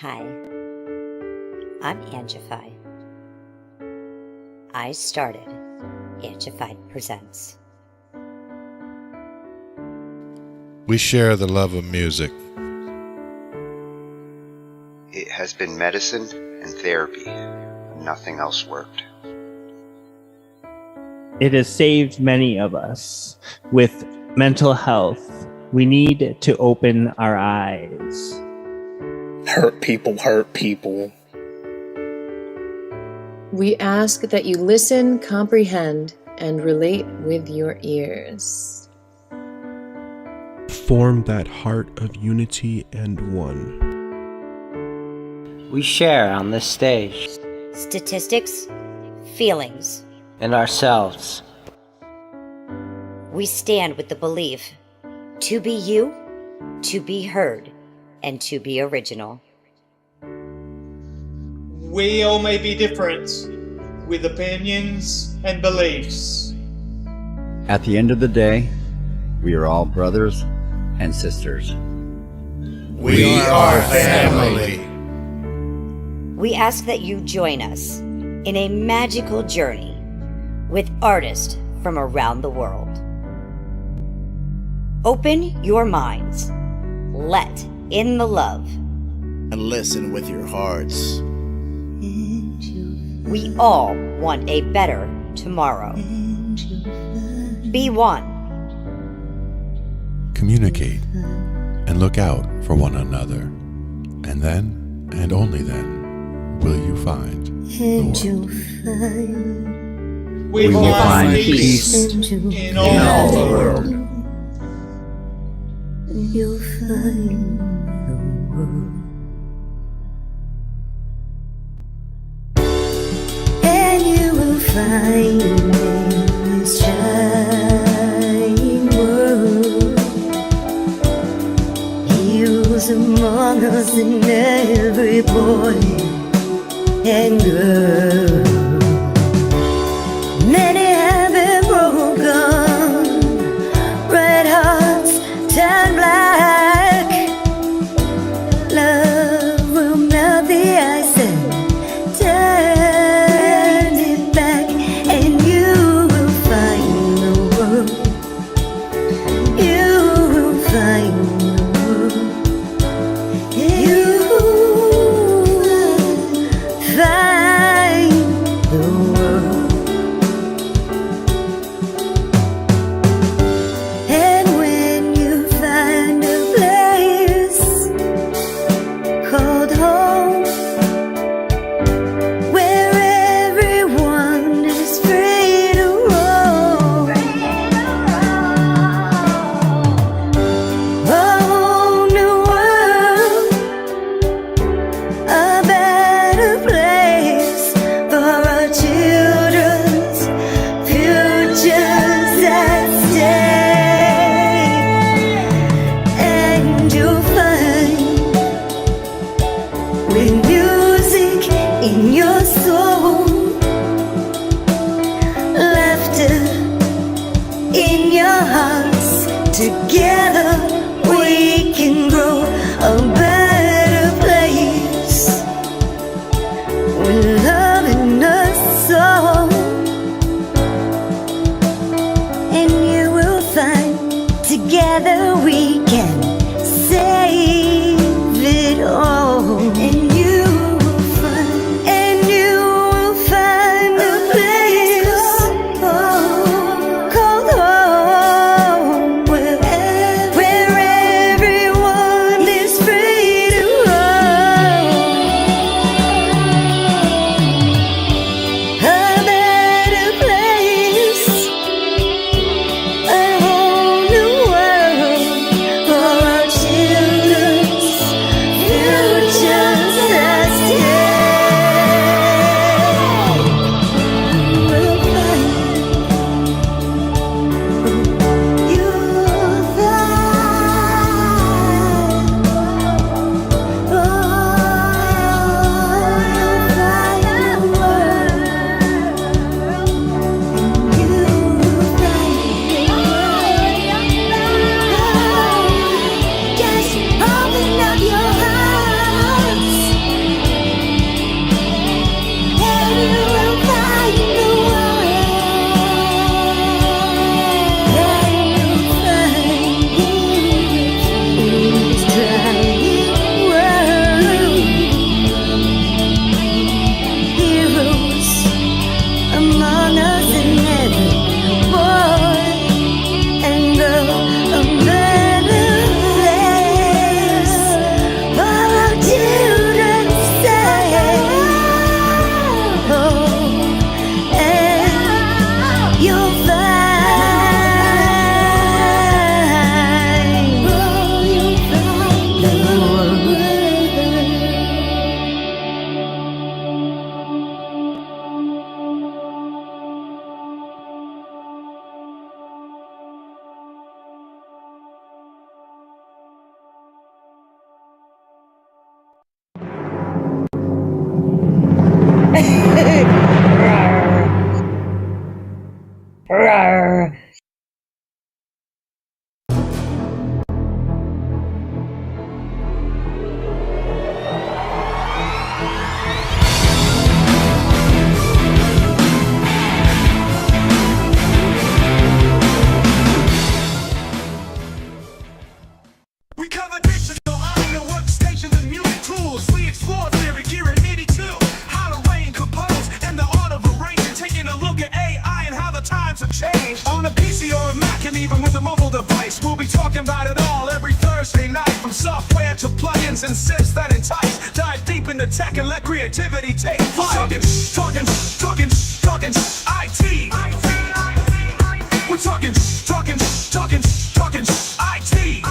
Hi, I'm Angified. I started Angified Presents. We share the love of music. It has been medicine and therapy. Nothing else worked. It has saved many of us. With mental health, we need to open our eyes. Hurt people hurt people. We ask that you listen, comprehend, and relate with your ears. Form that heart of unity and one. We share on this stage. Statistics, feelings. And ourselves. We stand with the belief to be you, to be heard, and to be original. We all may be different, with opinions and beliefs. At the end of the day, we are all brothers and sisters. We are family. We ask that you join us in a magical journey with artists from around the world. Open your minds, let in the love, and listen with your hearts. We all want a better tomorrow. Be one. Communicate and look out for one another. And then, and only then, will you find the world. We will find peace in all the world. You'll find the world. And you will find in this shining world heroes among us, and every boy and girl. Many have been broken, red hearts turn black. Love will melt the ice and turn it back, and you will find the world. You will find the world. You will find the world. And when you find a place called home, where everyone is free to roam, a whole new world, a better place for our children's futures at stake. And you'll find with music in your soul, laughter in your hearts. Together we can grow a better place with love in our soul. And you will find together we can save it all. And you will find a place called home, where everyone is free to roam, a better place, a whole new world for our children's future. rise, insist and entice. Dive deep into tech and let creativity take flight. Talkin IT. We're talking IT.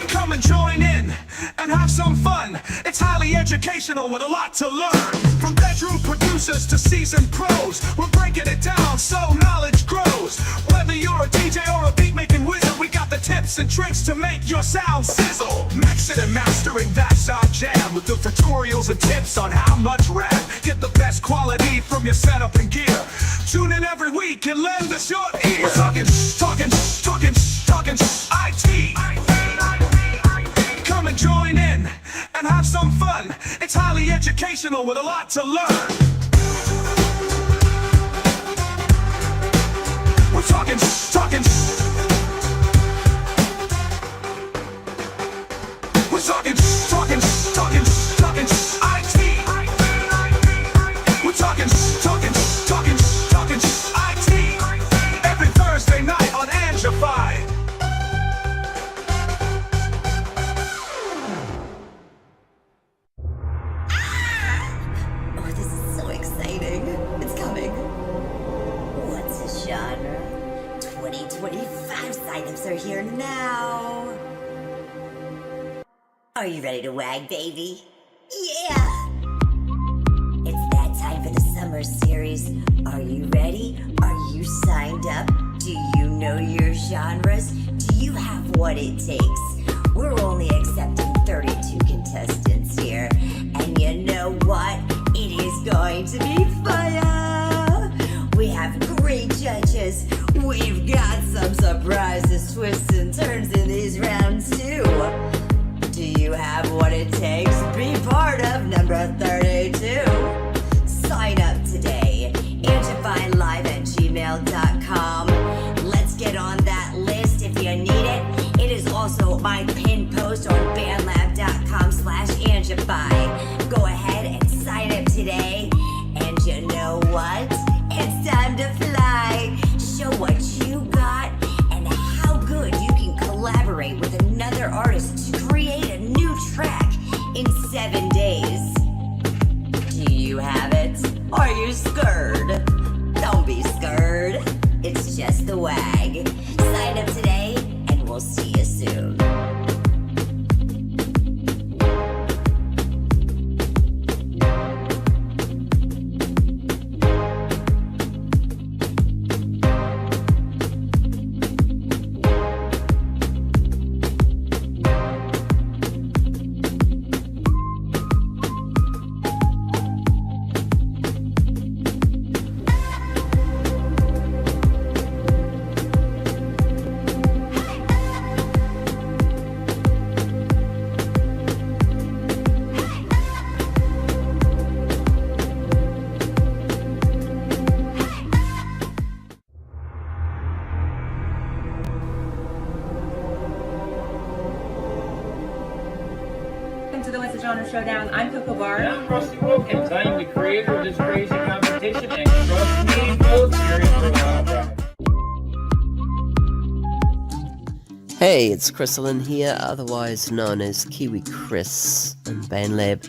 Come and join in and have some fun. It's highly educational with a lot to learn. From bedroom producers to seasoned pros, we're breaking it down so knowledge grows. Whether you're a DJ or a beat-making wizard, we got the tips and tricks to make your sound sizzle. Mixing and mastering, that's our jam. With the tutorials and tips on how much rap. Get the best quality from your setup and gear. Tune in every week and lend us your ear. We're talking IT. Come and join in and have some fun. It's highly educational with a lot to learn. We're talking We're talking IT. We're talking IT. Every Thursday night on Angified. Oh, this is so exciting. It's coming. What's a genre? 2025 signups are here now. Are you ready to wag, baby? Yeah! It's that time for the summer series. Are you ready? Are you signed up? Do you know your genres? Do you have what it takes? We're only accepting 32 contestants here. And you know what? It is going to be fire! We have great judges. We've got some surprises, twists and turns in these rounds too. Do you have what it takes? Be part of number 32. Sign up today. AngifiedLive@gmail.com. Let's get on that list if you need it. It is also my pinned post on bandlab.com/Angified. Go ahead and sign up today. And you know what? It's time to fly. Show what you got and how good you can collaborate with another artist to create a new track in 7 days. Do you have it? Are you scared? Don't be scared. It's just the WAG. Sign up today and we'll see you soon. To the What's a Genre Showdown. I'm Coco Bar. And I'm Rusty Wilkins. I am the creator of this crazy competition, and trust me, folks, you're in for a wild ride. Hey, it's Chrysalin here, otherwise known as Kiwi Chris in BandLab.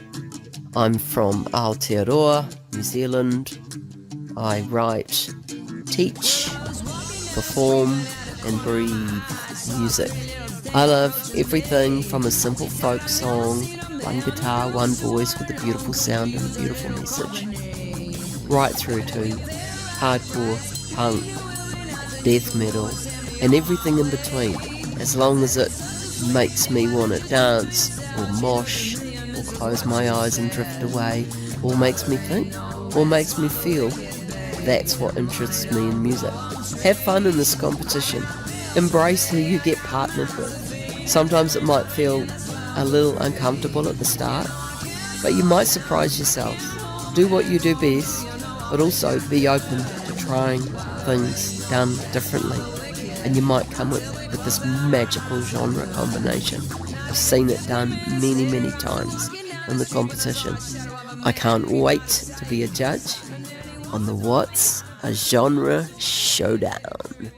I'm from Aotearoa, New Zealand. I write, teach, perform, and breathe music. I love everything from a simple folk song, one guitar, one voice with a beautiful sound and a beautiful message, right through to hardcore, punk, death metal, and everything in between, as long as it makes me want to dance, or mosh, or close my eyes and drift away, or makes me think, or makes me feel. That's what interests me in music. Have fun in this competition. Embrace who you get partnered with. Sometimes it might feel a little uncomfortable at the start, but you might surprise yourself. Do what you do best, but also be open to trying things done differently, and you might come with this magical genre combination. I've seen it done many, many times in the competition. I can't wait to be a judge on the What's a Genre Showdown.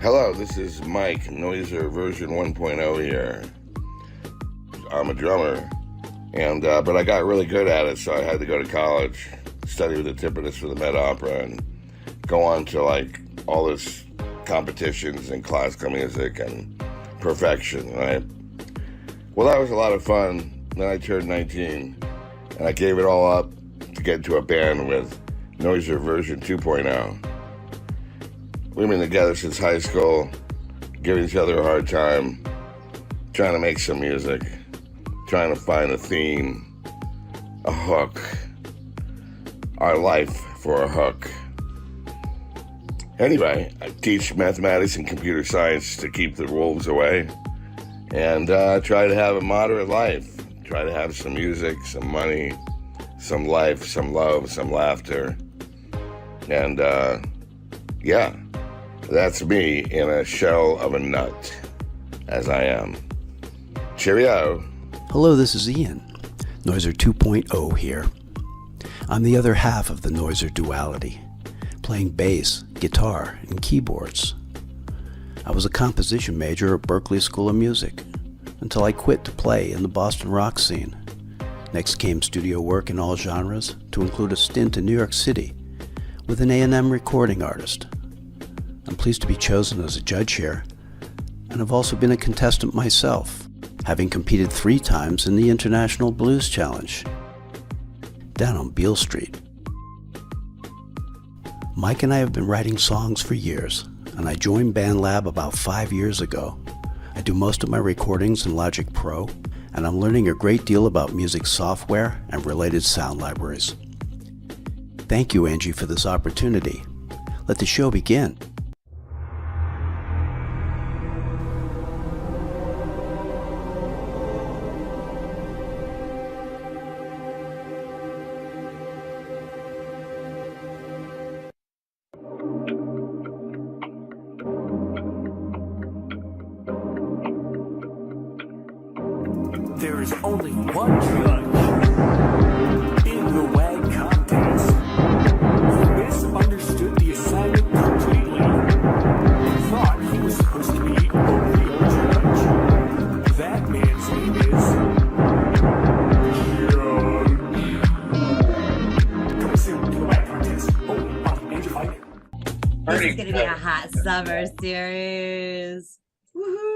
Hello, this is Mike, Noiser version 1.0 here. I'm a drummer, and but I got really good at it, so I had to go to college, study with the timpanist for the Met Opera, and go on to like all this competitions in classical music and perfection, right? Well, that was a lot of fun. Then I turned 19, and I gave it all up to get into a band with Noiser version 2.0. We've been together since high school, giving each other a hard time, trying to make some music, trying to find a theme, a hook, our life for a hook. Anyway, I teach mathematics and computer science to keep the wolves away, and try to have a moderate life, try to have some music, some money, some life, some love, some laughter, and yeah, that's me in a shell of a nut, as I am. Cheerio. Hello, this is Ian, Noiser 2.0 here. I'm the other half of the Noiser duality, playing bass, guitar, and keyboards. I was a composition major at Berklee School of Music until I quit to play in the Boston rock scene. Next came studio work in all genres, to include a stint in New York City with an A&M recording artist. I'm pleased to be chosen as a judge here, and I've also been a contestant myself, having competed 3 times in the International Blues Challenge down on Beale Street. Mike and I have been writing songs for years, and I joined BandLab about 5 years ago. I do most of my recordings in Logic Pro, and I'm learning a great deal about music software and related sound libraries. Thank you, Angie, for this opportunity. Let the show begin. There is only one judge in the WAG contest who misunderstood the assignment completely. Thought he was supposed to be only a judge. That man's name is coming soon to the WAG contest. Only on Angified. This is going to be a hot summer series. Woohoo!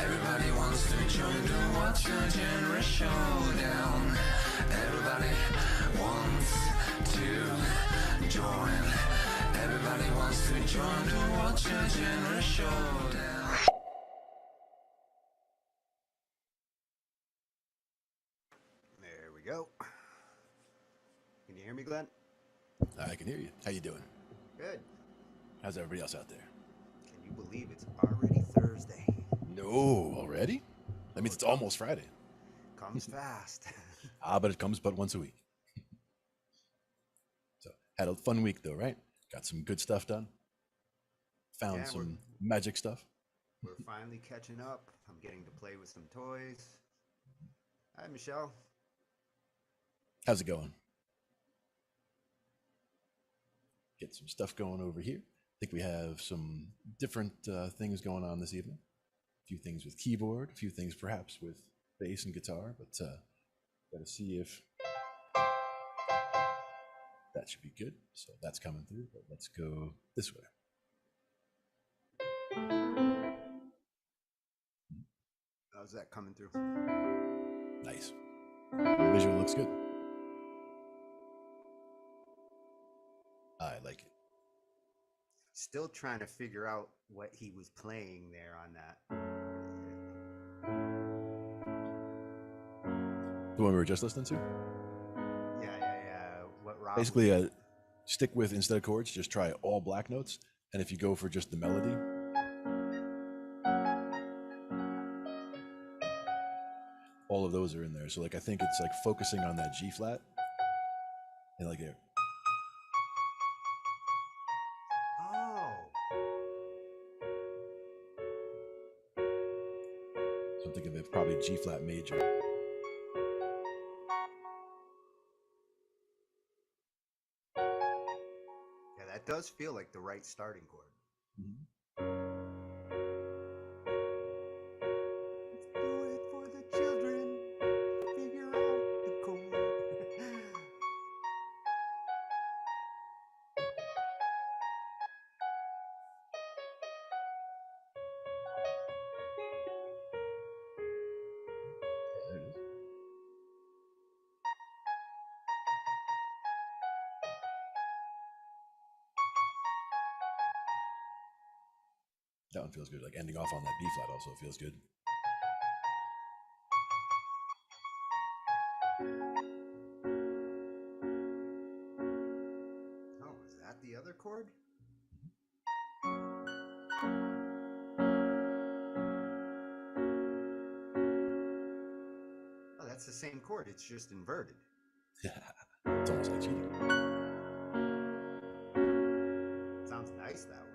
Everybody wants to join the Watch Your Genre Showdown. Everybody wants to join. Everybody wants to join the Watch Your Genre Showdown. There we go. Can you hear me, Glenn? I can hear you. How you doing? Good. How's everybody else out there? Can you believe it's already Thursday? No, already? That means it's almost Friday. Comes fast. But it comes but once a week. So, had a fun week though, right? Got some good stuff done. Found some magic stuff. We're finally catching up. I'm getting to play with some toys. Hi, Michelle. How's it going? Get some stuff going over here. I think we have some different things going on this evening. A few things with keyboard, a few things perhaps with bass and guitar, but gotta see if that should be good. So that's coming through, but let's go this way. How's that coming through? Nice. The visual looks good. I like it. Still trying to figure out what he was playing there on that. The one we were just listening to? Yeah. What Rob Basically, stick with, instead of chords, just try all black notes. And if you go for just the melody, all of those are in there. So like, I think it's like focusing on that G flat and like here. So I'm thinking of probably G flat major. does feel like the right starting chord. Let's do it for the children. Figure out the chord. That one feels good. Like ending off on that B flat also feels good. Oh, is that the other chord? Oh, that's the same chord. It's just inverted. Yeah, it's almost like cheating. Sounds nice that way.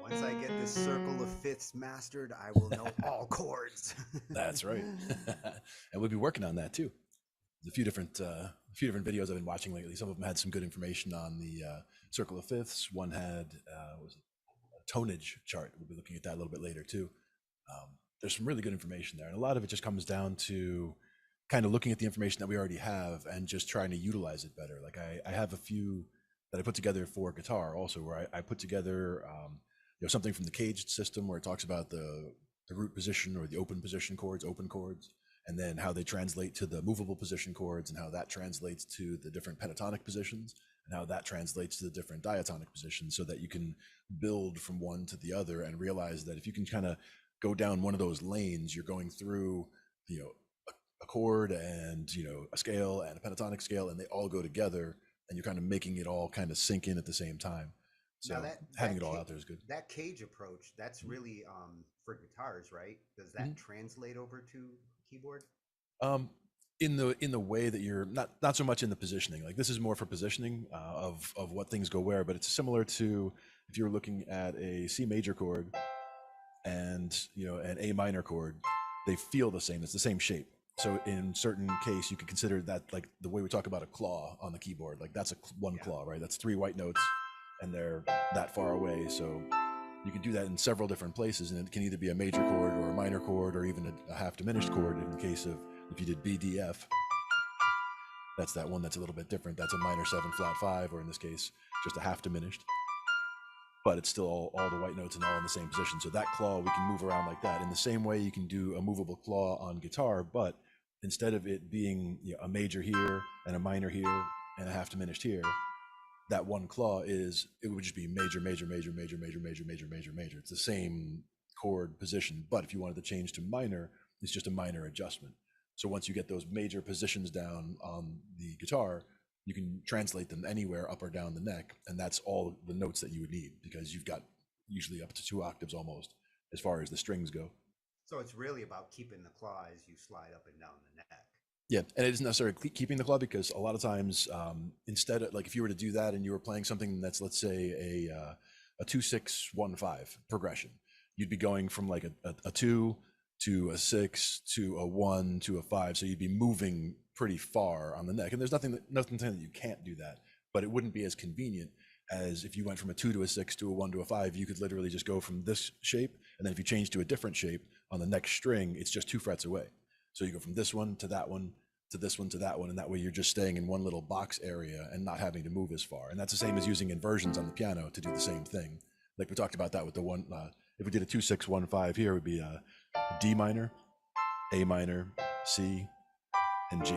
Once I get this circle of fifths mastered, I will know all chords. That's right. And we'll be working on that too. There's a few different videos I've been watching lately. Some of them had some good information on the circle of fifths. One had was a tonage chart. We'll be looking at that a little bit later too. There's some really good information there, and a lot of it just comes down to kind of looking at the information that we already have and just trying to utilize it better. Like I have a few that I put together for guitar also, where I put together something from the caged system where it talks about the root position or the open position chords, open chords, and then how they translate to the movable position chords and how that translates to the different pentatonic positions and how that translates to the different diatonic positions, so that you can build from one to the other and realize that if you can kind of go down one of those lanes, you're going through, a chord and, a scale and a pentatonic scale, and they all go together, and you're kind of making it all kind of sink in at the same time. So having it all out there is good. That cage approach, that's really for guitars, right? Does that translate over to keyboard? In the way that you're not so much in the positioning. Like this is more for positioning of what things go where, but it's similar to if you're looking at a C major chord and an A minor chord, they feel the same. It's the same shape. So in certain case, you could consider that like the way we talk about a claw on the keyboard. Like that's one claw, right? That's 3 white notes, and they're that far away. So you can do that in several different places, and it can either be a major chord or a minor chord or even a half diminished chord. In the case of if you did B, D, F, that's that one that's a little bit different. That's a minor 7 flat 5, or in this case, just a half diminished. But it's still all the white notes and all in the same position. So that claw, we can move around like that. In the same way, you can do a movable claw on guitar, but instead of it being a major here and a minor here and a half diminished here, that one claw it would just be major, major, major, major, major, major, major, major, major. It's the same chord position, but if you wanted to change to minor, it's just a minor adjustment. So once you get those major positions down on the guitar, you can translate them anywhere up or down the neck, and that's all the notes that you would need, because you've got usually up to 2 octaves almost as far as the strings go. So it's really about keeping the claw as you slide up and down the neck. Yeah, and it isn't necessarily keeping the claw, because a lot of times, instead of, like, if you were to do that and you were playing something that's, let's say, a 2-6-1-5 progression, you'd be going from like a 2 to a 6 to a 1 to a 5, so you'd be moving pretty far on the neck. And there's nothing saying that you can't do that, but it wouldn't be as convenient as if you went from a 2 to a 6 to a 1 to a 5. You could literally just go from this shape, and then if you change to a different shape on the next string, it's just 2 frets away. So you go from this one to that one to this one to that one, and that way you're just staying in one little box area and not having to move as far. And that's the same as using inversions on the piano to do the same thing. Like we talked about that with the one, if we did a 2-6-1-5 here, it would be a D minor, A minor, C, and G.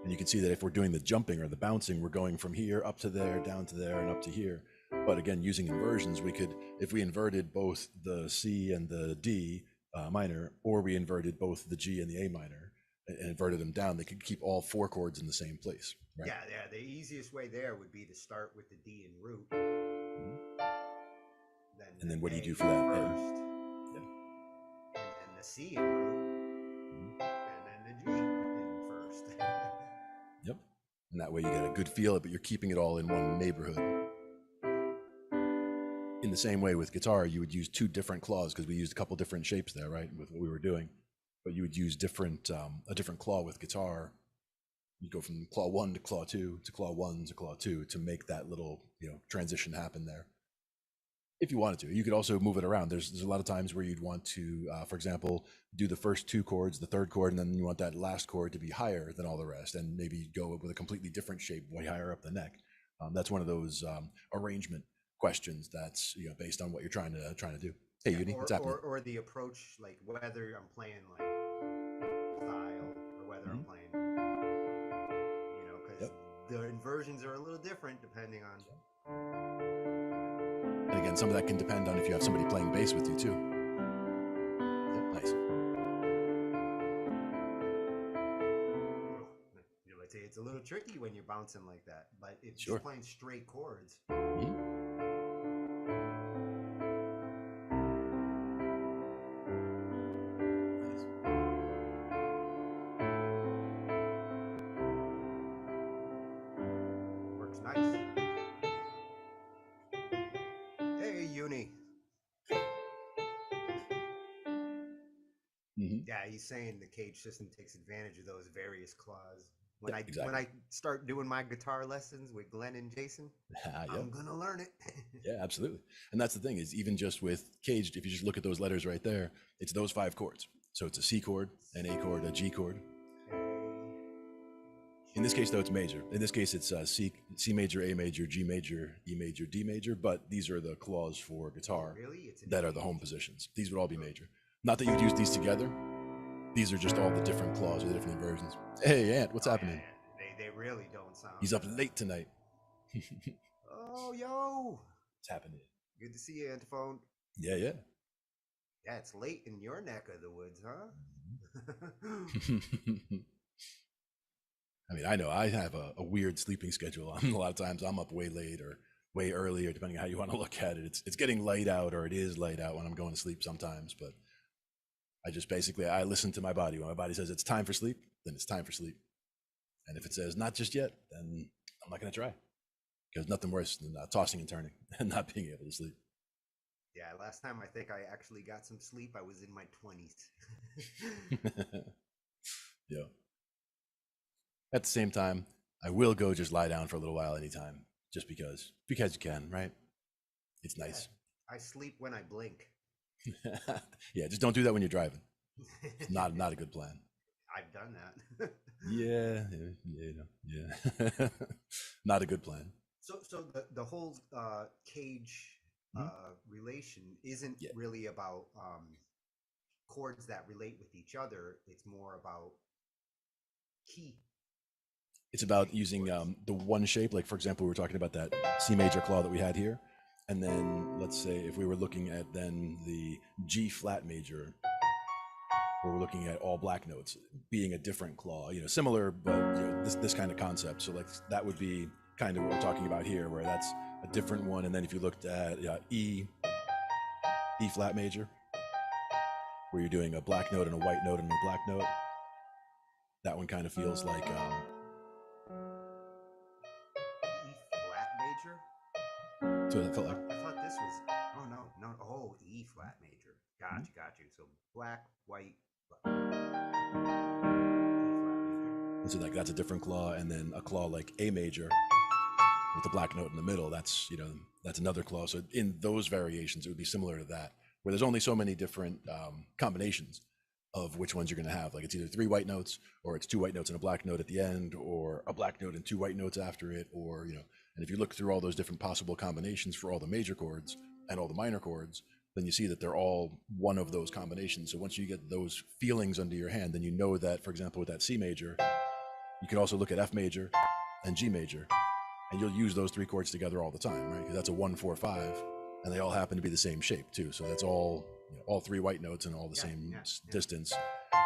And you can see that if we're doing the jumping or the bouncing, we're going from here up to there, down to there, and up to here. But again, using inversions, we could, if we inverted both the C and the D minor, or we inverted both the G and the A minor and inverted them down, they could keep all 4 chords in the same place. Right? Yeah, the easiest way there would be to start with the D in root. And then what do you do for that? First, and then the C in root, and then the G in first. Yep. And that way you get a good feel, but you're keeping it all in one neighborhood. In the same way with guitar, you would use two different claws because we used a couple different shapes there, right, with what we were doing. But you would use a different claw with guitar. You go from claw 1 to claw 2 to claw 1 to claw 2 to make that little, transition happen there. If you wanted to, you could also move it around. There's a lot of times where you'd want to, for example, do the first two chords, the third chord, and then you want that last chord to be higher than all the rest, and maybe go with a completely different shape way higher up the neck. That's one of those arrangement questions that's based on what you're trying to do. Hey, Uni, what's happening? Or the approach, like whether I'm playing like style or whether I'm playing, because the inversions are a little different depending on. And again, some of that can depend on if you have somebody playing bass with you too. Nice. I'd say it's a little tricky when you're bouncing like that, but if Sure. you're playing straight chords. Works nice. Hey, Uni. Yeah, he's saying the cage system takes advantage of those various claws. When I start doing my guitar lessons with Glenn and Jason, I'm gonna learn it. Yeah, absolutely. And that's the thing, is even just with caged, if you just look at those letters right there, it's those 5 chords. So it's a C chord, an A chord, a G chord. In this case, though, it's major. In this case, it's C major, A major, G major, E major, D major. But these are the claws for guitar that are the home positions. These would all be major. Not that you'd use these together. These are just all the different claws or the different inversions. Hey, Ant, what's happening? Yeah. They really don't sound. He's up late tonight. Oh, yo. What's happening? Good to see you, Antiphone. Yeah. Yeah, it's late in your neck of the woods, huh? I mean, I know I have a weird sleeping schedule. A lot of times I'm up way late or way early, or depending on how you want to look at it. It's getting light out, or it is light out when I'm going to sleep sometimes. But I just I listen to my body. When my body says it's time for sleep, then it's time for sleep. And if it says not just yet, then I'm not going to try. Because nothing worse than tossing and turning and not being able to sleep. Yeah, last time I think I actually got some sleep, I was in my 20s. Yeah. At the same time, I will go just lie down for a little while anytime, just because you can, right? It's nice. I sleep when I blink. Yeah, just don't do that when you're driving. It's not a good plan. I've done that. Yeah. Not a good plan. So the whole cage relation isn't really about chords that relate with each other. It's more about key. It's about using the one shape. Like, for example, we were talking about that C major claw that we had here. And then let's say if we were looking at then the G flat major, where we're looking at all black notes being a different claw, similar, but this kind of concept. So like that would be kind of what we're talking about here, where that's a different one. And then if you looked at E flat major, where you're doing a black note and a white note and a black note, that one kind of feels like E flat major. So it felt like, I thought this was E flat major. Got you. So black, white. So like that's a different claw, and then a claw like A major with the black note in the middle. That's that's another claw. So in those variations, it would be similar to that, where there's only so many different combinations of which ones you're going to have. Like it's either 3 white notes, or it's 2 white notes and a black note at the end, or a black note and 2 white notes after it, or And if you look through all those different possible combinations for all the major chords and all the minor chords, then you see that they're all one of those combinations. So once you get those feelings under your hand, then you know that, for example, with that C major, you can also look at F major and G major, and you'll use those 3 chords together all the time, right? Because that's a 1-4-5, and they all happen to be the same shape too. So that's all 3 white notes and all the same distance.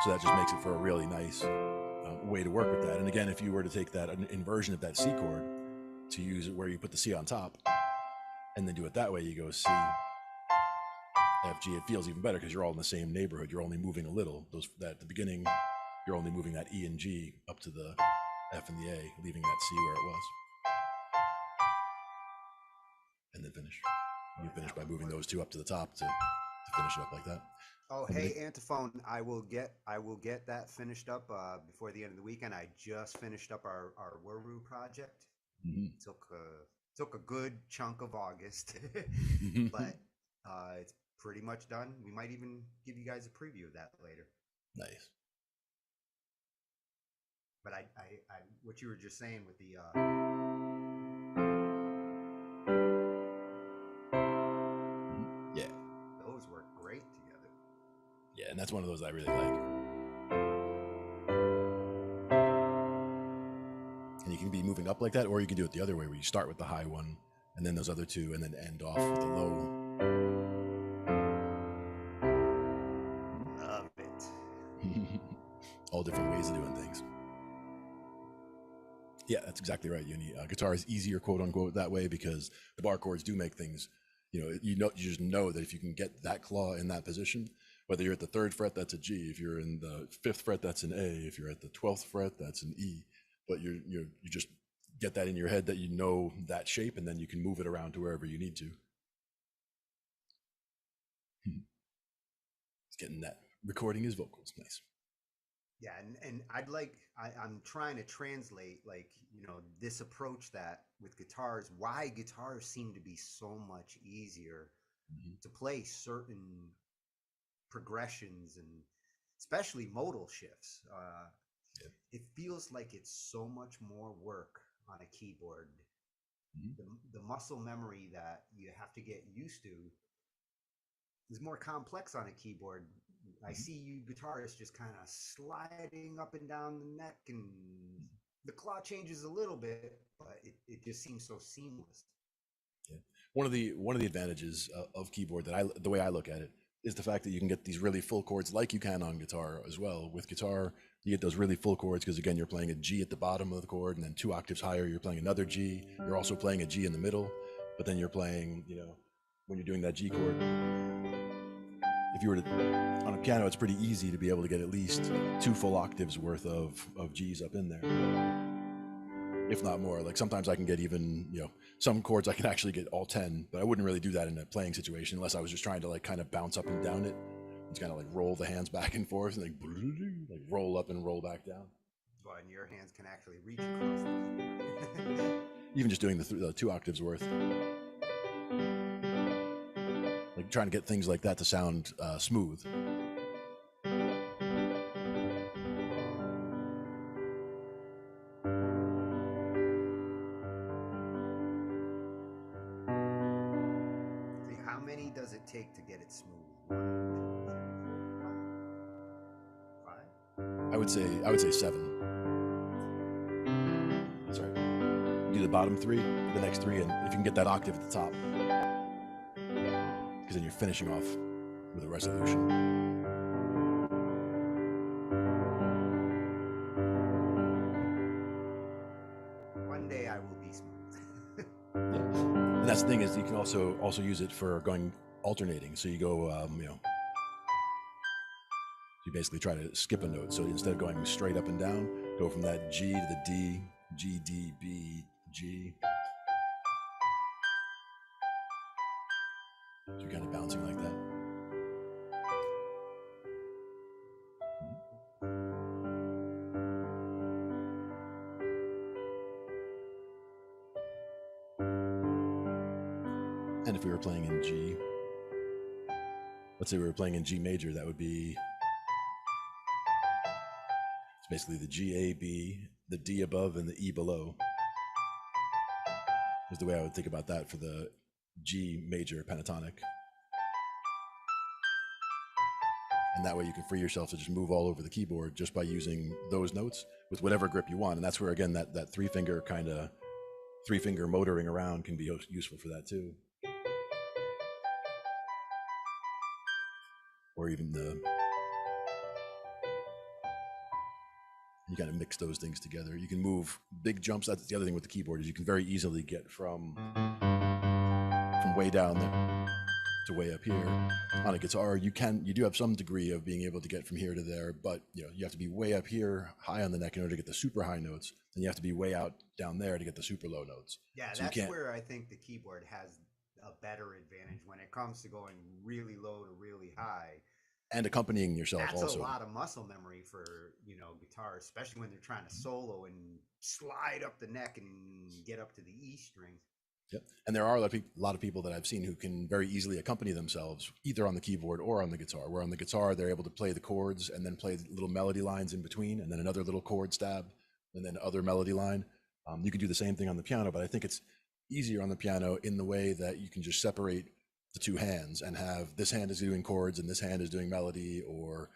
So that just makes it for a really nice way to work with that. And again, if you were to take that inversion of that C chord to use it where you put the C on top, and then do it that way, you go C, F, G, it feels even better because you're all in the same neighborhood. You're only moving a little. At the beginning, you're only moving that E and G up to the F and the A, leaving that C where it was. And then finish. You finish by moving those two up to the top to finish it up like that. Oh, hey, Antiphone, I will get that finished up before the end of the weekend. I just finished up our Wuru project. Mm-hmm. Took a good chunk of August, but it's pretty much done. We might even give you guys a preview of that later. Nice. But I what you were just saying with the yeah, those work great together. Yeah, and that's one of those I really like. And you can be moving up like that, or you can do it the other way, where you start with the high one, and then those other two, and then end off with the low. Love it. All different ways of doing things. Yeah, that's exactly right, Uni. Guitar is easier, quote unquote, that way because the bar chords do make things. You just know that if you can get that claw in that position, whether you're at the 3rd fret, that's a G. If you're in the 5th fret, that's an A. If you're at the 12th fret, that's an E. But you just get that in your head that you know that shape, and then you can move it around to wherever you need to. It's getting that recording his vocals, nice. Yeah, and I'm trying to translate this approach that with guitars, why guitars seem to be so much easier to play certain progressions and especially modal shifts. It feels like it's so much more work on a keyboard. The muscle memory that you have to get used to is more complex on a keyboard. I see you guitarists just kind of sliding up and down the neck, and the claw changes a little bit, but it just seems so seamless. Yeah. One of the advantages of keyboard the way I look at it is the fact that you can get these really full chords like you can on guitar as well. With guitar, you get those really full chords because again, you're playing a G at the bottom of the chord, and then 2 octaves higher, you're playing another G. You're also playing a G in the middle, but then you're playing, when you're doing that G chord. If you were on a piano, it's pretty easy to be able to get at least 2 full octaves worth of G's up in there, if not more. Like sometimes I can get even, some chords I can actually get all 10, but I wouldn't really do that in a playing situation unless I was just trying to kind of bounce up and down it. It's kind of roll the hands back and forth and like roll up and roll back down. Well, and your hands can actually reach across the keyboard. Even just doing the 2 octaves worth. Like trying to get things like that to sound smooth. See, how many does it take to get it smooth? 5? I would say 7. That's right. Do the bottom 3, the next 3, and if you can get that octave at the top. Because then you're finishing off with a resolution. One day I will be smooth. Yeah. And that's the thing is you can also use it for going alternating. So you go, you basically try to skip a note. So instead of going straight up and down, go from that G to the D, G, D, B, G. So you're kind of bouncing like that. And if we were playing in G, let's say we were playing in G major, that would be, it's basically the G, A, B, the D above, and the E below. Is the way I would think about that for the G major pentatonic. And that way you can free yourself to just move all over the keyboard just by using those notes with whatever grip you want. And that's where, again, that 3-finger kind of 3-finger motoring around can be useful for that too. Or even you kind of mix those things together. You can move big jumps. That's the other thing with the keyboard is you can very easily get from way down there to way up here. On a guitar, you do have some degree of being able to get from here to there, but you have to be way up here, high on the neck in order to get the super high notes, and you have to be way out down there to get the super low notes. Yeah, so that's where I think the keyboard has a better advantage when it comes to going really low to really high. And accompanying yourself That's also. a lot of muscle memory for, guitar, especially when they're trying to solo and slide up the neck and get up to the E string. Yep. And there are a lot of people that I've seen who can very easily accompany themselves either on the keyboard or on the guitar, where on the guitar, they're able to play the chords and then play little melody lines in between, and then another little chord stab, and then other melody line. You can do the same thing on the piano, but I think it's easier on the piano in the way that you can just separate the two hands and have this hand is doing chords and this hand is doing melody, or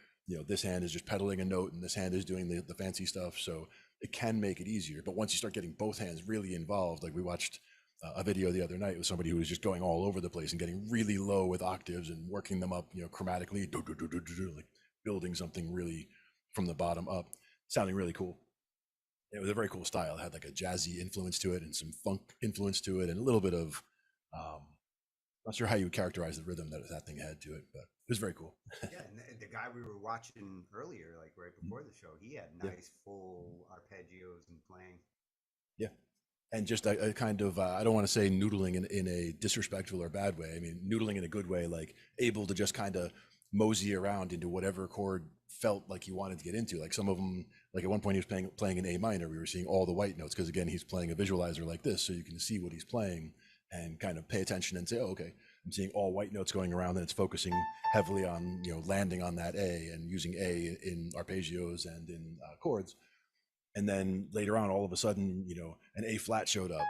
this hand is just pedaling a note and this hand is doing the fancy stuff. So it can make it easier. But once you start getting both hands really involved, like we watched a video the other night with somebody who was just going all over the place and getting really low with octaves and working them up, chromatically, like building something really from the bottom up, sounding really cool. It was a very cool style. It had like a jazzy influence to it and some funk influence to it and a little bit of, not sure how you would characterize the rhythm that thing had to it, but it was very cool. Yeah, and the guy we were watching earlier, like right before the show, he had nice full arpeggios and playing. Yeah. And just a kind of, I don't want to say noodling in a disrespectful or bad way. I mean, noodling in a good way, like able to just kind of mosey around into whatever chord felt like he wanted to get into. Like some of them, like at one point he was playing in A minor. We were seeing all the white notes because again, he's playing a visualizer like this, so you can see what he's playing and kind of pay attention and say, oh, okay, I'm seeing all white notes going around, and it's focusing heavily on, landing on that A and using A in arpeggios and in chords. And then later on, all of a sudden, an A flat showed up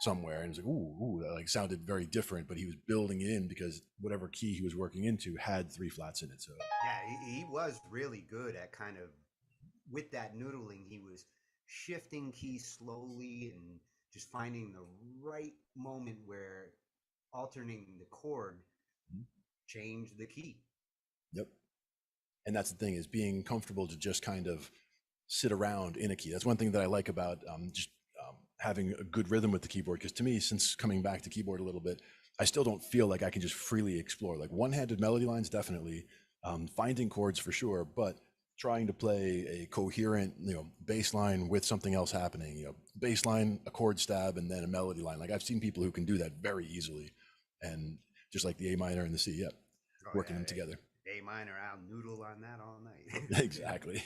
somewhere, and it was like, ooh, that like sounded very different, but he was building it in because whatever key he was working into had 3 flats in it. So yeah, he was really good at kind of, with that noodling, he was shifting keys slowly and just finding the right moment where alternating the chord changed the key. Yep. And that's the thing, is being comfortable to just kind of sit around in a key. That's one thing that I like about having a good rhythm with the keyboard, because to me, since coming back to keyboard a little bit, I still don't feel like I can just freely explore. Like one-handed melody lines, definitely, finding chords for sure, but trying to play a coherent, bass line with something else happening, bass line, a chord stab, and then a melody line. Like I've seen people who can do that very easily, and just like the A minor and the C, working them together. A minor, I'll noodle on that all night. Exactly.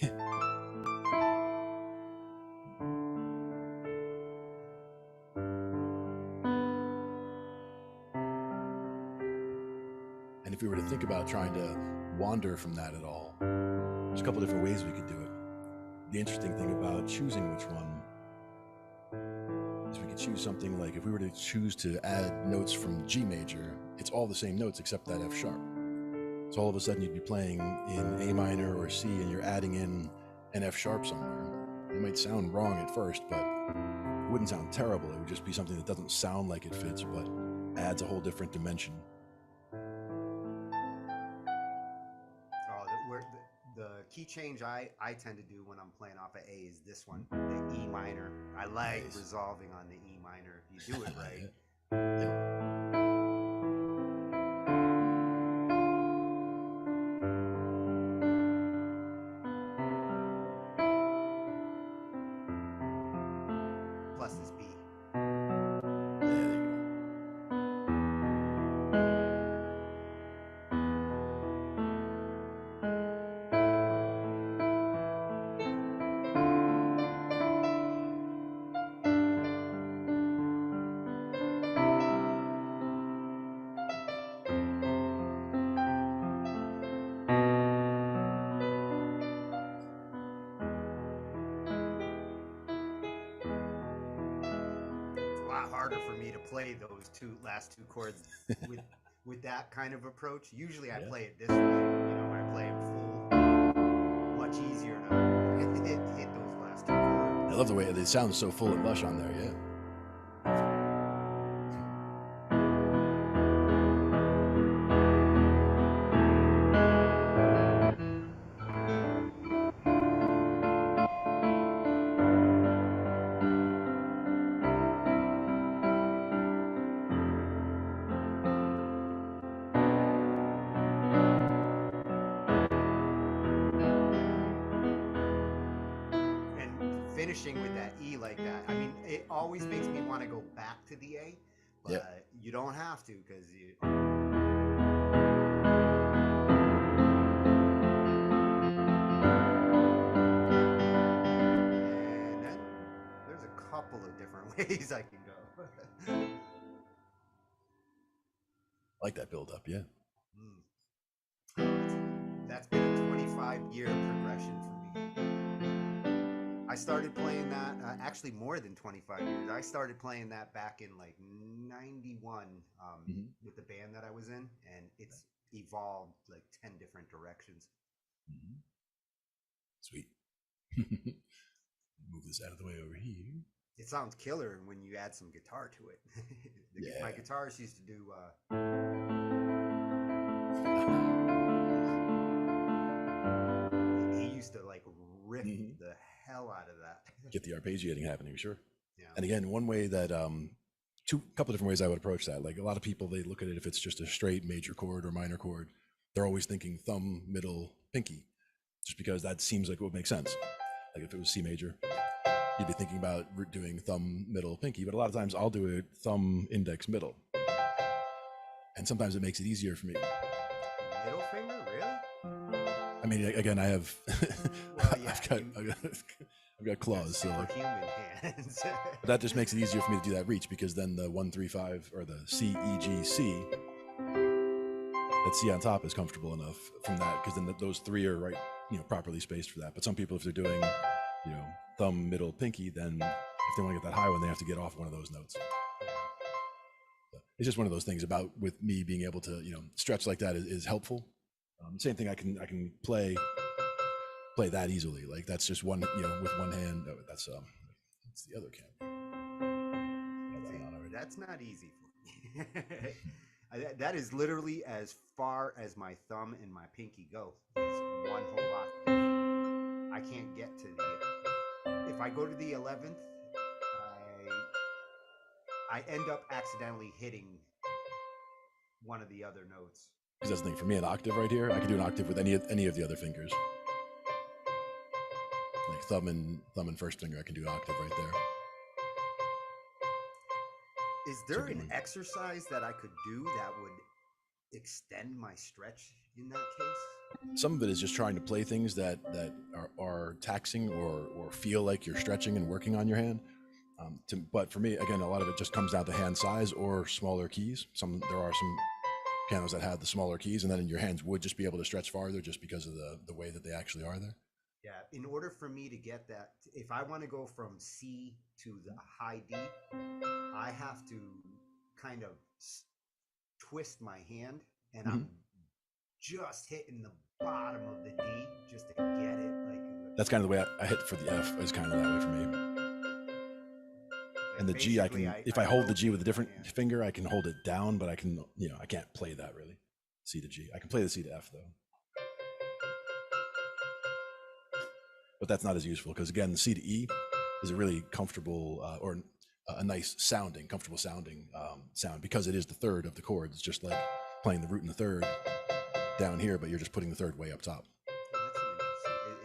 And if we were to think about trying to wander from that at all, there's a couple different ways we could do it. The interesting thing about choosing which one is we could choose something like, if we were to choose to add notes from G major, it's all the same notes except that F sharp. So all of a sudden you'd be playing in A minor or C and you're adding in an F sharp somewhere. It might sound wrong at first, but it wouldn't sound terrible. It would just be something that doesn't sound like it fits, but adds a whole different dimension. The key change I tend to do when I'm playing off of A is this one, the E minor. I like resolving on the E minor if you do it right. Plus this B. Harder for me to play those last two chords with that kind of approach. Usually I play it this way, I play it full. Much easier to hit those last two chords. I love the way it sounds so full and lush on there, yeah. finishing with that E like that. I mean, it always makes me want to go back to the A, but you don't have to because you. And then there's a couple of different ways I can go. I like that build up, yeah. That's been a 25-year progression for me. I started playing that actually more than 25 years. I started playing that back in like 91 with the band that I was in, and it's evolved like 10 different directions. Sweet. Move this out of the way over here. It sounds killer when you add some guitar to it. My guitarist used to do he used to like riff the hell out of that. Get the arpeggiating happening, sure. Yeah. And again, one way that couple different ways I would approach that. Like a lot of people, they look at it if it's just a straight major chord or minor chord, they're always thinking thumb, middle, pinky, just because that seems like it would make sense. Like if it was C major, you'd be thinking about doing thumb, middle, pinky, but a lot of times I'll do it thumb, index, middle. And sometimes it makes it easier for me. Middle finger, really? I mean, again, I have, well, yeah, I've got claws, so like, human hands. But that just makes it easier for me to do that reach, because then the 1, 3, 5 or the C, E, G, C, that C on top is comfortable enough from that, because then those three are right, properly spaced for that. But some people, if they're doing, thumb, middle, pinky, then if they want to get that high one, they have to get off one of those notes. It's just one of those things about with me being able to, stretch like that is helpful. Same thing, I can play that easily. Like that's just one, with one hand. No, that's the other camera. That's not easy for me. That is literally as far as my thumb and my pinky go. It's one whole octave. I can't get to the. If I go to the 11th, I end up accidentally hitting one of the other notes. Because that's the thing for me, an octave right here, I can do an octave with any of the other fingers. Like thumb and first finger, I can do an octave right there. Is there an exercise that I could do that would extend my stretch in that case? Some of it is just trying to play things that are taxing or feel like you're stretching and working on your hand. But for me, again, a lot of it just comes down to hand size or smaller keys. There are some pianos that have the smaller keys, and then your hands would just be able to stretch farther just because of the way that they actually are there. Yeah, in order for me to get that, if I want to go from C to the high D, I have to kind of twist my hand, and I'm just hitting the bottom of the D just to get it. Like that's kind of the way I hit for the F, is kind of that way for me. And the G, I can, if I hold the G with a different finger, I can hold it down, but I can, I can't play that really. C to G. I can play the C to F though. But that's not as useful because again, the C to E is a really comfortable or a nice sounding, comfortable sounding sound because it is the third of the chord. It's just like playing the root in the third down here, but you're just putting the third way up top.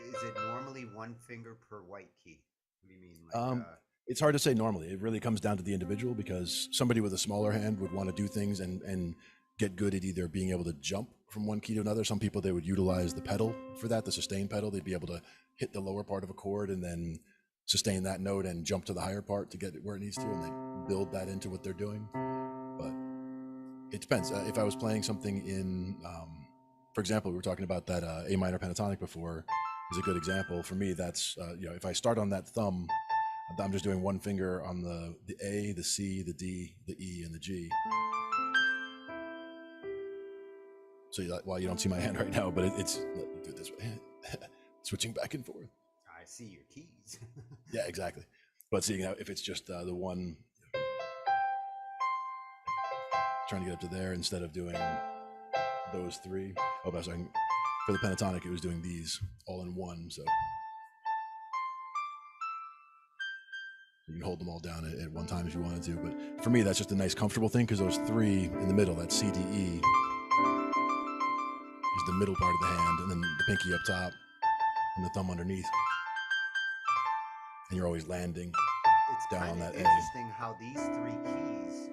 Is it normally one finger per white key? What do you mean? Like, it's hard to say normally. It really comes down to the individual because somebody with a smaller hand would want to do things and get good at either being able to jump from one key to another. Some people, they would utilize the pedal for that, the sustain pedal. They'd be able to hit the lower part of a chord and then sustain that note and jump to the higher part to get it where it needs to, and they build that into what they're doing. But it depends. If I was playing something in, for example, we were talking about that A minor pentatonic before is a good example. For me, that's, if I start on that thumb, I'm just doing one finger on the A, the C, the D, the E, and the G. So while you don't see my hand right now, but it's, let me do it this way. Switching back and forth. I see your keys. Yeah, exactly. But seeing if it's just the one, trying to get up to there instead of doing those three. Oh, but sorry, for the pentatonic, it was doing these all in one, so. You can hold them all down at one time if you wanted to, but for me, that's just a nice, comfortable thing because those three in the middle, that C, D, E, is the middle part of the hand, and then the pinky up top, and the thumb underneath. and you're always landing It's down kind on of that A. interesting how these three keys,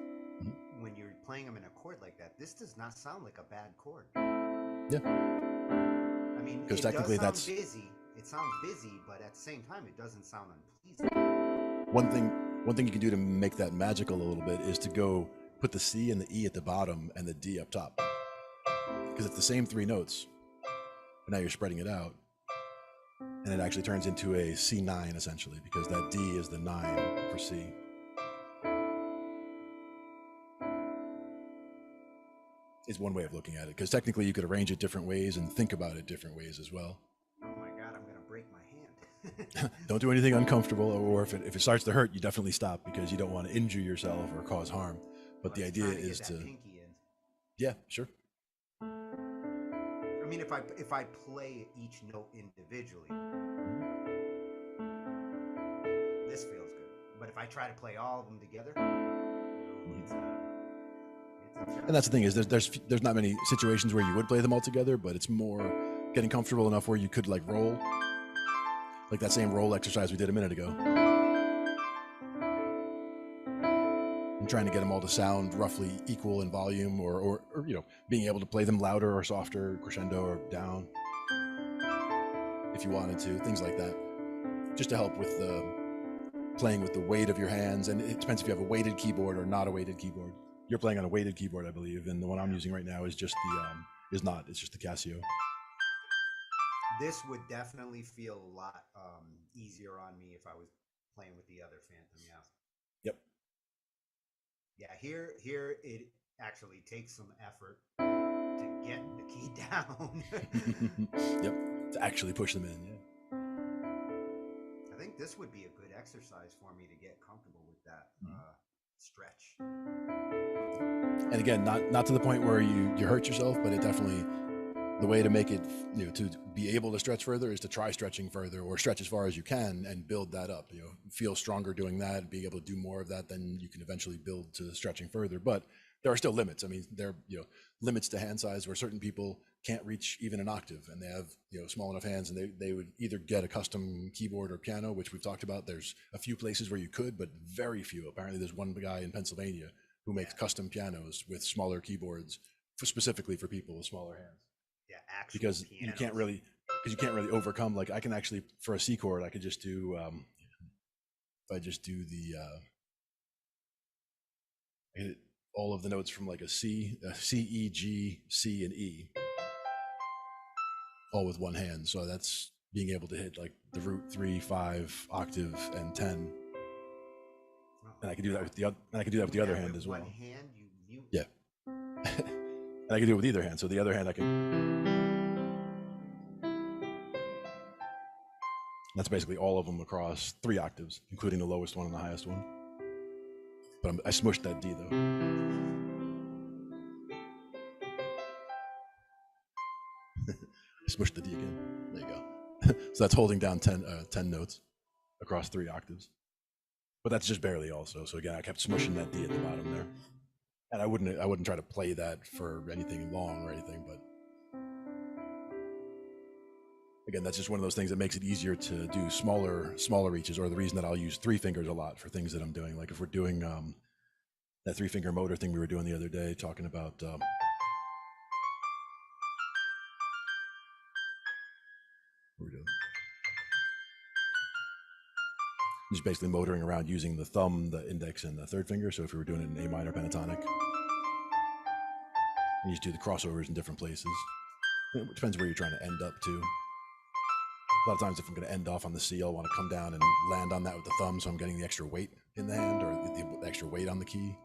when you're playing them in a chord like that, this does not sound like a bad chord. Yeah. I mean, Because it technically does sound that's busy. It sounds busy, but at the same time, it doesn't sound unpleasant. one thing you can do to make that magical a little bit is to go put the C and the E at the bottom and the D up top. Because it's the same three notes, but now you're spreading it out. And it actually turns into a C9 essentially, because that D is the 9 for C. Is one way of looking at it, because technically you could arrange it different ways and think about it different ways as well. Oh my God, I'm gonna break my hand. Don't do anything uncomfortable, or if it starts to hurt, you definitely stop, because you don't want to injure yourself or cause harm. But the idea is to, pinky in. yeah, sure. I mean, if I play each note individually, this feels good. But if I try to play all of them together, it's And that's the thing, is there's not many situations where you would play them all together, but it's more getting comfortable enough where you could like roll, like that same roll exercise we did a minute ago. And trying to get them all to sound roughly equal in volume, or you know, being able to play them louder or softer, crescendo or down, if you wanted to, things like that. Just to help with the playing with the weight of your hands. And it depends if you have a weighted keyboard or not a weighted keyboard. You're playing on a weighted keyboard, I believe, and the one I'm using right now is just the it's just the Casio. This would definitely feel a lot easier on me if I was playing with the other Phantom. Yeah. Yep. Yeah. Here it actually takes some effort to get the key down. Yep. To actually push them in. Yeah. I think this would be a good exercise for me to get comfortable with that stretch. And again, not to the point where you hurt yourself, but it definitely, the way to make it, you know, to be able to stretch further is to try stretching further, or stretch as far as you can and build that up. You know, feel stronger doing that, being able to do more of that, then you can eventually build to stretching further. But there are still limits. I mean, there are, you know, limits to hand size where certain people can't reach even an octave, and they have, you know, small enough hands, and they would either get a custom keyboard or piano, which we've talked about. There's a few places where you could, but very few. Apparently there's one guy in Pennsylvania who makes custom pianos with smaller keyboards specifically for people with smaller hands. Yeah, actually, because you can't really overcome, like, I can actually, for a C chord, I could just do if I just do the I hit all of the notes from like a C, E, G, C, and E, all with one hand. So that's being able to hit like the root 3, 5, octave, and 10. And I can do that with the other hand as well. One hand, you mute. Yeah. And I can do it with either hand. So the other hand I can. That's basically all of them across 3 octaves, including the lowest one and the highest one. But I smushed that D though. I smushed the D again. There you go. So that's holding down 10 notes across 3 octaves. But that's just barely also. So again, I kept smushing that D at the bottom there. And I wouldn't try to play that for anything long or anything, but again, that's just one of those things that makes it easier to do smaller reaches, or the reason that I'll use 3 fingers a lot for things that I'm doing. Like if we're doing that 3-finger motor thing we were doing the other day, talking about what we're doing. Just basically motoring around using the thumb, the index, and the 3rd finger. So if we were doing it in A minor pentatonic, you just do the crossovers in different places. It depends where you're trying to end up to. A lot of times if I'm going to end off on the C, I'll want to come down and land on that with the thumb, so I'm getting the extra weight in the hand, or the extra weight on the key,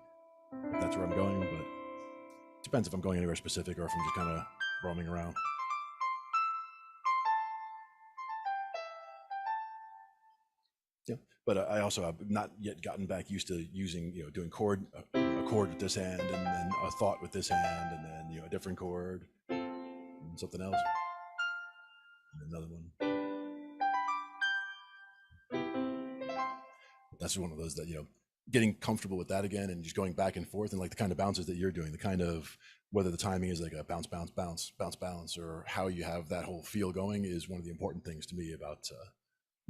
if that's where I'm going. But it depends if I'm going anywhere specific or if I'm just kind of roaming around. Yeah, but I also have not yet gotten back used to using, you know, doing a chord with this hand, and then a thought with this hand, and then, you know, a different chord, and something else, and another one. That's one of those that, you know, getting comfortable with that again, and just going back and forth, and like the kind of bounces that you're doing, the kind of, whether the timing is like a bounce, bounce, bounce, bounce, bounce, or how you have that whole feel going, is one of the important things to me about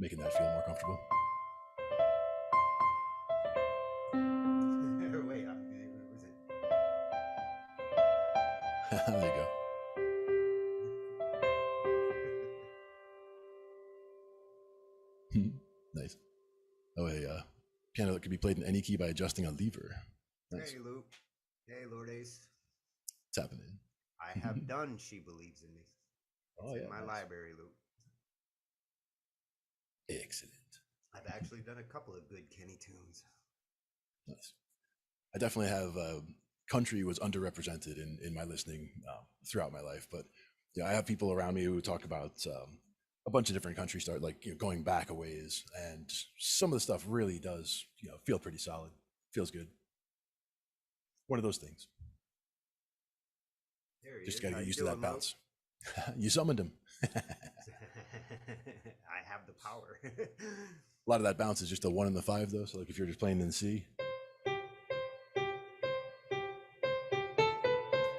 making that feel more comfortable. There you go. Nice. Oh, a piano that could be played in any key by adjusting a lever. Nice. Hey, Luke. Hey, Lord Ace. What's happening? I have done She Believes in Me. It's in my library, Luke. Excellent. I've actually done a couple of good Kenny tunes. Nice. I definitely have country was underrepresented in my listening throughout my life, but I have people around me who talk about a bunch of different country start, like going back a ways, and some of the stuff really does feel pretty solid, feels good. One of those things. Just got to get used to that bounce. You summoned him. I have the power. A lot of that bounce is just a 1 and the 5 though. So like if you're just playing in C,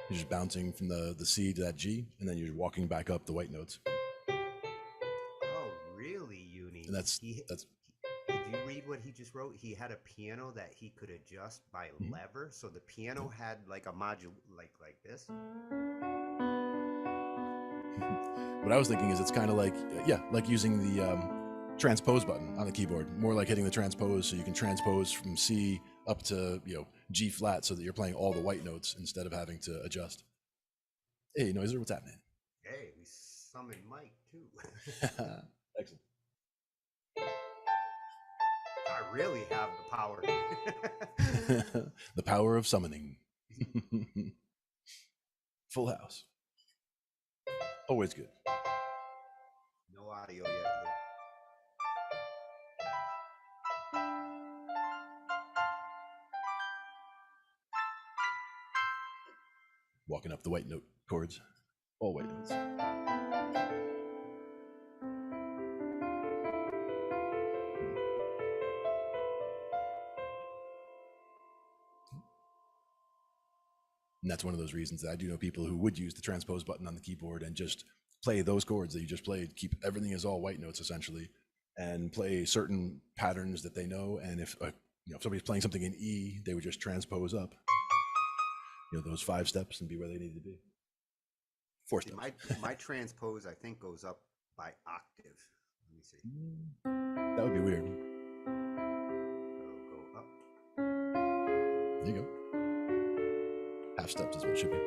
you're just bouncing from the C to that G, and then you're walking back up the white notes. Oh, really, Uni? And that's. Did you read what he just wrote? He had a piano that he could adjust by lever. So the piano had like a module like this. What I was thinking is it's kind of like, like using the transpose button on the keyboard, more like hitting the transpose, so you can transpose from C up to G flat, so that you're playing all the white notes instead of having to adjust. Hey, Noiser, what's happening? Hey, we summoned Mike too. Excellent. I really have the power. The power of summoning. Full house. Always good. No audio yet, Luke. Walking up the white note chords. All white notes. And that's one of those reasons that I do know people who would use the transpose button on the keyboard and just play those chords that you just played, keep everything as all white notes essentially, and play certain patterns that they know. And if if somebody's playing something in E, they would just transpose up, those 5 steps and be where they need to be. 4 steps. My transpose, I think, goes up by octave. Let me see. That would be weird. It'll go up. There you go. Half steps is what it should be. And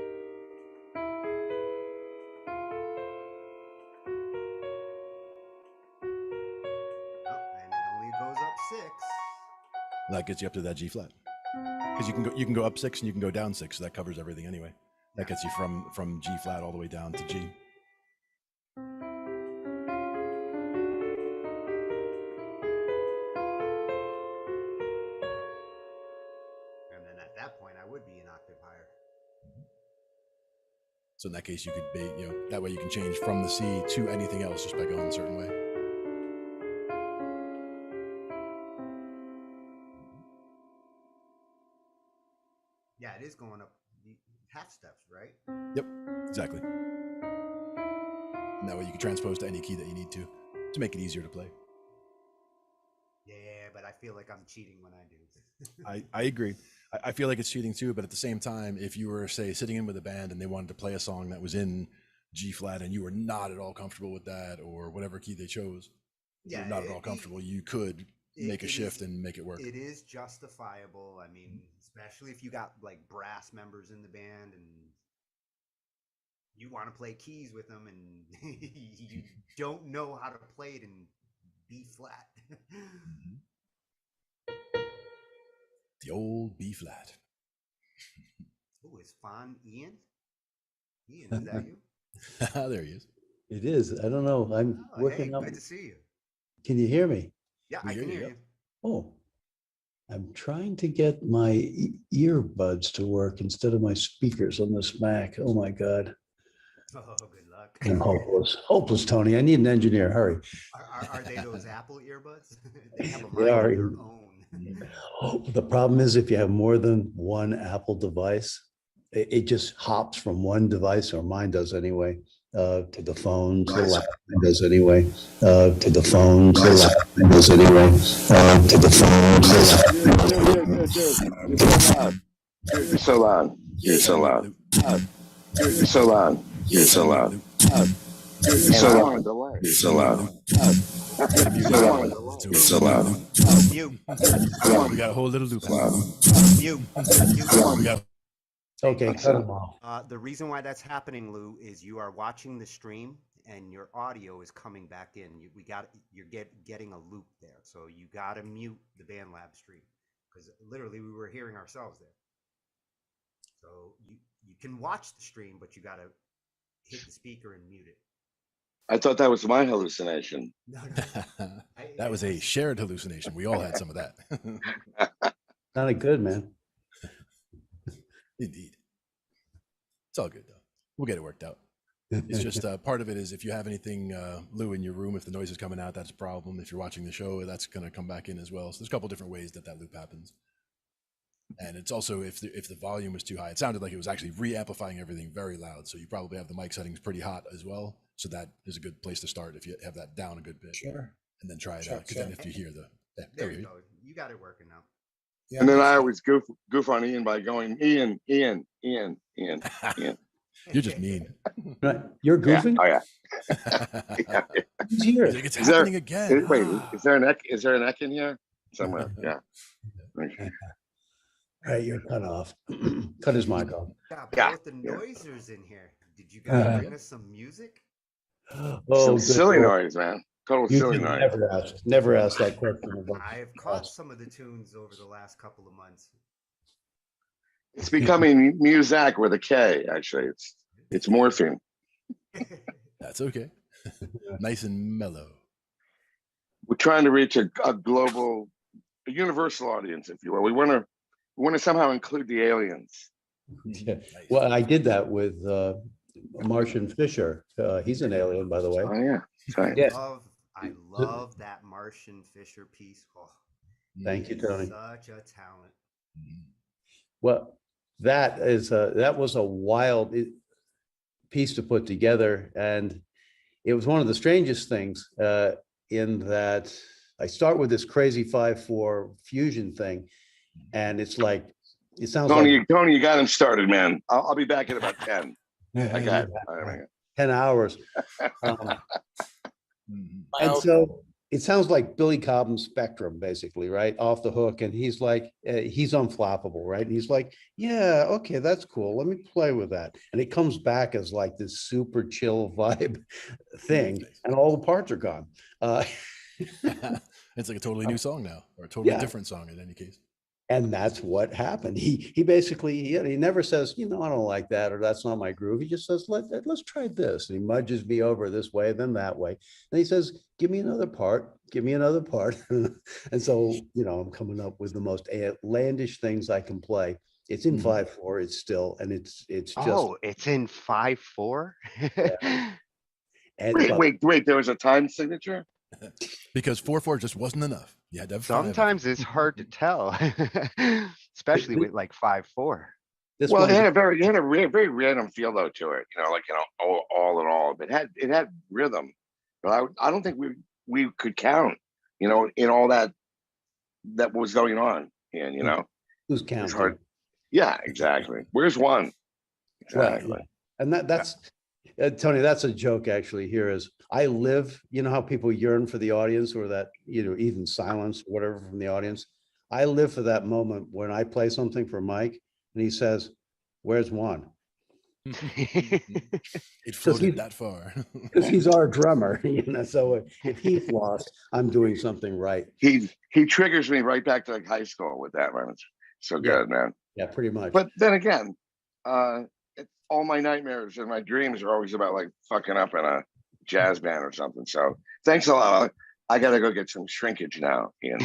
it only goes up 6. That gets you up to that G flat. Because you can go up 6 and you can go down 6, so that covers everything anyway. That gets you from G flat all the way down to G. And then at that point, I would be an octave higher. So in that case, you could be, that way you can change from the C to anything else just by going a certain way. Yeah, it is going up half steps, right? Yep, exactly. And that way you can transpose to any key that you need to make it easier to play. Yeah, but I feel like I'm cheating when I do. I agree. I feel like it's cheating too, but at the same time, if you were, say, sitting in with a band and they wanted to play a song that was in G flat and you were not at all comfortable with that, or whatever key they chose, you're not at all comfortable, you could make a shift and make it work. It is justifiable. I mean, especially if you got like brass members in the band and you want to play keys with them and you don't know how to play it in B flat. The old B flat. Oh, is Fawn Ian? Ian, is that you? There he is. It is. I don't know. I'm working up. Good to see you. Can you hear me? Yeah, I can hear you. Oh, I'm trying to get my earbuds to work instead of my speakers on this Mac. Oh my God. Oh, good luck. I'm hopeless. Hopeless, Tony. I need an engineer. Hurry. Are they those Apple earbuds? They have a They mic are. of their own. Oh, the problem is if you have more than one Apple device, it just hops from one device, or mine does anyway, to the phone, to the laptop. Mine does anyway, to the phone, to the laptop. Mine does anyway, to the phone, to the laptop. You're so loud. You're so loud. You're so loud. You're so loud. You're so loud. You're so loud. You're so loud. Mute. We got a whole little loop. Mute. We got. Okay, cut them off. The reason why that's happening, Lou, is you are watching the stream and your audio is coming back in. You're getting a loop there, so you got to mute the Band Lab stream because literally we were hearing ourselves there. So you can watch the stream, but you got to hit the speaker and mute it. I thought that was my hallucination. No. That was a shared hallucination. We all had some of that. Sounded good, man. Indeed. It's all good, though. We'll get it worked out. It's just part of it is if you have anything, Lou, in your room, if the noise is coming out, that's a problem. If you're watching the show, that's going to come back in as well. So there's a couple different ways that loop happens. And it's also if the volume was too high, it sounded like it was actually re-amplifying everything very loud. So you probably have the mic settings pretty hot as well. So that is a good place to start if you have that down a good bit. Sure. And then try it out. Because then if you hear there you go. You got it working now. Yeah, and then I always goof on Ian by going, Ian. You're just mean. Right. You're goofing? Yeah. Oh, yeah. Who's here? It's happening again. Wait, is there an eck in here? Somewhere, yeah. Okay. Right, you're cut off. Cut his mic off. Yeah, both the noisers in here. Did you guys bring us some music? Some silly noise, man. Total silly noise. Never ask that question. I've caught some of the tunes over the last couple of months. It's becoming Muzak with a K, actually. It's morphing. That's okay. Nice and mellow. We're trying to reach a global, a universal audience, if you will. We want to somehow include the aliens. Yeah. Well, I did that with Martian Fisher. He's an alien, by the way. Oh yeah, that's right. Yeah. I love that Martian Fisher piece. Oh, thank you, Tony. Such a talent. Well, that was a wild piece to put together, and it was one of the strangest things in that I start with this crazy 5/4 fusion thing, and it's like it sounds Tony, like Tony, you got him started, man. I'll be back in about 10. I got it. All right. 10 hours. And so it sounds like Billy Cobham's Spectrum, basically, right? Off the hook. And he's like, he's unflappable, right? And he's like, yeah, okay, that's cool. Let me play with that. And it comes back as like this super chill vibe thing. And all the parts are gone. It's like a totally new song now, or a totally different song in any case. And that's what happened. He basically, he never says, I don't like that, or that's not my groove. He just says, let's try this. And he mudges me over this way, then that way. And he says, give me another part, give me another part. And so, I'm coming up with the most outlandish things I can play. It's in 5/4, it's still, and it's just. Oh, it's in 5/4? Yeah. And, wait, there was a time signature? Because 4/4 just wasn't enough. Yeah, sometimes it's hard to tell, especially with like 5/4. Well, it had a very random feel though to it. All in all, it had rhythm, but I don't think we could count. In all that was going on, and who's counting? It's hard. Yeah, exactly. Where's one? Exactly. Right. And that's. Tony, that's a joke actually here is I live, how people yearn for the audience or that, even silence, whatever from the audience. I live for that moment when I play something for Mike and he says, where's Juan? It floated that far. Because he's our drummer, so if he's lost, I'm doing something right. He triggers me right back to like high school with that, man. It's so good, man. Yeah, pretty much. But then again, all my nightmares and my dreams are always about like fucking up in a jazz band or something. So thanks a lot. I gotta go get some shrinkage now, Ian.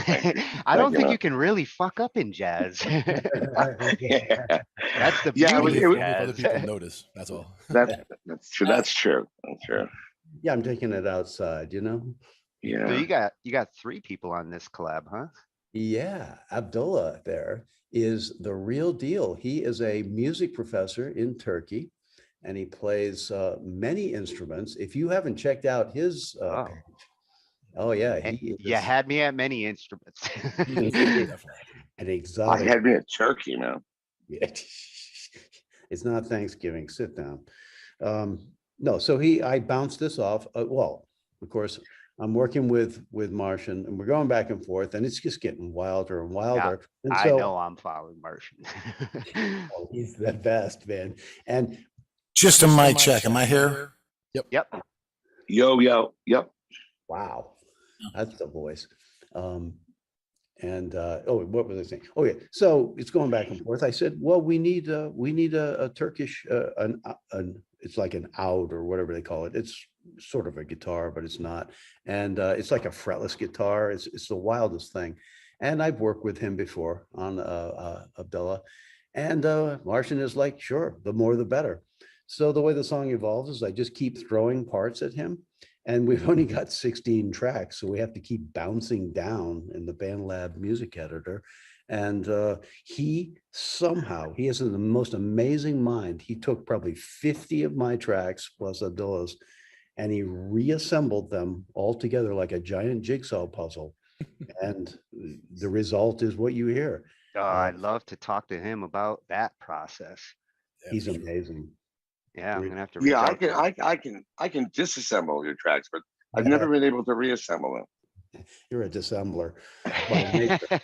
I don't think you can really fuck up in jazz. That's the beauty of jazz. Other people notice. That's all. That's true. That's true. Yeah, I'm taking it outside. Yeah. So you got 3 people on this collab, huh? Yeah, Abdullah there is the real deal. He is a music professor in Turkey, and he plays many instruments. If you haven't checked out his page, you had me at many instruments. An exotic. I had me at Turkey, man. Yeah. It's not Thanksgiving. Sit down. No, so I bounced this off. Well, of course, I'm working with Martian, and we're going back and forth, and it's just getting wilder and wilder. And I so, know I'm following Martian. oh, he's the best, man. And Just a mic check. Am I here? Yep. Yep. wow, that's the voice. Oh, what was I saying? Oh yeah, so it's going back and forth. I said, well, we need a Turkish it's like an oud or whatever they call it. It's sort of a guitar, but it's not. And it's like a fretless guitar. It's the wildest thing. And I've worked with him before on Abdullah. And Martian is like, sure, the more the better. So the way the song evolves is I just keep throwing parts at him. And we've only got 16 tracks, so we have to keep bouncing down in the BandLab music editor. And he has the most amazing mind. He took probably 50 of my tracks plus Abdullah's, and he reassembled them all together like a giant jigsaw puzzle. And the result is what you hear. I'd love to talk to him about that process. He's amazing. Yeah, I'm gonna have to. Yeah, I can disassemble your tracks, but I've never been able to reassemble them. You're a dissembler. by nature.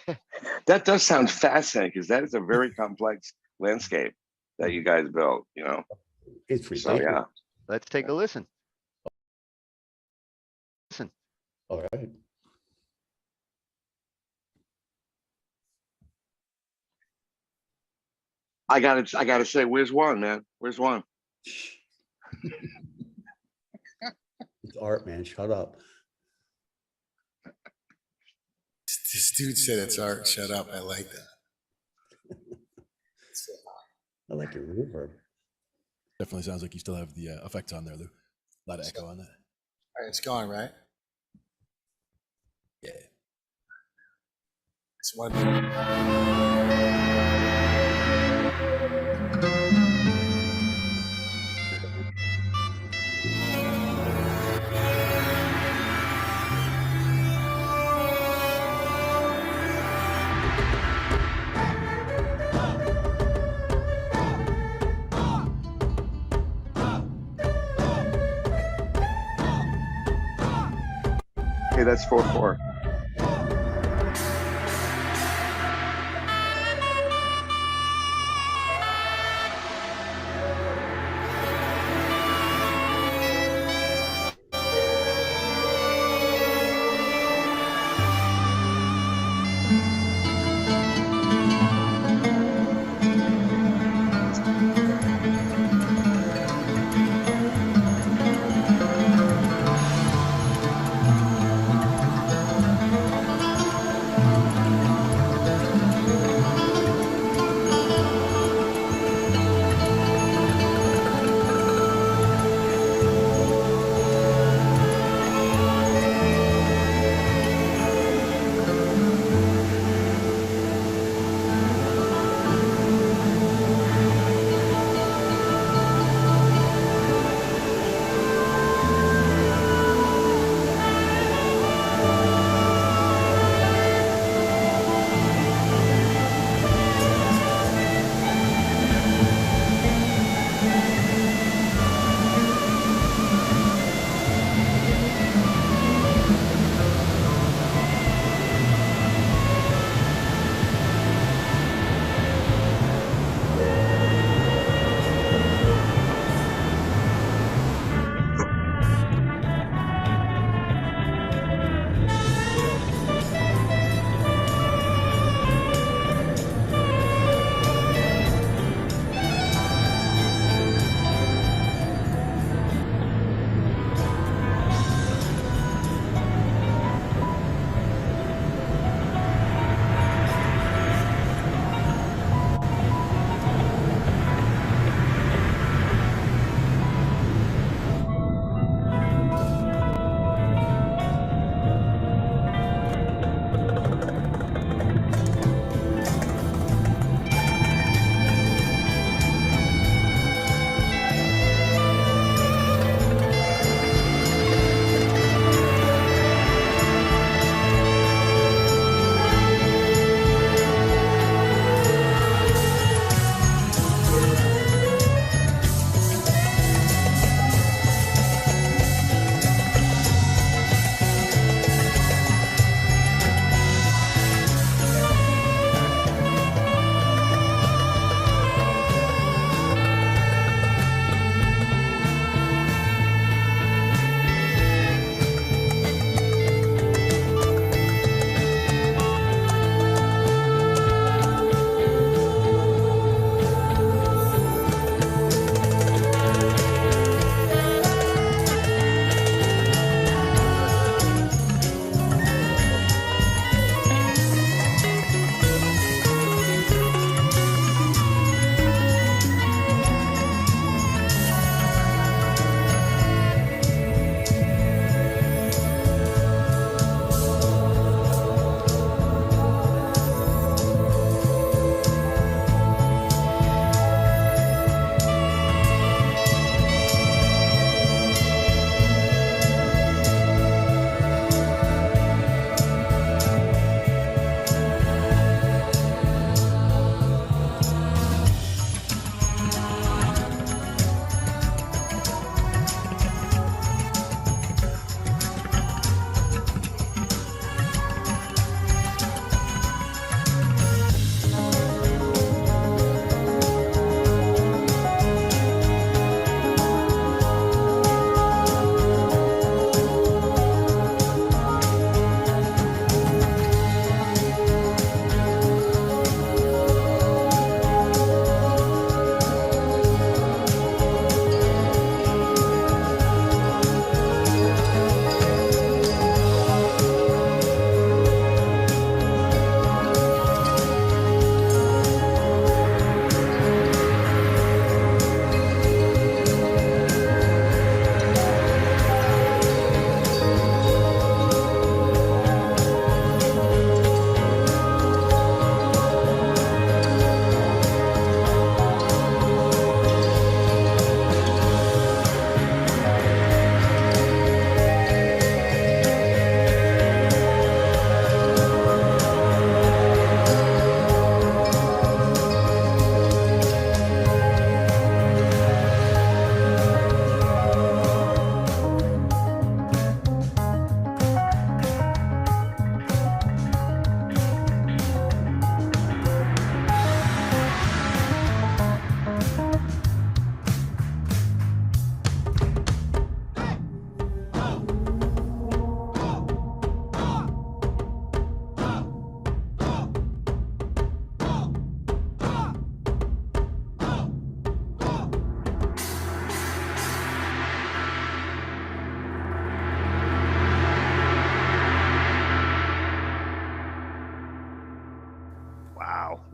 That does sound fascinating because that is a very complex landscape that you guys built. You know, It's ridiculous. so yeah. Let's take a listen. All right. I gotta say, where's one, man? Where's one? It's art, man. Shut up. This dude said it's art. Shut up. I like that. I like your reverb. Definitely sounds like you still have the effects on there, Lou. A lot of echo on that. All right, it's gone, right? Yeah. It's one. Okay, that's 4/4.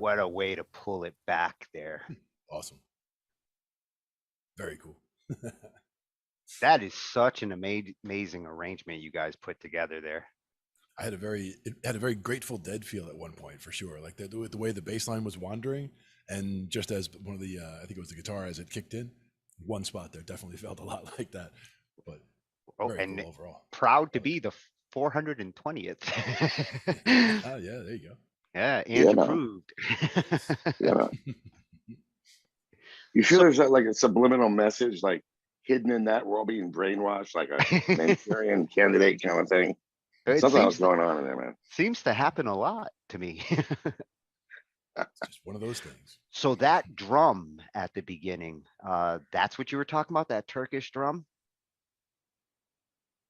what a way to pull it back there. Awesome. Very cool. That is such an amazing arrangement you guys put together there. It had a very Grateful Dead feel at one point, for sure. Like the way the bass line was wandering, and just as one of the, I think it was the guitar as it kicked in, one spot there definitely felt a lot like that. But very cool overall. Proud to be the 420th. Oh yeah, there you go. Yeah, and approved. Yeah. You sure there's like a subliminal message like hidden in that we're all being brainwashed, like a Manchurian candidate kind of thing? Something else going on in there, man. Seems to happen a lot to me. It's just one of those things. So that drum at the beginning, that's what you were talking about, that Turkish drum?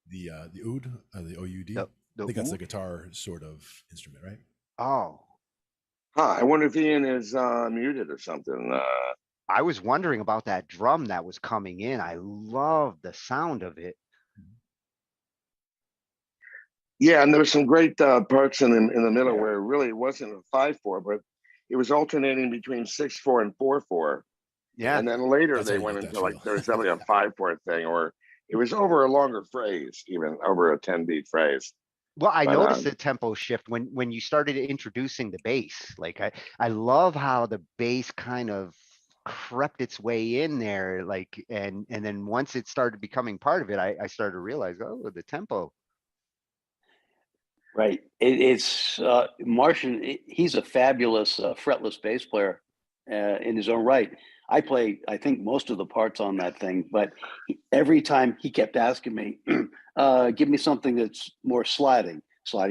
The oud, the O-U-D? I think that's the guitar sort of instrument, right? Oh. I wonder if Ian is muted or something. I was wondering about that drum that was coming in. I love the sound of it. Yeah, and there was some great parts in the middle where it really wasn't a 5/4, but it was alternating between 6/4 and 4/4. Yeah. And then later they went into like there was definitely a 5/4 thing, or it was over a longer phrase, even over a 10-beat phrase. Well, I noticed the tempo shift when you started introducing the bass. Like I love how the bass kind of crept its way in there, like and then once it started becoming part of it, I started to realize, oh, the tempo. Right. It's Martian. He's a fabulous fretless bass player in his own right. I play, I think, most of the parts on that thing, but every time he kept asking me, give me something that's more sliding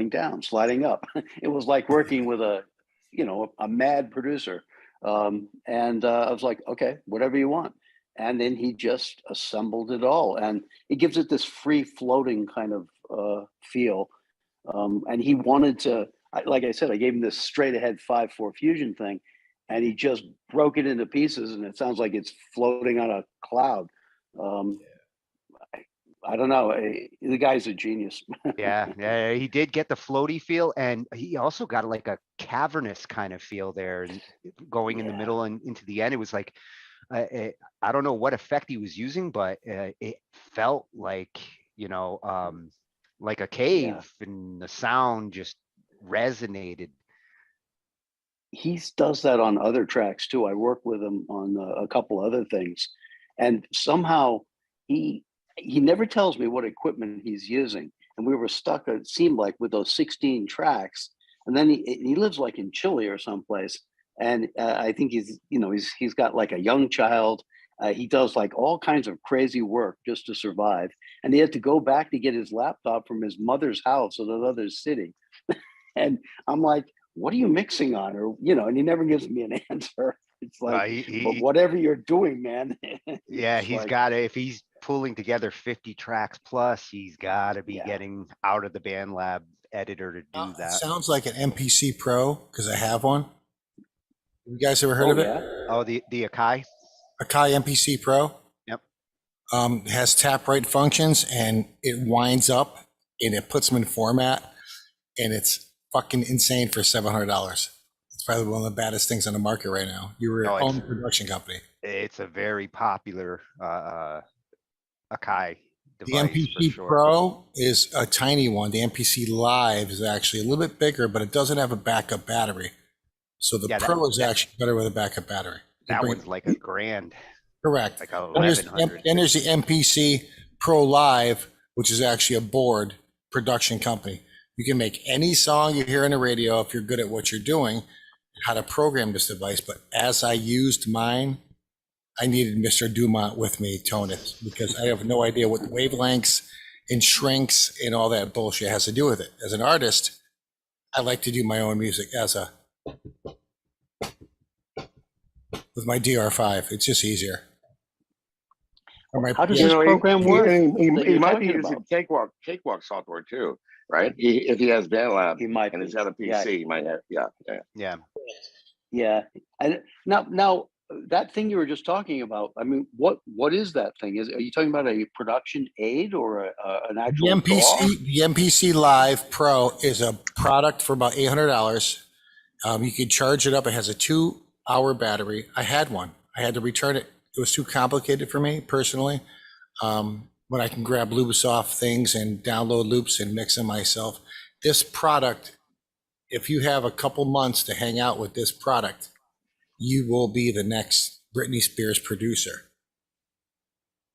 down, sliding up. It was like working with a mad producer. And I was like, okay, whatever you want. And then he just assembled it all. And it gives it this free floating kind of feel. And he wanted to, like I said, I gave him this straight ahead 5/4 fusion thing, and he just broke it into pieces, and it sounds like it's floating on a cloud. I don't know. The guy's a genius. Yeah, he did get the floaty feel, and he also got like a cavernous kind of feel there, and going in the middle and into the end. It was like, I don't know what effect he was using, but it felt like, like a cave, and the sound just resonated. He does that on other tracks too. I work with him on a couple other things, and somehow he never tells me what equipment he's using. And we were stuck, it seemed like, with those 16 tracks. And then he lives like in Chile or someplace. And I think he's got like a young child. He does like all kinds of crazy work just to survive. And he had to go back to get his laptop from his mother's house in another city. And I'm like, what are you mixing on? Or, and he never gives me an answer. It's like, but whatever you're doing, man. Yeah, he's got to, if he's pulling together 50 tracks plus, he's got to be getting out of the BandLab editor to do that. Sounds like an MPC Pro, because I have one. You guys ever heard of it? Oh, the Akai? Akai MPC Pro. Yep. It has tap right functions, and it winds up and it puts them in format, and it's fucking insane for $700. It's probably one of the baddest things on the market right now. You're your own production company. It's a very popular Akai device. The MPC Pro is a tiny one. The MPC Live is actually a little bit bigger, but it doesn't have a backup battery. So the Pro is actually better with a backup battery. That one's like $1,000. Correct. Like $1,100. And there's the MPC Pro Live, which is actually a board production company. You can make any song you hear on the radio if you're good at what you're doing, how to program this device. But as I used mine, I needed Mr. Dumont with me, tone it, because I have no idea what wavelengths and shrinks and all that bullshit has to do with it. As an artist, I like to do my own music with my DR5. It's just easier. How does this program work? He might be using Cakewalk software too, right? If he has BandLab, he might, and he's got a PC, he might have. Yeah. And now that thing you were just talking about, I mean, what is that thing? Are you talking about a production aid or an actual The MPC Live Pro is a product for about $800. You could charge it up. It has a 2-hour battery. I had one. I had to return it. It was too complicated for me personally. But I can grab Lubisoft things and download loops and mix them myself. This product, if you have a couple months to hang out with this product, you will be the next Britney Spears producer.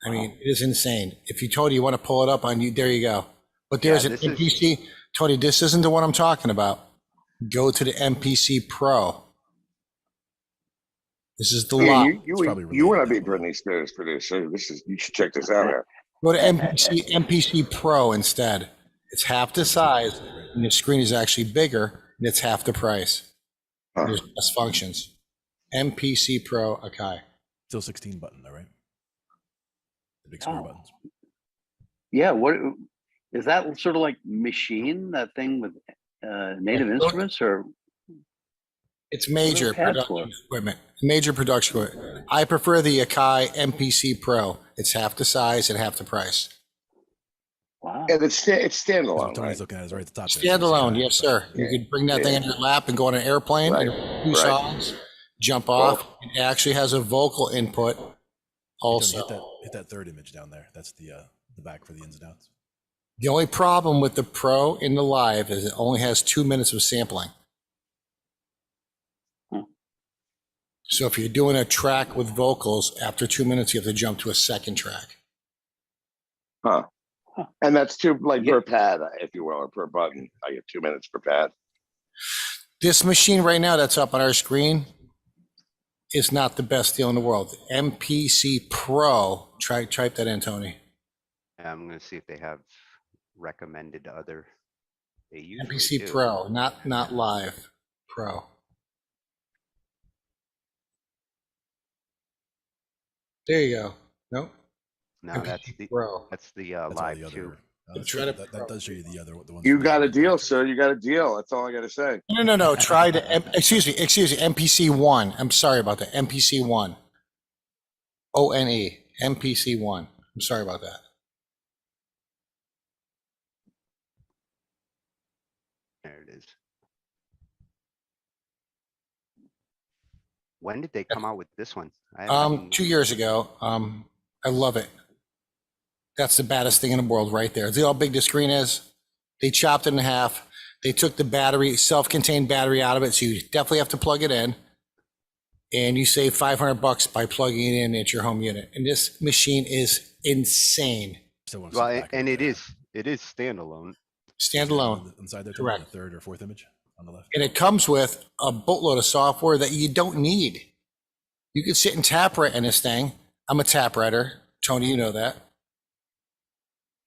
I mean, it is insane. If you told you want to pull it up on you, there you go. But there's an MPC. Tony, this isn't the one I'm talking about. Go to the MPC Pro. This is the lot. You want to be Britney Spears producer. You should check this out. Go to MPC Pro instead. It's half the size, and the screen is actually bigger, and it's half the price. There's less functions. MPC Pro Akai. Still 16 button though, right? The big square buttons. Yeah, what is that? Sort of like Machine, that thing with Native Instruments, or it's major production equipment. Major production equipment. I prefer the Akai MPC Pro. It's half the size and half the price. Wow. And it's standalone. Tony's looking at is right at the top. Standalone, yes, sir. You could bring that thing in your lap and go on an airplane, and do songs, jump off. It actually has a vocal input. Also, hit that third image down there. That's the back for the ins and outs. The only problem with the Pro in the Live is it only has 2 minutes of sampling. So if you're doing a track with vocals, after 2 minutes, you have to jump to a second track. And that's per pad, if you will, or per button. I get 2 minutes per pad. This machine right now that's up on our screen is not the best deal in the world. MPC Pro. Type that in, Tony. I'm going to see if they have recommended other. They usually MPC do. Pro, not Live. Pro. There you go. Nope. No, MPC that's the Pro. That's the Live 2. That does show you the ones. You got a deal, sir. You got a deal. That's all I got to say. No. Try to. Excuse me. MPC 1. I'm sorry about that. MPC 1. ONE. MPC 1. I'm sorry about that. There it is. When did they come out with this one? 2 years ago. I love it. That's the baddest thing in the world right there. See how big the screen is? They chopped it in half. They took the battery, self-contained battery out of it, so you definitely have to plug it in. And you save $500 by plugging it in at your home unit. And this machine is insane. Well, and it is standalone. Standalone. Inside there, correct. The third or fourth image on the left. And it comes with a boatload of software that you don't need. You can sit and tap write in this thing. I'm a tap writer. Tony, you know that.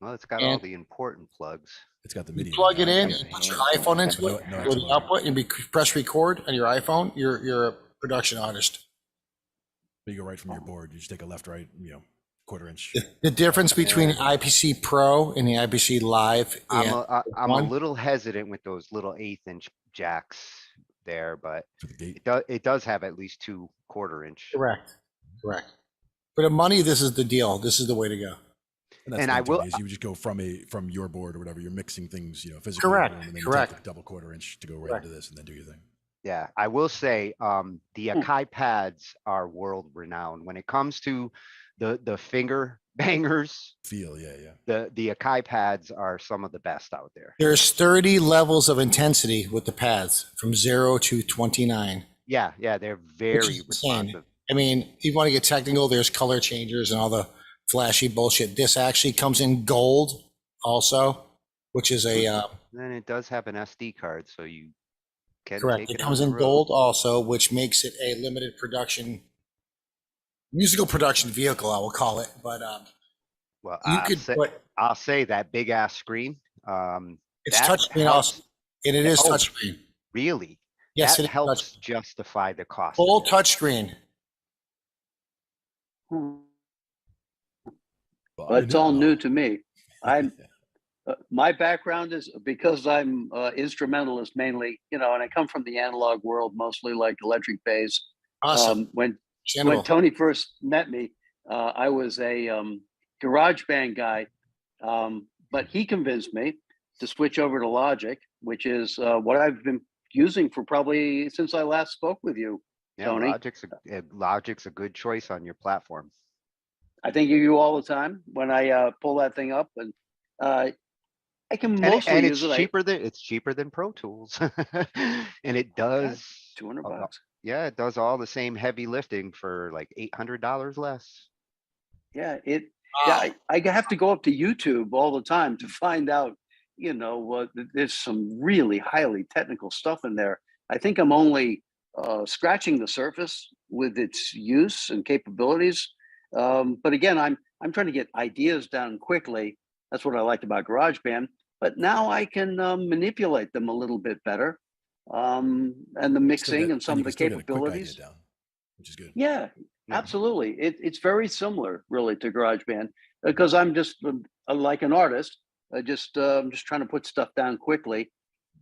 Well, it's got all the important plugs. It's got the MIDI. You plug it in, you put your iPhone into it, go to the output, and press record on your iPhone. You're a production artist. You go right from your board. You just take a left, right, quarter inch. The difference between the IPC Pro and the IPC Live. I'm a little hesitant with those little 1/8 inch jacks there, but it does have at least 2 quarter-inch. Correct. For the money, this is the deal. This is the way to go. And I will. You would just go from your board or whatever. You're mixing things, physically. Correct. And then you Correct. take the double quarter-inch to go right into this, and then do your thing. Yeah, I will say the Akai pads are world renowned when it comes to the finger bangers. Feel, yeah. The Akai pads are some of the best out there. There's 30 levels of intensity with the pads from 0 to 29. Yeah, they're very responsive. I mean, if you want to get technical, there's color changers and all the flashy bullshit. This actually comes in gold also, which is a... then it does have an SD card, so you can correct. take it comes in gold also, which makes it a limited production, musical production vehicle, I will call it. But well, you I'll say that big ass screen. It's touchscreen also, and it is touchscreen. Really? Yes, that it helps justify the cost. Full touchscreen. Well, it's all new to me. My background is because I'm instrumentalist mainly, and I come from the analog world, mostly like electric bass. Awesome. When Tony first met me, I was a garage band guy, but he convinced me to switch over to Logic, which is what I've been using for probably since I last spoke with you, Yeah, Tony. Logic's a good choice on your platform. I think of you all the time when I pull that thing up, and I can mostly and use it's it. it's cheaper than Pro Tools, and it does $200. Yeah, it does all the same heavy lifting for like $800 less. Yeah, I have to go up to YouTube all the time to find out, what there's some really highly technical stuff in there. I think I'm only scratching the surface with its use and capabilities. But again, I'm trying to get ideas down quickly. That's what I liked about GarageBand. But now I can manipulate them a little bit better, and the mixing and some of the capabilities. Down, which is good. Yeah, absolutely. It's very similar, really, to GarageBand because I'm just like an artist. I'm just trying to put stuff down quickly.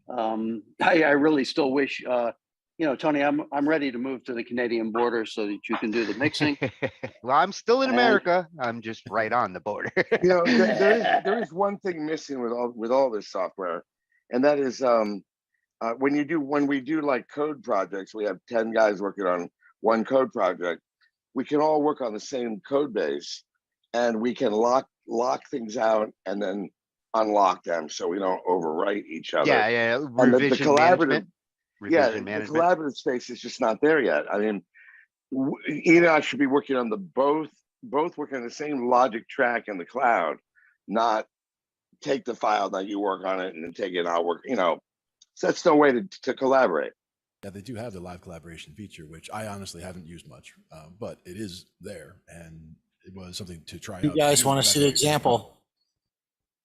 I really still wish, Tony, I'm ready to move to the Canadian border so that you can do the mixing. Well, I'm still in America. I'm just right on the border. There is one thing missing with all this software, and that is when we do like code projects, we have 10 guys working on one code project. We can all work on the same code base, and we can lock things out and then unlock them so we don't overwrite each other. Yeah. And Revision the collaborative, management. the collaborative space is just not there yet. I mean, Enoch should be working on both working on the same logic track in the cloud, not take the file that you work on it and then take it and I'll work. So that's no way to collaborate. Yeah, they do have the live collaboration feature, which I honestly haven't used much, but it is there, and it was something to try out. You guys want to see the example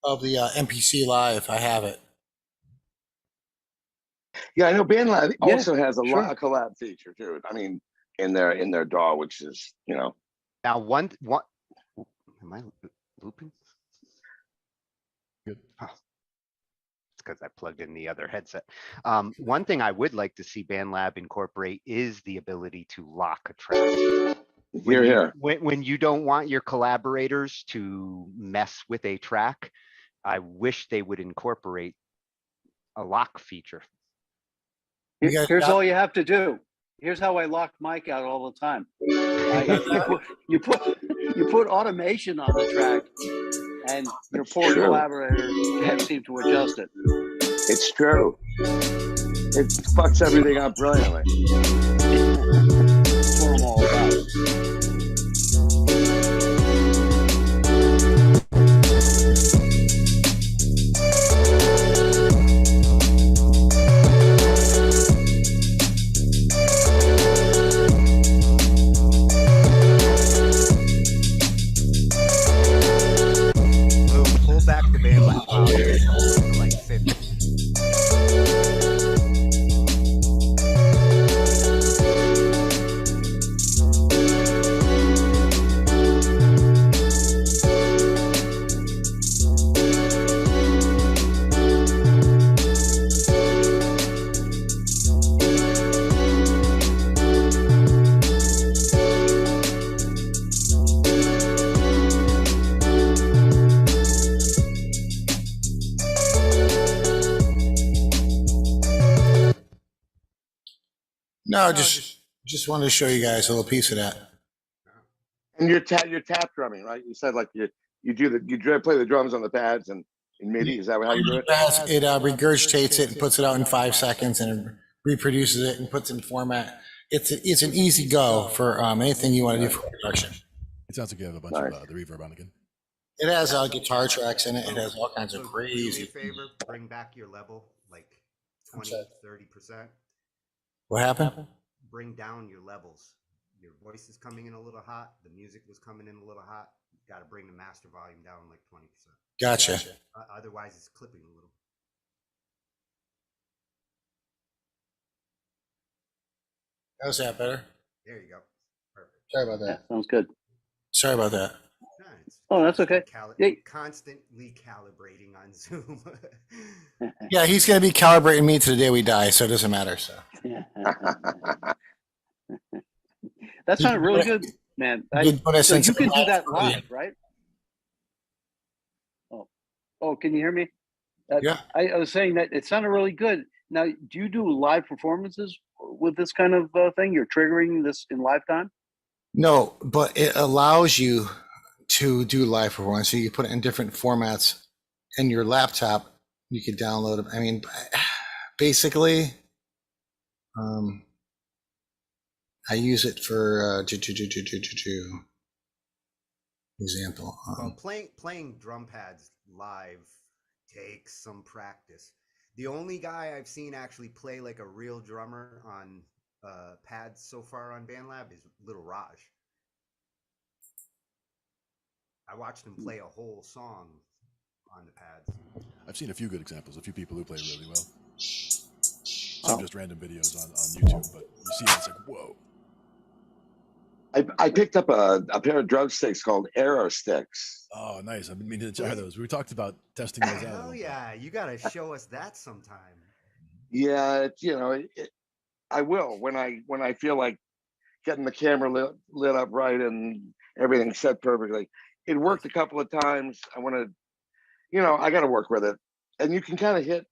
of the MPC Live? I have it. Yeah, I know BandLab also has a lot of collab feature too. I mean, in their DAW, which is Now one am I looping? Good. Oh, it's because I plugged in the other headset. One thing I would like to see BandLab incorporate is the ability to lock a track. When you don't want your collaborators to mess with a track, I wish they would incorporate a lock feature. Here's all you have to do. Here's how I lock Mike out all the time. You put automation on the track, and your poor collaborator can't seem to adjust it. It's true. It fucks everything up brilliantly. That's what I'm all about. Back the BandLab file like 50. No, just wanted to show you guys a little piece of that. And you're tap drumming, right? You said like you play the drums on the pads and MIDI. Is that how you do it? It regurgitates it and puts it out in 5 seconds and reproduces it and puts it in format. It's an easy go for anything you want to do for production. It sounds like you have a bunch of the reverb on again. It has guitar tracks in it. It has all kinds of crazy. Do me a favor, bring back your level like 20, 30%. What happened? Bring down your levels. Your voice is coming in a little hot. The music was coming in a little hot. You got to bring the master volume down like 20%. Gotcha. Otherwise, it's clipping a little. How's that better? There you go. Perfect. Sorry about that. Yeah, sounds good. Sorry about that. Oh, that's okay. Constantly calibrating on Zoom. Yeah, he's going to be calibrating me to the day we die, so it doesn't matter. So. That sounded really good, man. So you can do that live, right? Oh, can you hear me? Yeah. I was saying that it sounded really good. Now, do you do live performances with this kind of thing? You're triggering this in lifetime? No, but it allows you to do live performance. So you put it in different formats in your laptop. You could download it. I mean, basically, I use it for example. Well, playing drum pads live takes some practice. The only guy I've seen actually play like a real drummer on pads so far on BandLab is Little Raj. I watched him play a whole song on the pads. I've seen a few good examples, a few people who play really well. Some just random videos on YouTube, but you see it, it's like, whoa. I picked up a pair of drumsticks called Aero Sticks. Oh, nice. I've been meaning to try those. We talked about testing those out. Hell yeah, you got to show us that sometime. Yeah, I will when I feel like getting the camera lit up right and everything set perfectly. It worked a couple of times. I want to, I got to work with it. And you can kind of hit.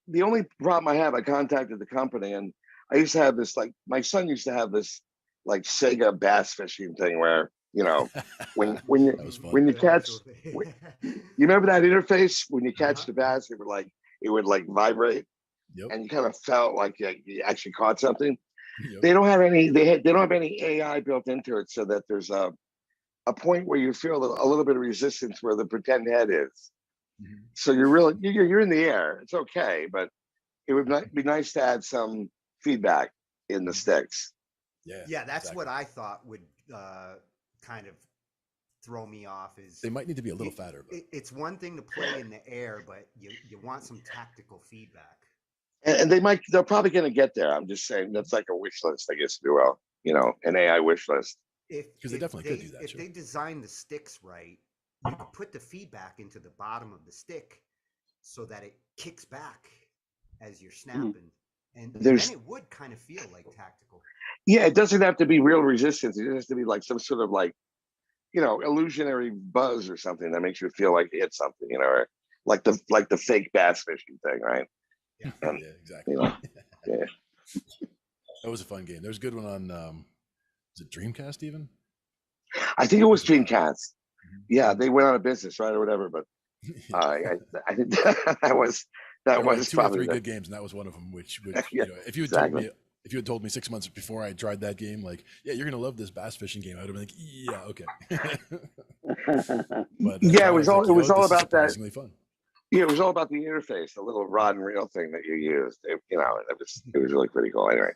The only problem I have, I contacted the company, and I used to have this, like, my son used to have this, like, Sega bass fishing thing where, when you catch, you remember that interface when you catch the bass, it would vibrate, and you kind of felt like you actually caught something. They don't have any. They don't have any AI built into it, so that there's a point where you feel a little bit of resistance where the pretend head is. So you're in the air. It's okay, but it would be nice to add some feedback in the sticks. Yeah, that's what I thought would kind of throw me off. Is they might need to be a little fatter. But it's one thing to play in the air, but you want some tactical feedback. And they're probably going to get there. I'm just saying that's like a wish list, I guess, if you will. An AI wish list. Because they definitely could do that. If they design the sticks right, you could put the feedback into the bottom of the stick so that it kicks back as you're snapping. And then it would kind of feel like tactical. Yeah, it doesn't have to be real resistance. It has to be like some sort of illusionary buzz or something that makes you feel like you hit something, or like the fake bass fishing thing, right? Yeah, yeah, exactly. Yeah. That was a fun game. There's a good one on is it Dreamcast even? I think it was Dreamcast. Yeah, they went out of business, right, or whatever. But I think that was two or three good games, and that was one of them. Which if you had told me 6 months before I tried that game, like, yeah, you're gonna love this bass fishing game, I would have been like, yeah, okay. But it was all about that. Fun. Yeah, it was all about the interface, the little rod and reel thing that you used. It was really pretty cool. Anyway,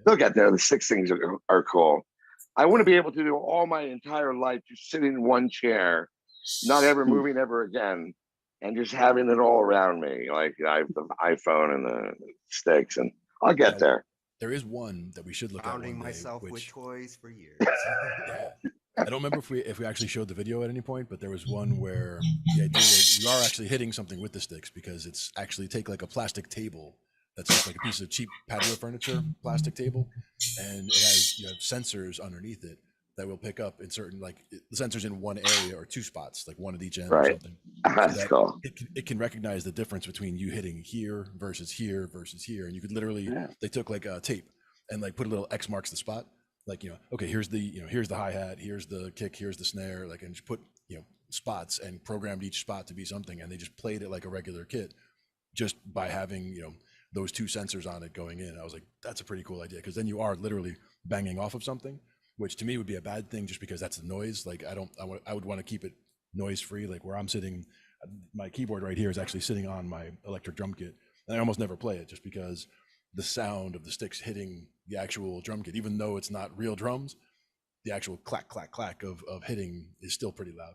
they'll get there. The six things are cool. I want to be able to do all my entire life just sitting in one chair, not ever moving ever again, and just having it all around me. Like I have the iPhone and the sticks, and I'll get there. There is one that we should look at. Surrounding myself with toys for years. Yeah. I don't remember if we actually showed the video at any point, but there was one where the idea was you are actually hitting something with the sticks, because it's actually take like a plastic table that's just like a piece of cheap patio furniture plastic table, and it has sensors underneath it that will pick up in certain, like the sensors in one area or two spots, like one at each end or something. That's cool. It can recognize the difference between you hitting here versus here versus here, and you could literally they took like a tape and like put a little X marks the spot. Like, okay, here's the hi-hat, here's the kick, here's the snare, like, and just put, spots and programmed each spot to be something. And they just played it like a regular kit just by having, those two sensors on it going in. I was like, that's a pretty cool idea. Cause then you are literally banging off of something, which to me would be a bad thing just because that's the noise. Like I would want to keep it noise free. Like where I'm sitting, my keyboard right here is actually sitting on my electric drum kit, and I almost never play it just because the sound of the sticks hitting the actual drum kit, even though it's not real drums, the actual clack, clack, clack of hitting is still pretty loud.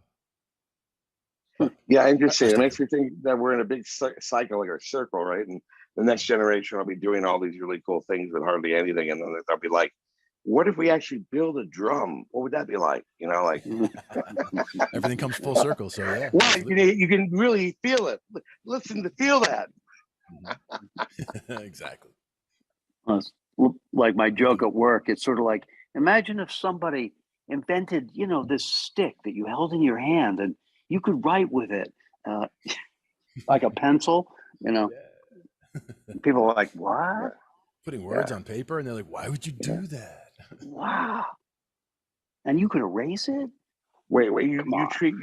Yeah, interesting. It makes me think that we're in a big cycle, like a circle, right? And the next generation will be doing all these really cool things with hardly anything. And then they'll be like, what if we actually build a drum? What would that be like? Everything comes full circle. So yeah. Well, you can really feel it. Listen to feel that. Exactly. Like my joke at work, it's sort of like, imagine if somebody invented, this stick that you held in your hand and you could write with it, like a pencil, People are like, what? Putting words on paper, and they're like, why would you do that? Wow. And you could erase it? Wait, you treat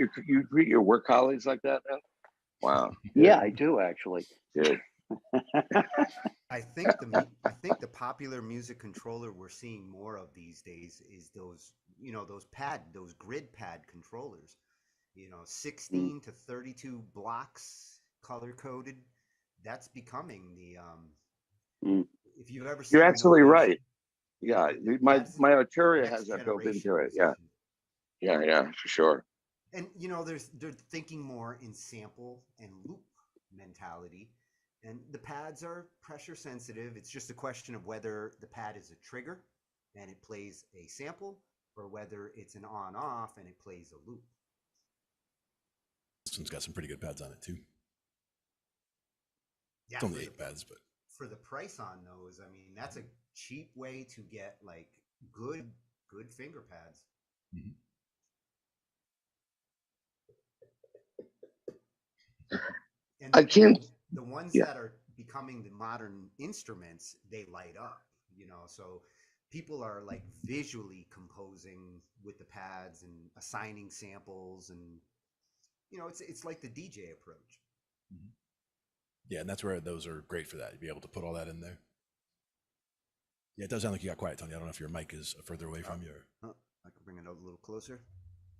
your work colleagues like that, man? Wow. Yeah, I do actually. Good. I think the popular music controller we're seeing more of these days is those those grid pad controllers. 16 to 32 blocks color coded. That's becoming the if you've ever seen You're absolutely movies, right. Yeah, my Arturia has that built into it. Yeah. Yeah, for sure. And they're thinking more in sample and loop mentality. And the pads are pressure sensitive. It's just a question of whether the pad is a trigger and it plays a sample, or whether it's an on-off and it plays a loop. This one's got some pretty good pads on it too. Yeah, it's only 8 pads, but for the price on those, I mean, that's a cheap way to get like good finger pads. And I can't. The ones that are becoming the modern instruments, they light up, so people are like visually composing with the pads and assigning samples, and it's like the DJ approach. Yeah, and that's where those are great for that. You'd be able to put all that in there. Yeah, it does sound like you got quiet, Tony. I don't know if your mic is further away from you. I can bring it a little closer.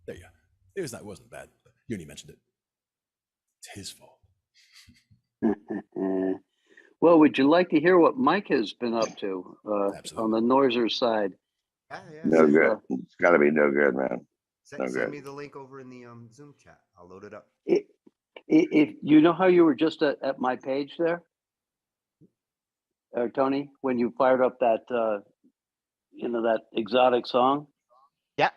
There you go. It wasn't bad. You only mentioned it. It's his fault. Well, would you like to hear what Mike has been up to on the Noiser side? No good. It's got to be no good, man. Send me the link over in the Zoom chat. I'll load it up. If you know how you were just at my page there, Tony, when you fired up that that exotic song. Yeah.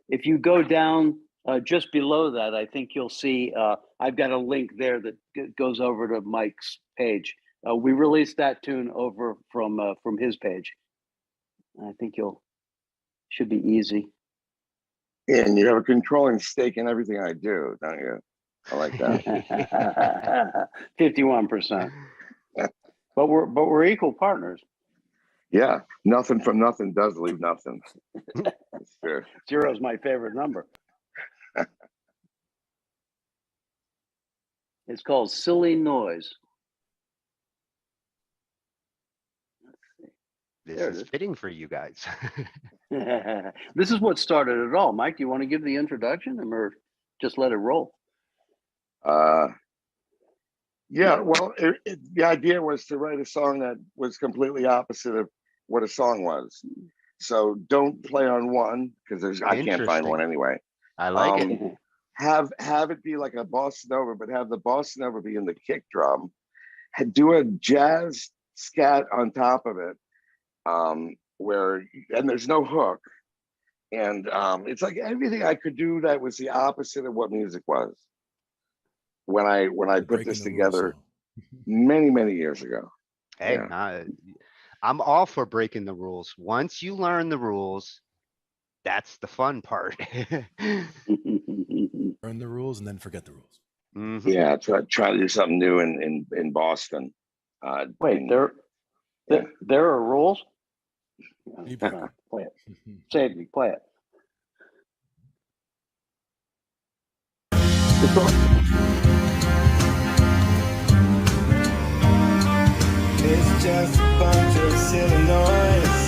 If you go down just below that, I think you'll see I've got a link there that goes over to Mike's page. We released that tune over from his page. I think should be easy. And you have a controlling stake in everything I do, don't you? I like that. 51%. But we're equal partners. Yeah, nothing from nothing does leave nothing. That's fair. 0 is my favorite number. It's called Silly Noise. This is fitting for you guys. This is what started it all. Mike, do you want to give the introduction or just let it roll? Yeah, well, the idea was to write a song that was completely opposite of what a song was. So don't play on one, because I can't find one anyway. I like it. Have it be like a bossa nova, but have the bossa nova be in the kick drum. Do a jazz scat on top of it, and there's no hook. And it's like everything I could do that was the opposite of what music was. When I put this together many years ago. Hey, I'm all for breaking the rules. Once you learn the rules, that's the fun part. Learn the rules and then forget the rules. Mm-hmm. Yeah, try to do something new in Boston. Wait, there are rules? Play it. Save me, play it. It's just a bunch of silly noise.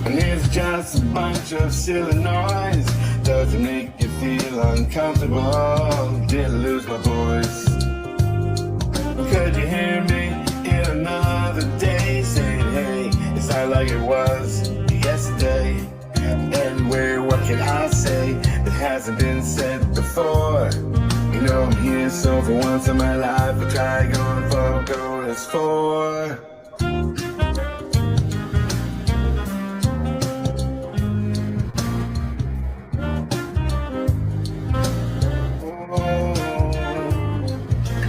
And it's just a bunch of silly noise. Does it make you feel uncomfortable? Did I lose my voice? Could you hear me in another day saying, hey, it's not like it was yesterday? Anyway, what can I say that hasn't been said before? You know I'm here, so for once in my life I try going for gold is for.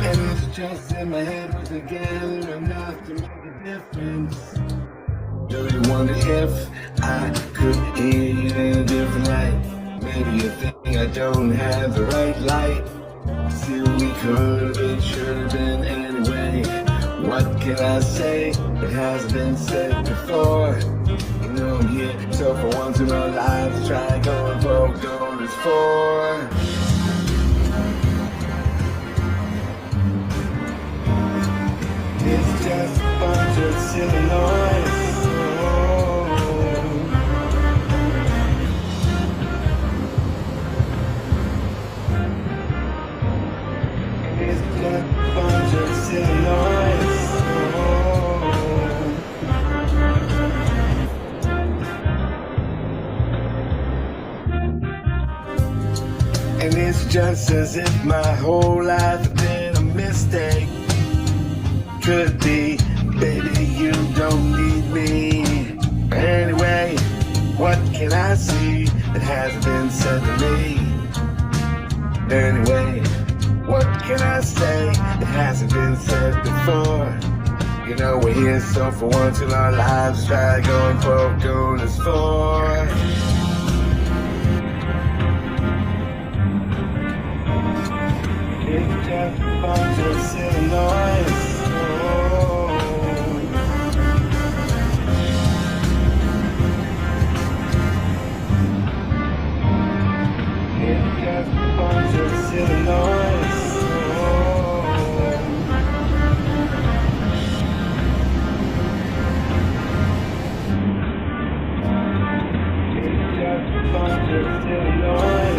And it's just in my head once again, enough to make a difference. Really wonder if I could hear you in a different light. Maybe you think I don't have the right light. Still we could have been, should have been anyway. What can I say? It has been said before. You know I'm here, so for once in my life, try going broke, going as for. It's just a bunch of silly noise. It's just a bunch of silly noise. And it's just as if my whole life had been a mistake. Could be, baby, you don't need me. Anyway, what can I see that hasn't been said to me? Anyway, what can I say that hasn't been said before? You know we're here, so for once in our lives, try going broke, doing this for. It's just a bunch of silly noise. It's just a bunch of silly noise. It's just a bunch of silly noise.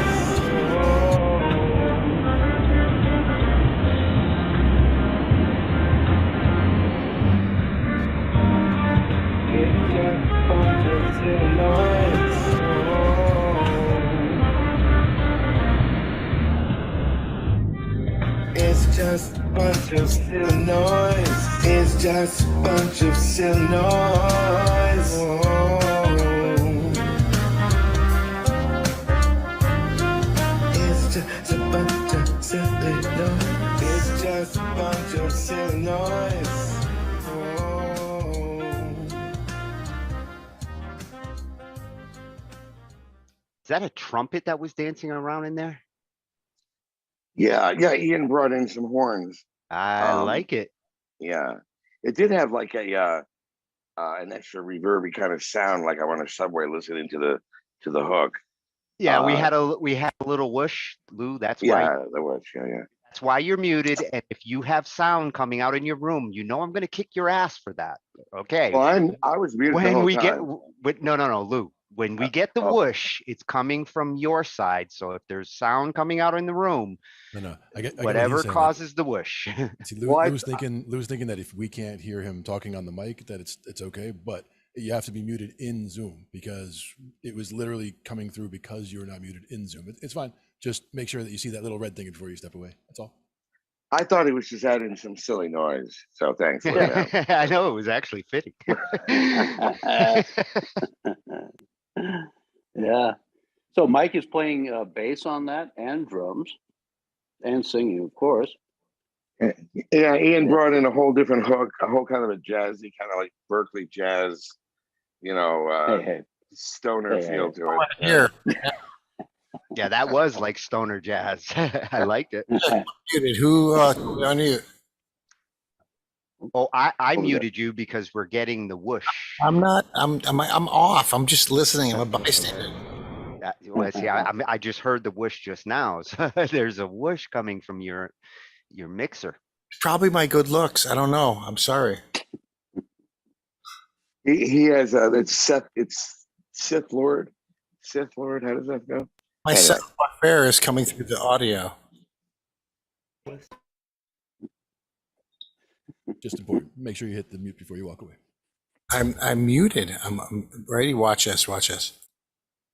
It's just a bunch of silly noise. It's just a bunch of silly noise. It's just a bunch of silly noise. It's just a bunch of silly noise. It's just a bunch of silly noise. Is that a trumpet that was dancing around in there? Yeah, Ian brought in some horns. I like it. Yeah, it did have like a an extra reverby kind of sound, like I'm on a subway listening to the hook. Yeah, we had a little whoosh, Lou. That's why. Yeah, the whoosh. Yeah. That's why you're muted. And if you have sound coming out in your room, you know I'm going to kick your ass for that. Okay. Well, I was muted the When whole we get, time. no, Lou. When we get the whoosh, it's coming from your side. So if there's sound coming out in the room, No, I get whatever what he's saying. causes the whoosh. See, Lou's thinking that if we can't hear him talking on the mic, that it's okay, but you have to be muted in Zoom because it was literally coming through because you're not muted in Zoom. It's fine. Just make sure that you see that little red thing before you step away. That's all. I thought he was just adding some silly noise. So thanks. I know it was actually fitting. Yeah. So Mike is playing bass on that and drums and singing, of course. Yeah, Ian brought in a whole different hook, a whole kind of a jazzy, kind of like Berkeley jazz, stoner feel to it. Here. Yeah, that was like stoner jazz. I liked it. Who unmute? Oh, I muted you because we're getting the whoosh. I'm not. I'm off. I'm just listening. I'm a bystander. Well, see, I just heard the whoosh just now. So there's a whoosh coming from your mixer. Probably my good looks. I don't know. I'm sorry. He has it's Sith Lord. Sith Lord. How does that go? My second affair is coming through the audio. Just important. Make sure you hit the mute before you walk away. I'm muted. I'm ready. Watch us. Watch us.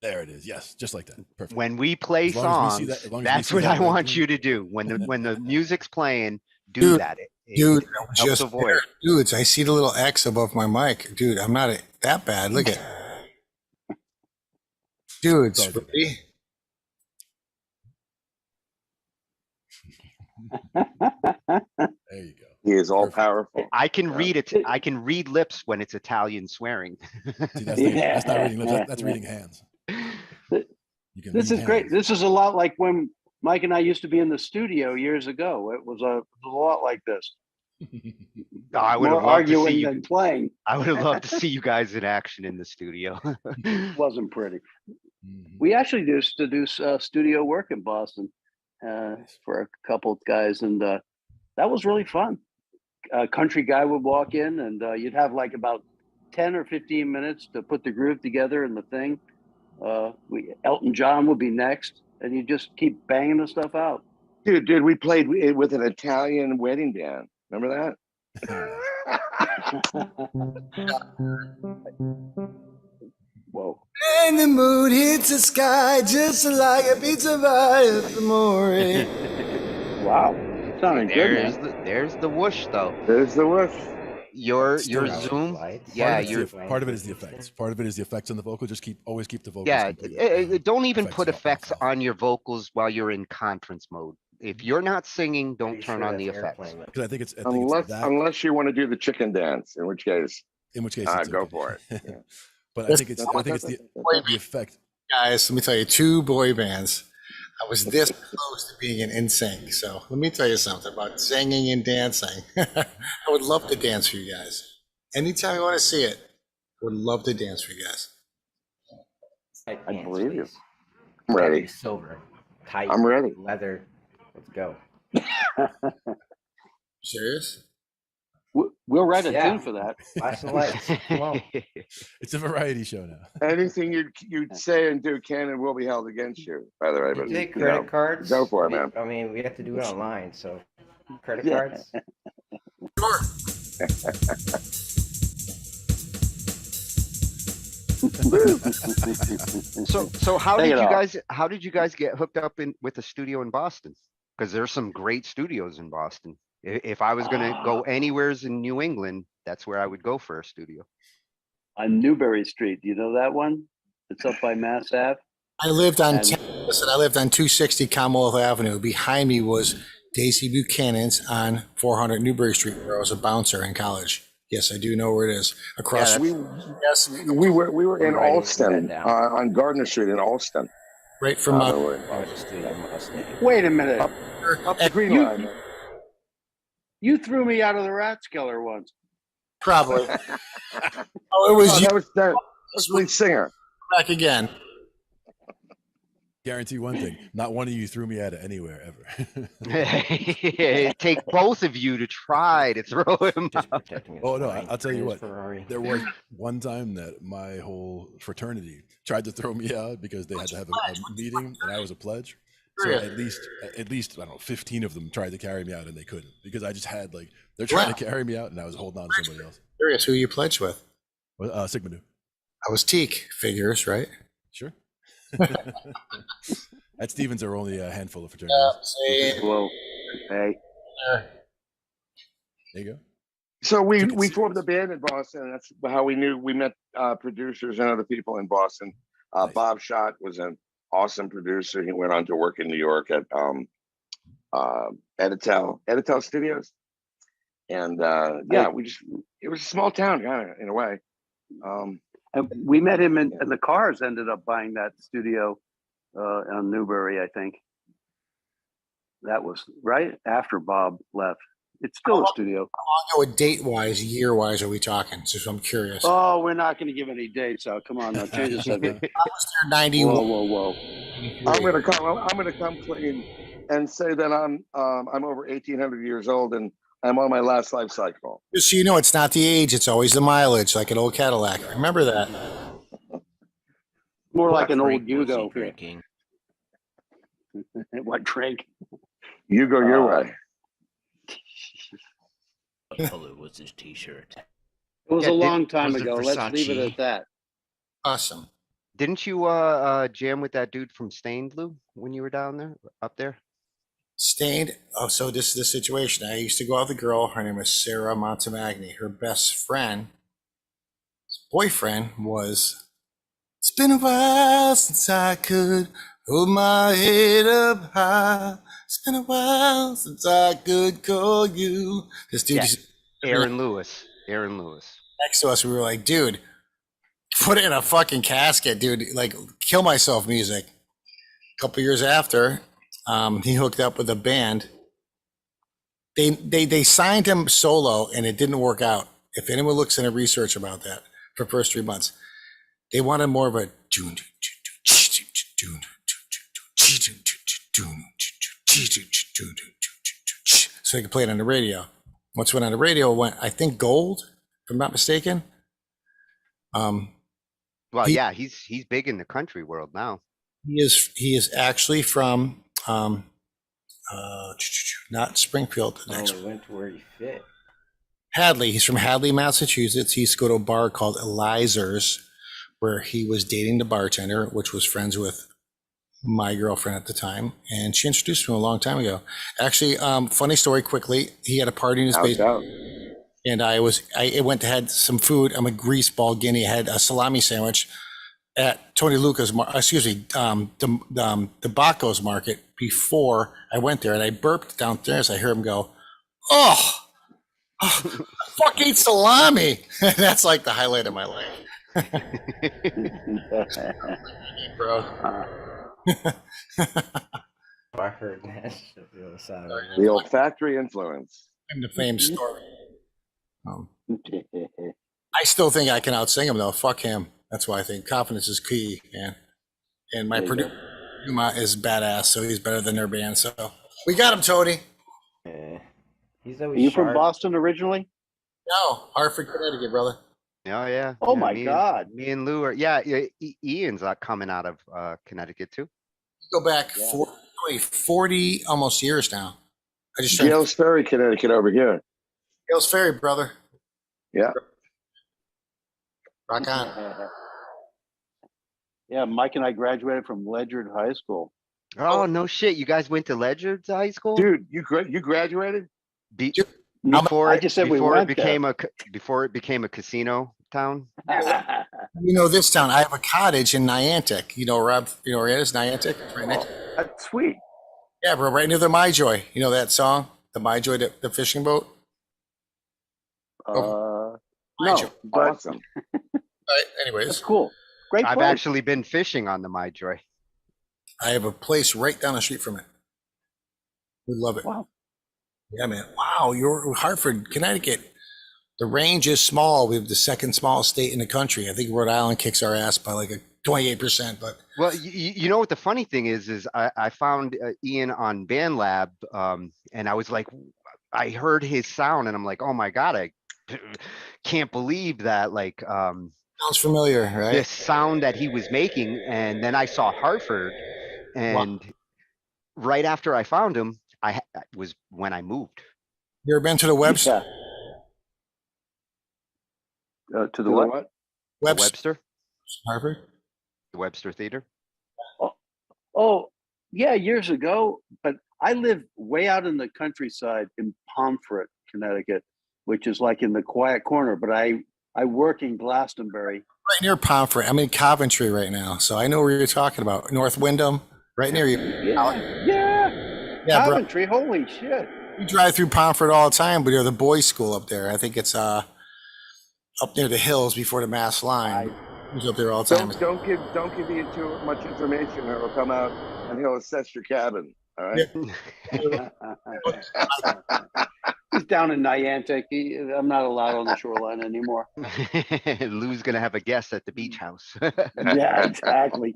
There it is. Yes, just like that. Perfect. When we play songs, that's what I want you to do. When the music's playing, do that. Dude, helps avoid. Dudes, I see the little X above my mic. Dude, I'm not that bad. Look at dudes. Ready? There you go. He is all powerful. I can read it. I can read lips when it's Italian swearing. See, that's not reading lips. That's reading hands. This is great. This is a lot like when Mike and I used to be in the studio years ago. It was a lot like this. I would More have loved to see arguing you. than playing. I would have loved to see you guys in action in the studio. Wasn't pretty. We actually used to do studio work in Boston for a couple of guys, and that was really fun. A country guy would walk in, and you'd have like about 10 or 15 minutes to put the groove together and the thing. Elton John would be next, and you just keep banging the stuff out. Dude, we played with an Italian wedding band. Remember that? Whoa. And the moon hits the sky just like a pizza by the morning. Wow. Sounding good, man. There's the whoosh, though. There's the whoosh. Your Zoom. Yeah, part of it is the effects. Part of it is the effects on the vocal. Just always keep the vocals. Yeah, don't even put effects on your vocals while you're in conference mode. If you're not singing, don't turn on the effects. Because I think it's unless you want to do the chicken dance, in which case, go for it. Yeah. But I think it's the effect. Guys, let me tell you, 2 boy bands. I was this close to being an NSYNC. So let me tell you something about singing and dancing. I would love to dance for you guys. Anytime you want to see it, I would love to dance for you guys. I believe you. I'm ready. Silver, tight. I'm ready. Leather. Let's go. Serious? We'll write a tune for that. Flash the lights. Come on. It's a variety show now. Anything you'd say and do can and will be held against you, by the way. But Take credit cards. Go for it, man. I mean, we have to do it online, so credit cards. So how did you guys get hooked up with a studio in Boston? Because there's some great studios in Boston. If I was going to go anywheres in New England, that's where I would go for a studio. On Newbury Street, do you know that one? It's up by Mass Ave. I lived on 260 Commonwealth Avenue. Behind me was Daisy Buchanan's on 400 Newbury Street, where I was a bouncer in college. Yes, I do know where it is. Across. We were in Alston on Gardner Street in Alston. Right from. Wait a minute. Up the Green Line. You threw me out of the Rathskeller once. Probably. It was that was lead singer. Back again. Guarantee one thing: not one of you threw me out of anywhere ever. It'd take both of you to try to throw him out. Oh no! I'll tell you what. There was one time that my whole fraternity tried to throw me out because they had to have a meeting, and I was a pledge. So at least I don't know, 15 of them tried to carry me out, and they couldn't because I just had they're trying to carry me out, and I was holding on to somebody else. Curious who you pledged with? Sigma Nu. I was Teak figures, right? Sure. At Stevens, there were only a handful of fraternities. Well, hey. There you go. So we formed a band in Boston, and that's how we met producers and other people in Boston. Nice. Bob Schott was an awesome producer. He went on to work in New York at Editel Studios, and it was a small town kind of in a way. And we met him and the Cars ended up buying that studio on Newbury, I think. That was right after Bob left. It's still a studio. How long ago, date-wise, year-wise, are we talking? Just I'm curious. Oh, we're not going to give any dates out. Come on, now change the subject. I was there 91. Whoa. I'm gonna come clean and say that I'm over 1,800 years old and I'm on my last life cycle. Just so you know, it's not the age; it's always the mileage, like an old Cadillac. Remember that. More like an old Yugo. Drinking. What drink? You go your way. What color was his T-shirt? It was a long time ago. Let's leave it at that. Awesome. Didn't you jam with that dude from Stained, Lou, when you were up there? Stained. Oh, so this is the situation. I used to go out with a girl. Her name was Sarah Montemagni. Her best friend, boyfriend, was. It's been a while since I could hold my head up high. It's been a while since I could call you. This dude is Aaron Lewis. Next to us, we were like, dude, put it in a fucking casket, dude. Like, kill myself music. A couple years after, he hooked up with a band. They signed him solo, and it didn't work out. If anyone looks into research about that for the first 3 months, they wanted more of a so they could play it on the radio. Once it went on the radio, it went, I think, gold, if I'm not mistaken. Well, yeah, he's big in the country world now. He is actually from not Springfield. The next He went to where he fit. Hadley. He's from Hadley, Massachusetts. He used to go to a bar called Elizer's, where he was dating the bartender, which was friends with my girlfriend at the time, and she introduced him a long time ago. Actually, funny story quickly. He had a party in his basement, and I went to had some food. I'm a greaseball guinea. I had a salami sandwich at Tony Luca's, the Baco's market before I went there, and I burped downstairs. I heard him go, "Oh, fuck, eat salami." That's like the highlight of my life. Bro. I heard that. The olfactory influence. And the famed story. I still think I can outsing him, though. Fuck him. That's why I think confidence is key, man. And my producer Yuma is badass, so he's better than their band. So we got him, Tony. He's Are you from Boston originally? No, Hartford, Connecticut, brother. Oh yeah. Oh yeah, my God. Me and Lou are Ian's coming out of Connecticut too. Go back 40 almost years now. I just Gales Ferry, Connecticut over here. Gales Ferry, brother. Yeah. Rock on. Yeah, Mike and I graduated from Ledyard High School. Oh no shit! You guys went to Ledyard High School, dude. You graduated before I just said we went before it became a casino town. You know this town. I have a cottage in Niantic. You know, Rob. You know where it is? Niantic. Right next. That's sweet. Yeah, bro. Right near the My Joy. You know that song, the My Joy, the fishing boat. No, but awesome. Anyways, that's cool. Great. I've actually been fishing on the My Joy. I have a place right down the street from it. We love it. Wow. Yeah, man. Wow, you're Hartford, Connecticut. The range is small. We have the second smallest state in the country. I think Rhode Island kicks our ass by like a 28%. But well, you know what the funny thing is I found Ian on BandLab, and I was like, I heard his sound, and I'm like, oh my God, I can't believe that. Like, sounds familiar, right? This sound that he was making, and then I saw Hartford, and right after I found him, I was when I moved. You ever been to the Webster? To the what? Webster. Harvard. The Webster Theater. Oh, yeah, years ago. But I live way out in the countryside in Pomfret, Connecticut, which is like in the quiet corner. But I work in Glastonbury. Right near Pomfret. I'm in Coventry right now, so I know where you're talking about. North Wyndham, right near you. Yeah, Coventry. Bro. Holy shit! We drive through Pomfret all the time. We do the boys' school up there. I think it's up near the hills before the Mass line. He's up there all the time. Don't give Ian too much information, or it'll come out and he'll assess your cabin. All right. He's down in Niantic. I'm not allowed on the shoreline anymore. Lou's gonna have a guest at the beach house. Yeah, exactly.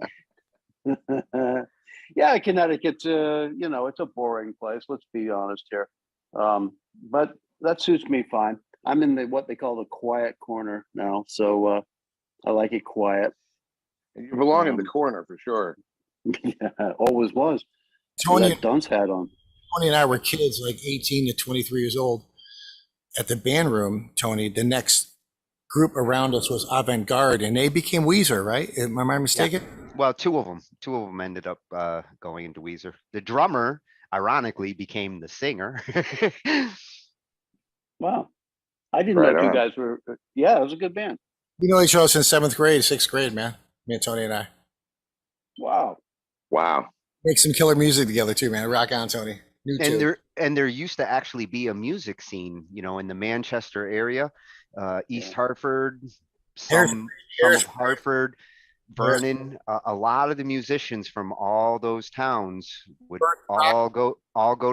Yeah, Connecticut's it's a boring place. Let's be honest here. But that suits me fine. I'm in what they call the quiet corner now, so I like it quiet. You belong in the corner for sure. Yeah, always was. Tony, that dunce hat on. Tony and I were kids, like 18 to 23 years old, at the band room. Tony, the next group around us was Avant Garde, and they became Weezer, right? Am I mistaken? Yeah. Well, two of them ended up going into Weezer. The drummer, ironically, became the singer. Wow. I didn't know you guys were. Yeah, it was a good band. We know each other since 7th grade, 6th grade, man. Me and Tony and I. Wow. Wow. Make some killer music together too, man. Rock on, Tony. You And too. there used to actually be a music scene, in the Manchester area, East Hartford, some of Hartford, Vernon. A lot of the musicians from all those towns would all go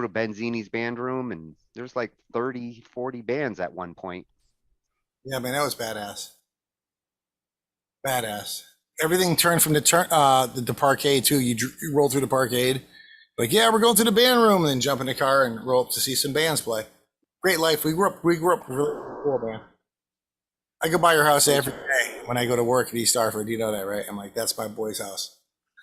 to Benzini's band room, and there's like 30, 40 bands at one point. Yeah, man, that was badass. Badass. Everything turned from the parkade too. You roll through the parkade, like, yeah, we're going to the band room, and then jump in the car and roll up to see some bands play. Great life. We grew up really cool, man. I go by your house every day when I go to work at East Hartford. You know that, right? I'm like, that's my boy's house.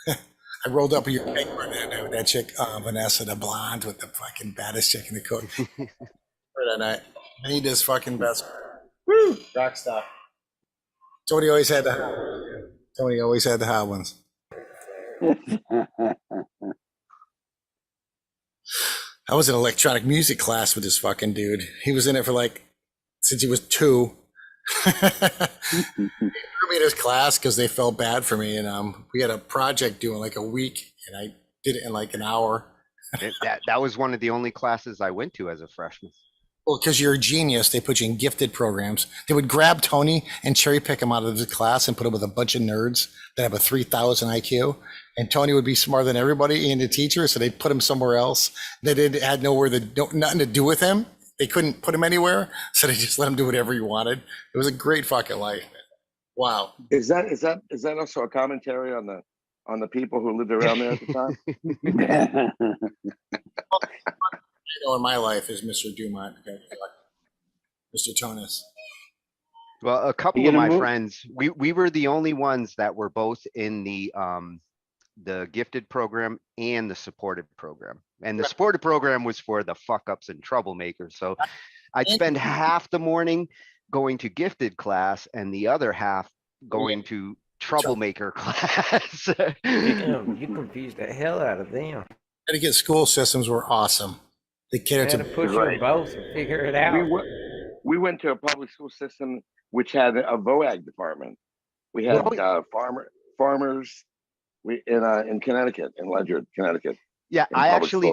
I rolled up at your paper with that chick, Vanessa, the blonde with the fucking baddest chick in the cook. For that night. I need this fucking best. Woo! Rock star. Tony always had the hot ones. I was in electronic music class with this fucking dude. He was in it for since he was 2. He threw me in his class because they felt bad for me, and we had a project due in a week, and I did it in an hour. That was one of the only classes I went to as a freshman. Well, because you're a genius, they put you in gifted programs. They would grab Tony and cherry pick him out of the class and put him with a bunch of nerds that have a 3,000 IQ. And Tony would be smarter than everybody and the teacher, so they'd put him somewhere else. They had nothing to do with him. They couldn't put him anywhere, so they just let him do whatever he wanted. It was a great fucking life, man. Wow. Is that also a commentary on the people who lived around there at the time? In my life is Mr. Dumont, Mr. Tonis. Well, a couple of my friends, we were the only ones that were both in the gifted program and the supported program. And the supported program was for the fuck ups and troublemakers. So I'd spend half the morning going to gifted class and the other half going to troublemaker class. Damn, you confused the hell out of them. Connecticut school systems were awesome. They catered to push you both and figure it out. We went to a public school system which had a VOAG department. We had farmers. In Connecticut, in Ledyard, Connecticut. Yeah, I actually,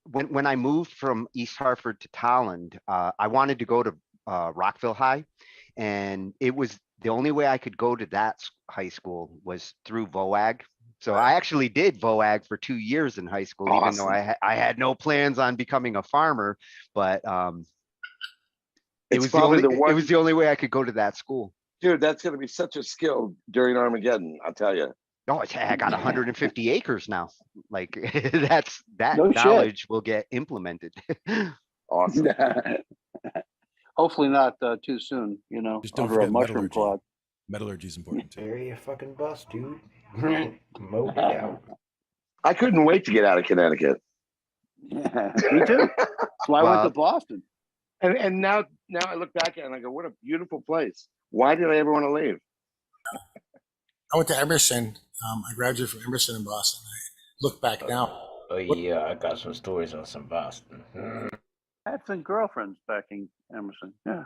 when I moved from East Hartford to Tolland, I wanted to go to Rockville High, and it was the only way I could go to that high school was through VOAG. So I actually did VOAG for 2 years in high school, even though I had no plans on becoming a farmer. But it was the only way I could go to that school. Dude, that's going to be such a skill during Armageddon, I'll tell you. No, I got 150 acres now. Knowledge will get implemented. Awesome. Hopefully not too soon, Just don't under forget a mushroom clog. Metallurgy is important too. Bury a fucking bus, dude. Mow it out. I couldn't wait to get out of Connecticut. Yeah, me too. That's why I went to Boston. And now I look back at it and I go, what a beautiful place. Why did I ever want to leave? I went to Emerson. I graduated from Emerson in Boston. I look back now. Oh yeah, I got some stories on some Boston. I had some girlfriends back in Emerson. Yeah.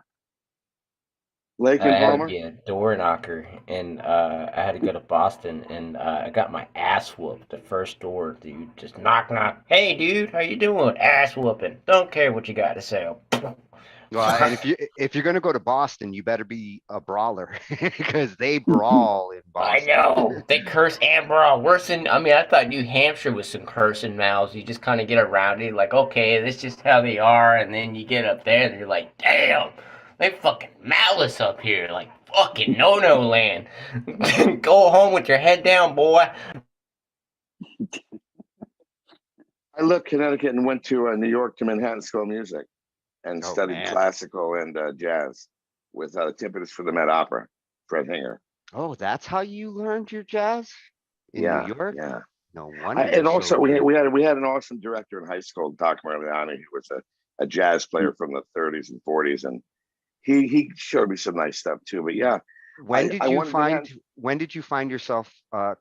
Lake and Palmer? Yeah, door knocker. And I had to go to Boston, and I got my ass whooped. The first door, dude, just knock, knock. Hey, dude, how you doing? Ass whooping. Don't care what you got to say. Well, and if you're gonna go to Boston, you better be a brawler because they brawl in Boston. I know they curse and brawl worse than. I thought New Hampshire was some cursing mouths. You just kind of get around it, like, okay, that's just how they are, and then you get up there and you're like, damn, they fucking malice up here, like fucking no land. Go home with your head down, boy. I left Connecticut and went to New York to Manhattan School of Music. And studied classical and jazz with Timpanist for the Met Opera, Fred Hinger. Oh, that's how you learned your jazz in New York? Yeah. No wonder. And also, we had an awesome director in high school, Doc Marliani, who was a jazz player from the 30s and 40s, and he showed me some nice stuff too. But yeah, when did you find yourself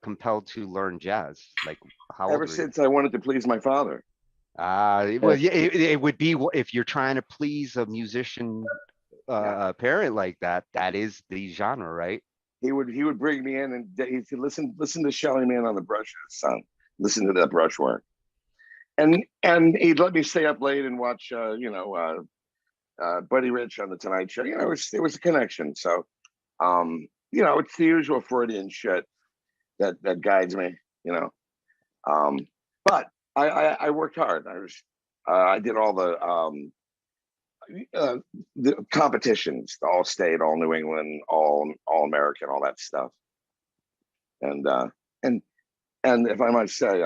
compelled to learn jazz? Like how? Ever since I wanted to please my father. Well, yeah, it would be if you're trying to please a musician parent like that. That is the genre, right? He would bring me in and he said, listen to Shelly Man on the Brushes, son. listen to that brushwork. And he'd let me stay up late and watch, Buddy Rich on the Tonight Show. You know, it was a connection. So, it's the usual Freudian shit that guides me. You know, but I worked hard. I did all the competitions, the All State, All New England, All American, all that stuff. And if I might say,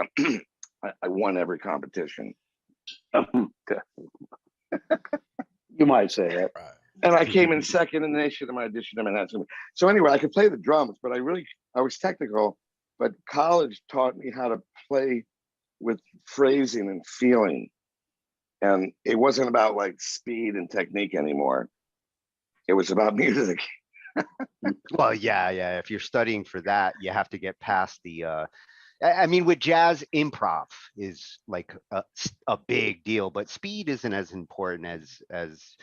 I won every competition. You might say that. And I came in second in the nation in my audition to Manhattan. So anyway, I could play the drums, but I was technical, but college taught me how to play with phrasing and feeling. And it wasn't about like speed and technique anymore. It was about music. Well, yeah. If you're studying for that, you have to get past the I mean, with jazz, improv is like a big deal, but speed isn't as important as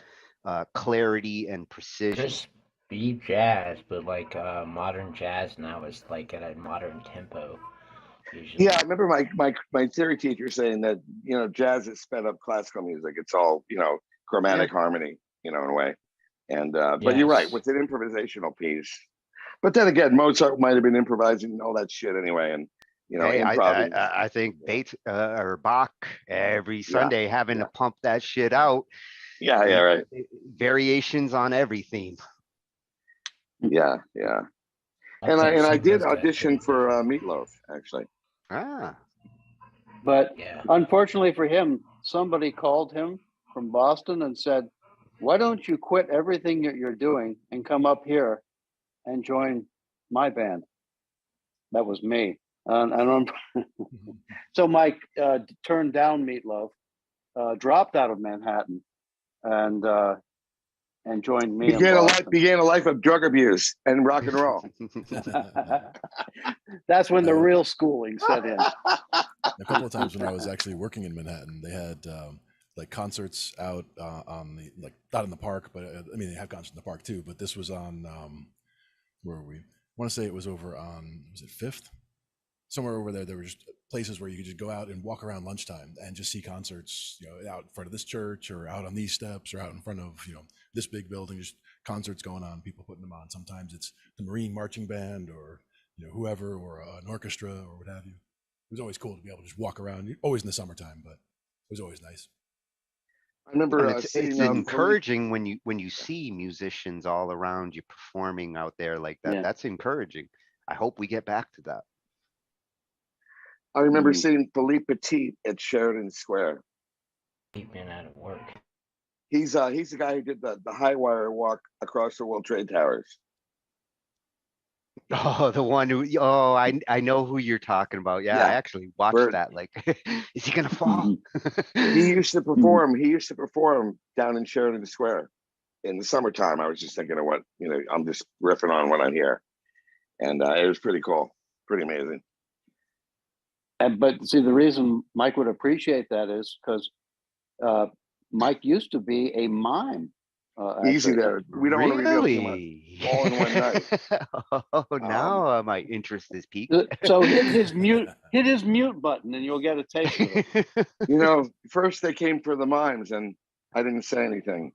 clarity and precision. Just speed jazz, but like modern jazz now is like at a modern tempo. Usually. Yeah, I remember my theory teacher saying that, jazz is sped up classical music. It's all, chromatic harmony, in a way. And but you're right, with an improvisational piece. But then again, Mozart might have been improvising all that shit anyway. And Hey, improv. I think or Bach every Sunday having to pump that shit out. Yeah, right. Variations on every theme. Yeah. And I did audition for Meatloaf, actually. But unfortunately for him, somebody called him from Boston and said, "Why don't you quit everything that you're doing and come up here and join my band?" That was me. So Mike turned down Meatloaf, dropped out of Manhattan, and joined me. Began a life of drug abuse and rock and roll. That's when the real schooling set in. A couple of times when I was actually working in Manhattan, they had like concerts out on the not in the park, but I mean they have concerts in the park too. But this was on where were we? I want to say it was over on it Fifth? Somewhere over there. There were just places where you could just go out and walk around lunchtime and just see concerts, out in front of this church or out on these steps or out in front of this big building. Just concerts going on, people putting them on. Sometimes it's the Marine Marching Band or whoever or an orchestra or what have you. It was always cool to be able to just walk around. Always in the summertime, but it was always nice. I remember it's encouraging when you see musicians all around you performing out there like that. That's encouraging. I hope we get back to that. I remember seeing Philippe Petit at Sheridan Square. He's been out of work. He's the guy who did the high wire walk across the World Trade Towers. Oh, the one who I know who you're talking about. Yeah. I actually watched that. Like, is he gonna fall? He used to perform. He used to perform down in Sheridan Square in the summertime. I was just thinking of what I'm just riffing on what I hear, and it was pretty cool, pretty amazing. But see, the reason Mike would appreciate that is because Mike used to be a mime. Easy there. We don't want to reveal too much. All in one night. Now my interest is piqued. So hit his mute button, and you'll get a taste of it. First they came for the mimes, and I didn't say anything.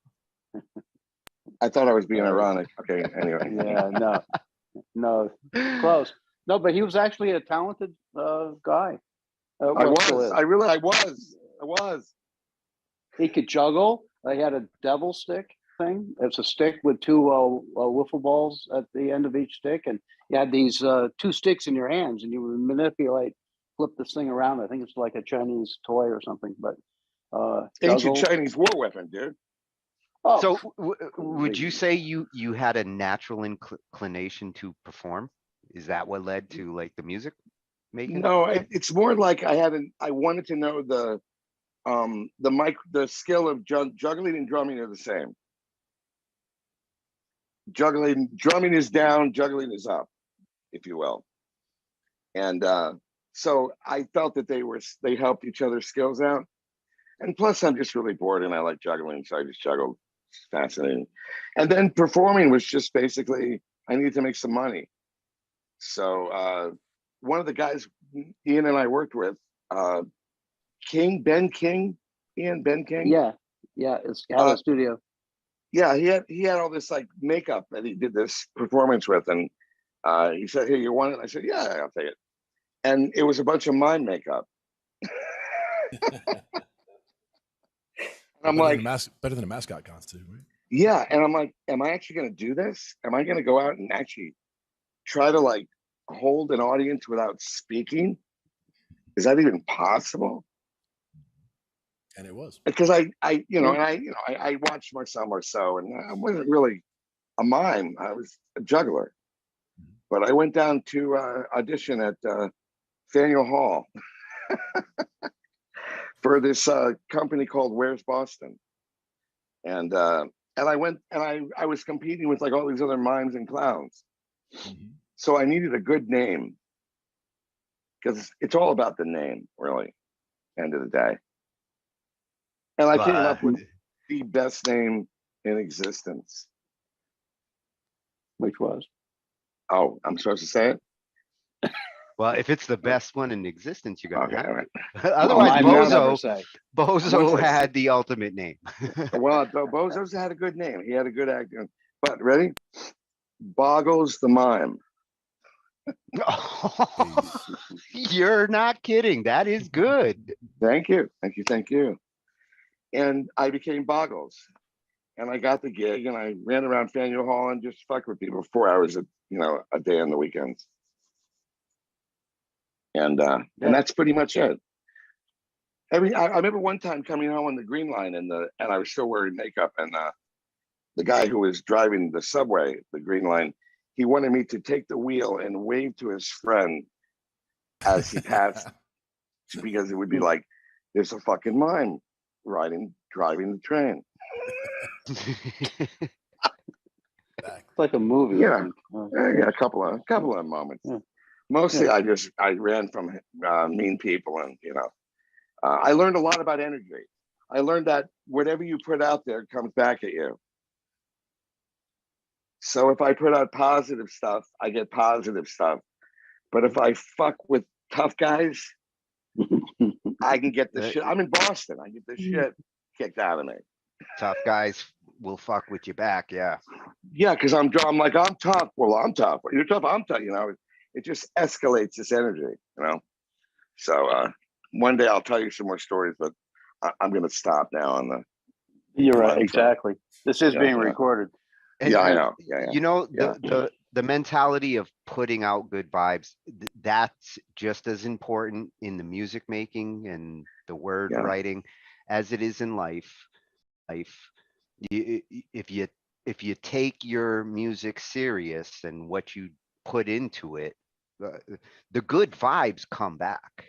I thought I was being ironic. Okay, anyway. Yeah, no, close. No, but he was actually a talented guy. I was. He could juggle. He had a devil stick thing. It's a stick with two wiffle balls at the end of each stick, and you had these two sticks in your hands, and you would flip this thing around. I think it's like a Chinese toy or something. But ancient Chinese war weapon, dude. Oh, so would you say you had a natural inclination to perform? Is that what led to like the music making? No, it's more like I wanted to know the skill of juggling and drumming are the same. Drumming is down, juggling is up, if you will. And so I felt that they helped each other's skills out. And plus I'm just really bored and I like juggling, so I just juggled. It's fascinating. And then performing was just basically I needed to make some money. So one of the guys Ian and I worked with, Ben King. Yeah, it's had a studio. Yeah, he had all this like makeup that he did this performance with, and he said, "Here, you want it?" I said, "Yeah, I'll take it." And it was a bunch of mime makeup. I'm like, better than a mascot costume, right? yeah, and I'm like, am I actually going to do this? Am I going to go out and actually try to like hold an audience without speaking? Is that even possible? And it was, because I watched Marcel, and I wasn't really a mime. I was a juggler, but I went down to audition at Faneuil Hall for this company called Where's Boston, and I went and I was competing with like all these other mimes and clowns, so I needed a good name because it's all about the name, really, end of the day. And I came up with the best name in existence. Which was? Oh, I'm supposed to say it? Well, if it's the best one in existence, you got to Okay, have right. it. Otherwise, Well, Bozo had the ultimate name. Well, Bozo's had a good name. He had a good acting. But ready? Boggles the Mime. You're not kidding. That is good. Thank you. And I became Boggles. And I got the gig, and I ran around Faneuil Hall and just fucked with people 4 hours a day on the weekends. And that's pretty much it. I remember one time coming home on the Green Line, and I was still wearing makeup, and the guy who was driving the subway, the Green Line, he wanted me to take the wheel and wave to his friend as he passed, because it would be like, there's a fucking mime driving the train. It's like a movie. Yeah, a couple of moments. Yeah. Mostly, yeah. I ran from mean people, and I learned a lot about energy. I learned that whatever you put out there comes back at you. So if I put out positive stuff, I get positive stuff. But if I fuck with tough guys, I can get the shit. I'm in Boston. I get the shit kicked out of me. Tough guys will fuck with you back, yeah. Yeah, because I'm like, I'm tough. Well, I'm tough. You're tough. I'm tough. It just escalates this energy. So one day I'll tell you some more stories, but I'm going to stop now on the. You're right. Exactly. This is being recorded. And, I know. Yeah. The mentality of putting out good vibes, that's just as important in the music making and the word writing as it is in life. If you take your music serious and what you put into it, the good vibes come back.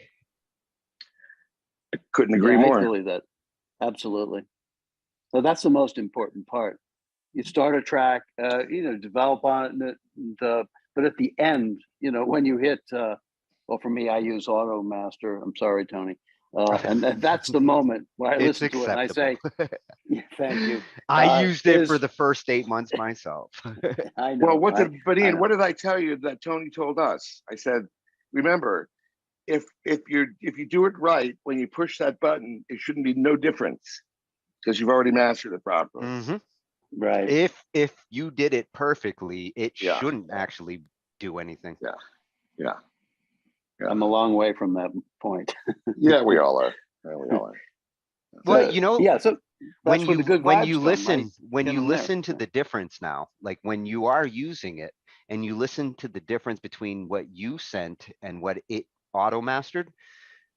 I couldn't agree more. I believe that. Absolutely. So that's the most important part. You start a track, develop on it, but at the end, when you hit, well, for me, I use Auto Master. I'm sorry, Tony. And that's the moment where I listen to it and I say, thank you. I used it for the first 8 months myself. I know. Well, Ian, what did I tell you that Tony told us? I said, remember, if you do it right, when you push that button, it shouldn't be no difference because you've already mastered it properly. Mm-hmm. Right. If you did it perfectly, it shouldn't actually do anything. Yeah. I'm a long way from that point. Yeah, we all are. Well, so when you listen to the difference now, like when you are using it and you listen to the difference between what you sent and what it auto mastered,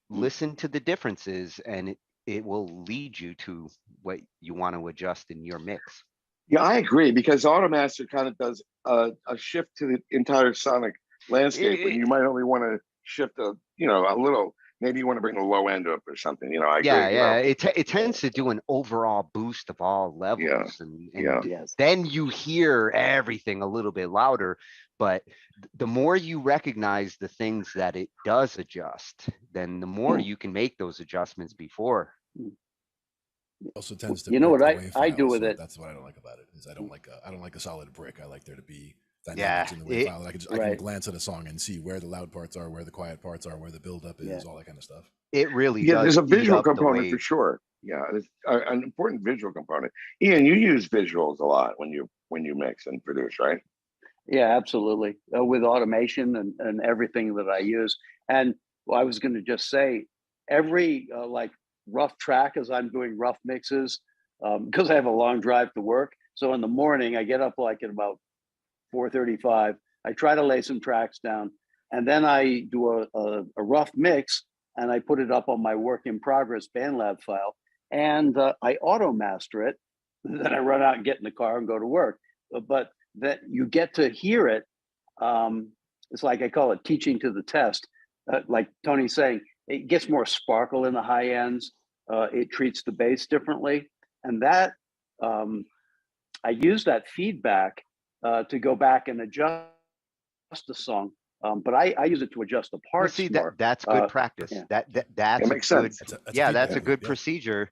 listen to the differences, and it will lead you to what you want to adjust in your mix. Yeah, I agree, because Automaster kind of does a shift to the entire sonic landscape, and you might only want to shift a little. Maybe you want to bring the low end up or something. I agree. It tends to do an overall boost of all levels, and then you hear everything a little bit louder. But the more you recognize the things that it does adjust, then the more you can make those adjustments before. It also tends to what I do with it. That's what I don't like about it. Is I don't like a solid brick. I like there to be dynamics in the WAV file. I can Right. glance at a song and see where the loud parts are, where the quiet parts are, where the buildup is, all that kind of stuff. It really Yeah, does there's a eat visual up the component for wave. sure. Yeah, it's an important visual component. Ian, you use visuals a lot when you mix and produce, right? Yeah, absolutely. With automation and everything that I use. And I was going to just say, every like rough track as I'm doing rough mixes, because I have a long drive to work. So in the morning, I get up like at about 4:35. I try to lay some tracks down, and then I do a rough mix, and I put it up on my work in progress BandLab file, and I auto master it. Then I run out and get in the car and go to work. But that you get to hear it. It's like I call it teaching to the test. Like Tony's saying, it gets more sparkle in the high ends. It treats the bass differently, and that I use that feedback to go back and adjust the song. But I use it to adjust the Well, parts see, more. that's good practice. Yeah. That's It a makes good, sense. that's a good procedure.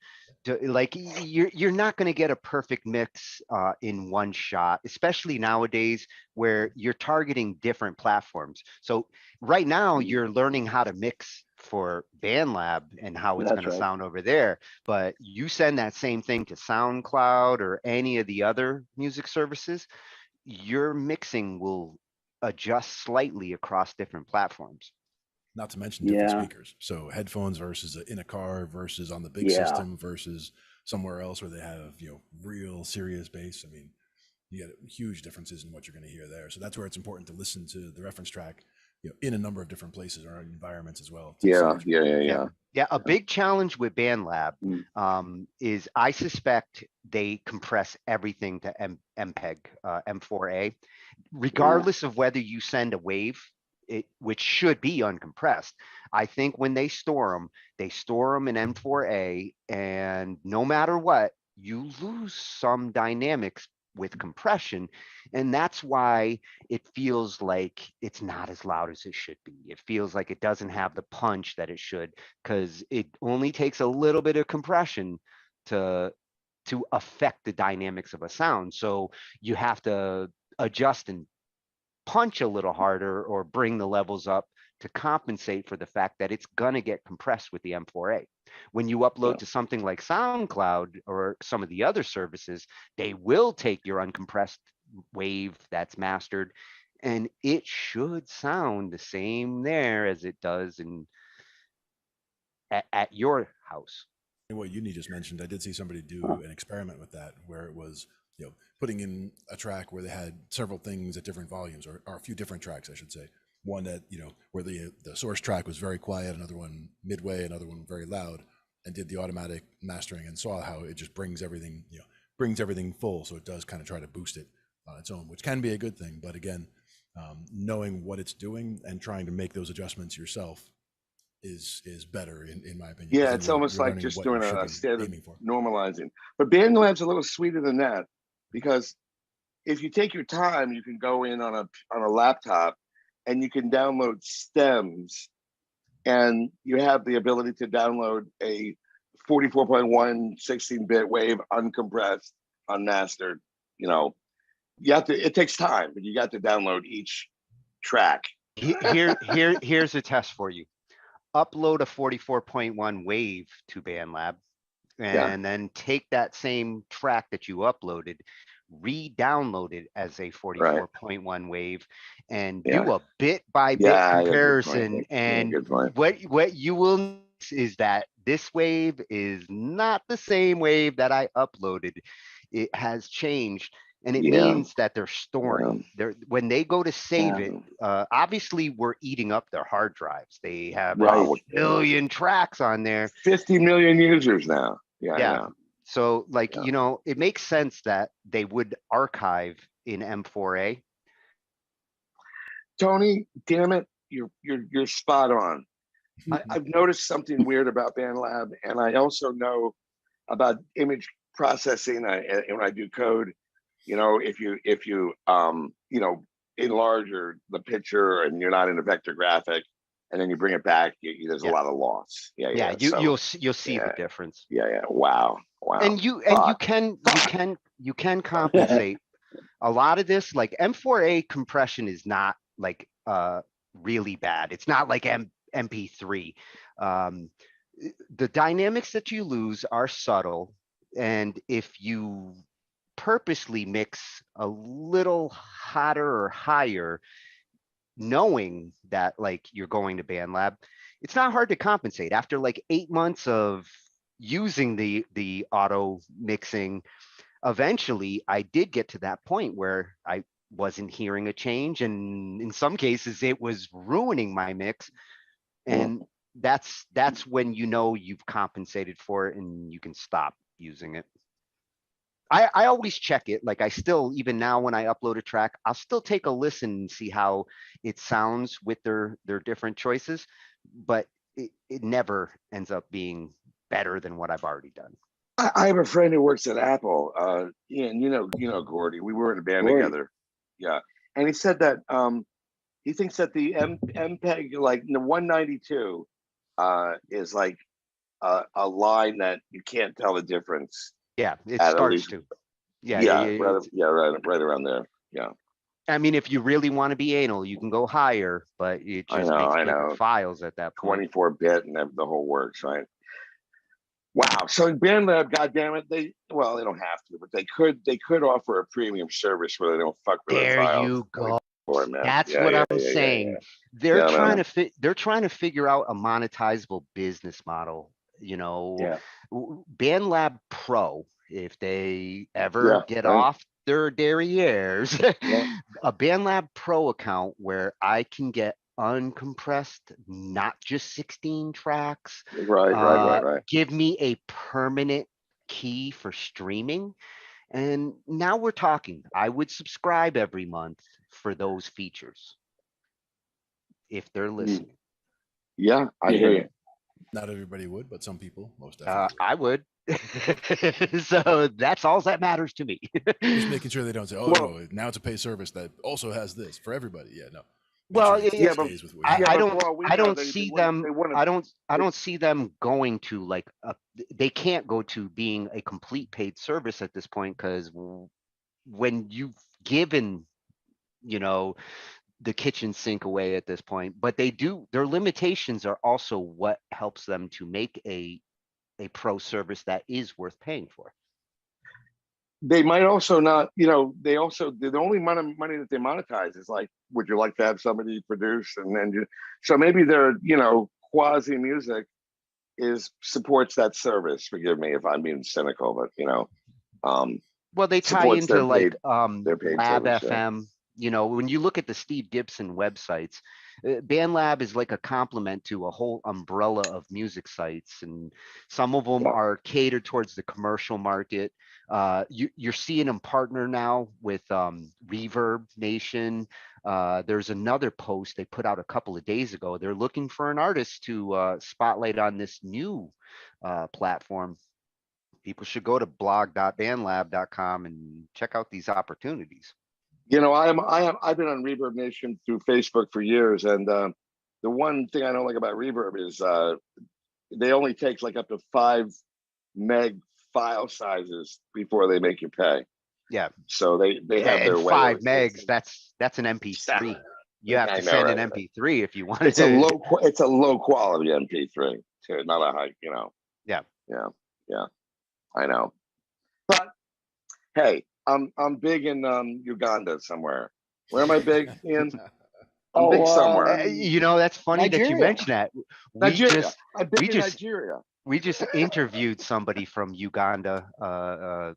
Like you're not going to get a perfect mix in one shot, especially nowadays where you're targeting different platforms. So right now you're learning how to mix for BandLab and how it's going to sound over there. But you send that same thing to SoundCloud or any of the other music services, your mixing will adjust slightly across different platforms. Not to mention different speakers. So headphones versus in a car versus on the big system versus somewhere else where they have, real serious bass. I mean, you get huge differences in what you're going to hear there. So that's where it's important to listen to the reference track, in a number of different places or environments as well. Yeah, a big challenge with BandLab is I suspect they compress everything to MPEG, M4A, regardless of whether you send a wave, which should be uncompressed. I think when they store them in M4A, and no matter what, you lose some dynamics with compression, and that's why it feels like it's not as loud as it should be. It feels like it doesn't have the punch that it should, because it only takes a little bit of compression to affect the dynamics of a sound. So you have to adjust and punch a little harder or bring the levels up to compensate for the fact that it's going to get compressed with the M4A. When you upload to something like SoundCloud or some of the other services, they will take your uncompressed wave that's mastered, and it should sound the same there as it does at your house. And what Uni just mentioned, I did see somebody do an experiment with that, where it was, putting in a track where they had several things at different volumes, or a few different tracks, I should say. One that, where the source track was very quiet, another one midway, another one very loud, and did the automatic mastering and saw how it just brings everything, full. So it does kind of try to boost it on its own, which can be a good thing. But again, knowing what it's doing and trying to make those adjustments yourself is better in my opinion. Yeah, it's almost like just doing a standard normalizing. But BandLab's a little sweeter than that, because if you take your time, you can go in on a laptop and you can download stems, and you have the ability to download a 44.1 16-bit wave uncompressed, unmastered. You have to, it takes time, but you got to download each track. Here's a test for you. Upload a 44.1 wave to BandLab, and then take that same track that you uploaded, re-download it as a 44.1 wave, and do a bit by bit comparison. And what you will notice is that this wave is not the same wave that I uploaded. It has changed. And it means that they're storing. When they go to save it, obviously we're eating up their hard drives. They have a billion tracks on there. 50 million users now. Yeah. So it makes sense that they would archive in M4A. Tony, damn it, you're spot on. I've noticed something weird about BandLab, and I also know about image processing. When I do code, if you enlarge the picture and you're not in a vector graphic, and then you bring it back, there's a lot of loss. You'll see the difference. Wow. And you can compensate a lot of this, like M4A compression is not like really bad. It's not like MP3. The dynamics that you lose are subtle, and if you purposely mix a little hotter or higher, knowing that like you're going to BandLab, it's not hard to compensate. After like 8 months of using the auto mixing, eventually I did get to that point where I wasn't hearing a change, and in some cases it was ruining my mix. And that's when you know you've compensated for it and you can stop using it. I always check it. Like I still, even now when I upload a track, I'll still take a listen and see how it sounds with their different choices, but it never ends up being better than what I've already done. I have a friend who works at Apple, Ian, you know Gordy. We were in a band together. Yeah. And he said that he thinks that the MPEG, like the 192, is like a line that you can't tell the difference. Yeah, it starts to. Right around there. Yeah. I mean, if you really want to be anal, you can go higher, but it just makes bigger files at that point. 24-bit and the whole works, right? Wow. So BandLab, goddammit, they don't have to, but they could offer a premium service where they don't fuck with there the files. You go. That's what I'm saying. They're trying to figure out a monetizable business model. You know, BandLab Pro, if they ever get off their derrieres, a BandLab Pro account where I can get uncompressed, not just 16 tracks. Right. Give me a permanent key for streaming. And now we're talking. I would subscribe every month for those features if they're listening. Yeah, I hear you. Not everybody would, but some people, most definitely. I would. So that's all that matters to me. Just making sure they don't say, no, now it's a pay service that also has this for everybody. Yeah, no. Well, I don't see them. I don't see them going to like. They can't go to being a complete paid service at this point, because when you've given, the kitchen sink away at this point, but their limitations are also what helps them to make a pro service that is worth paying for. They might also not, the only money that they monetize is like, would you like to have somebody produce? And then so maybe their, quasi music supports that service. Forgive me if I'm being cynical, but well, they tie into like Lab FM. When you look at the Steve Gibson websites, BandLab is like a complement to a whole umbrella of music sites, and some of them are catered towards the commercial market. You're seeing them partner now with Reverb Nation. There's another post they put out a couple of days ago. They're looking for an artist to spotlight on this new platform. People should go to blog.bandlab.com and check out these opportunities. I've been on Reverb Nation through Facebook for years, and the one thing I don't like about Reverb is they only take like up to 5 meg file sizes before they make you pay. Yeah. So they have their way. 5 megs. That's an MP3. You have to send an MP3 if you want. It's a low quality MP3 too, not a high. Yeah. I know. But hey, I'm big in Uganda somewhere. Where am I big in? I'm big somewhere. That's funny Nigeria. That you mentioned that. Nigeria. We just interviewed somebody from Uganda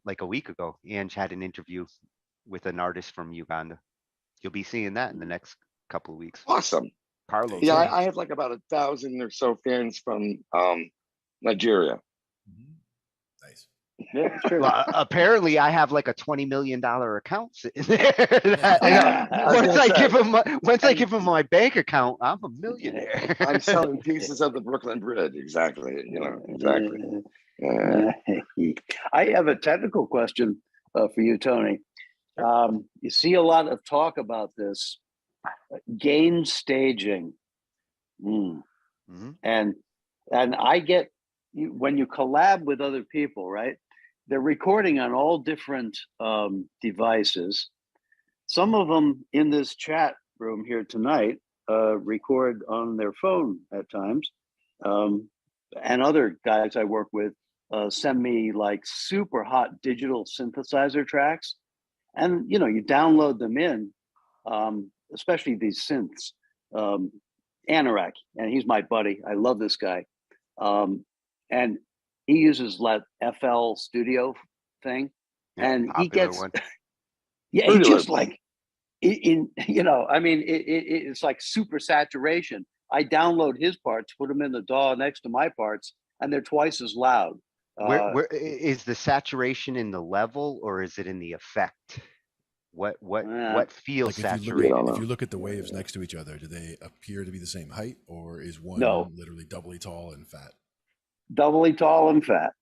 like a week ago. Ange had an interview with an artist from Uganda. You'll be seeing that in the next couple of weeks. Awesome. Carlos. Yeah, I have like about 1,000 or so fans from Nigeria. Nice. Yeah, sure. Well, apparently I have like a $20 million account sitting there. Once I give them my bank account, I'm a millionaire. I'm selling pieces of the Brooklyn Bridge. Exactly. Exactly. I have a technical question for you, Tony. You see a lot of talk about this gain staging. And I get when you collab with other people, right? They're recording on all different devices, some of them in this chat room here tonight record on their phone at times. And other guys I work with send me like super hot digital synthesizer tracks. And, you know, you download them in, especially these synths. Anorak, and he's my buddy. I love this guy. And he uses that FL Studio thing. Yeah, and he popular gets, one. yeah, he just like, in you know, I mean, it's like super saturation. I download his parts, put them in the DAW next to my parts, and they're twice as loud. Where is the saturation in the level, or is it in the effect? What feels Like saturated? if you look at the waves next to each other, do they appear to be the same height, or is one No. literally doubly tall and fat? Doubly tall and fat.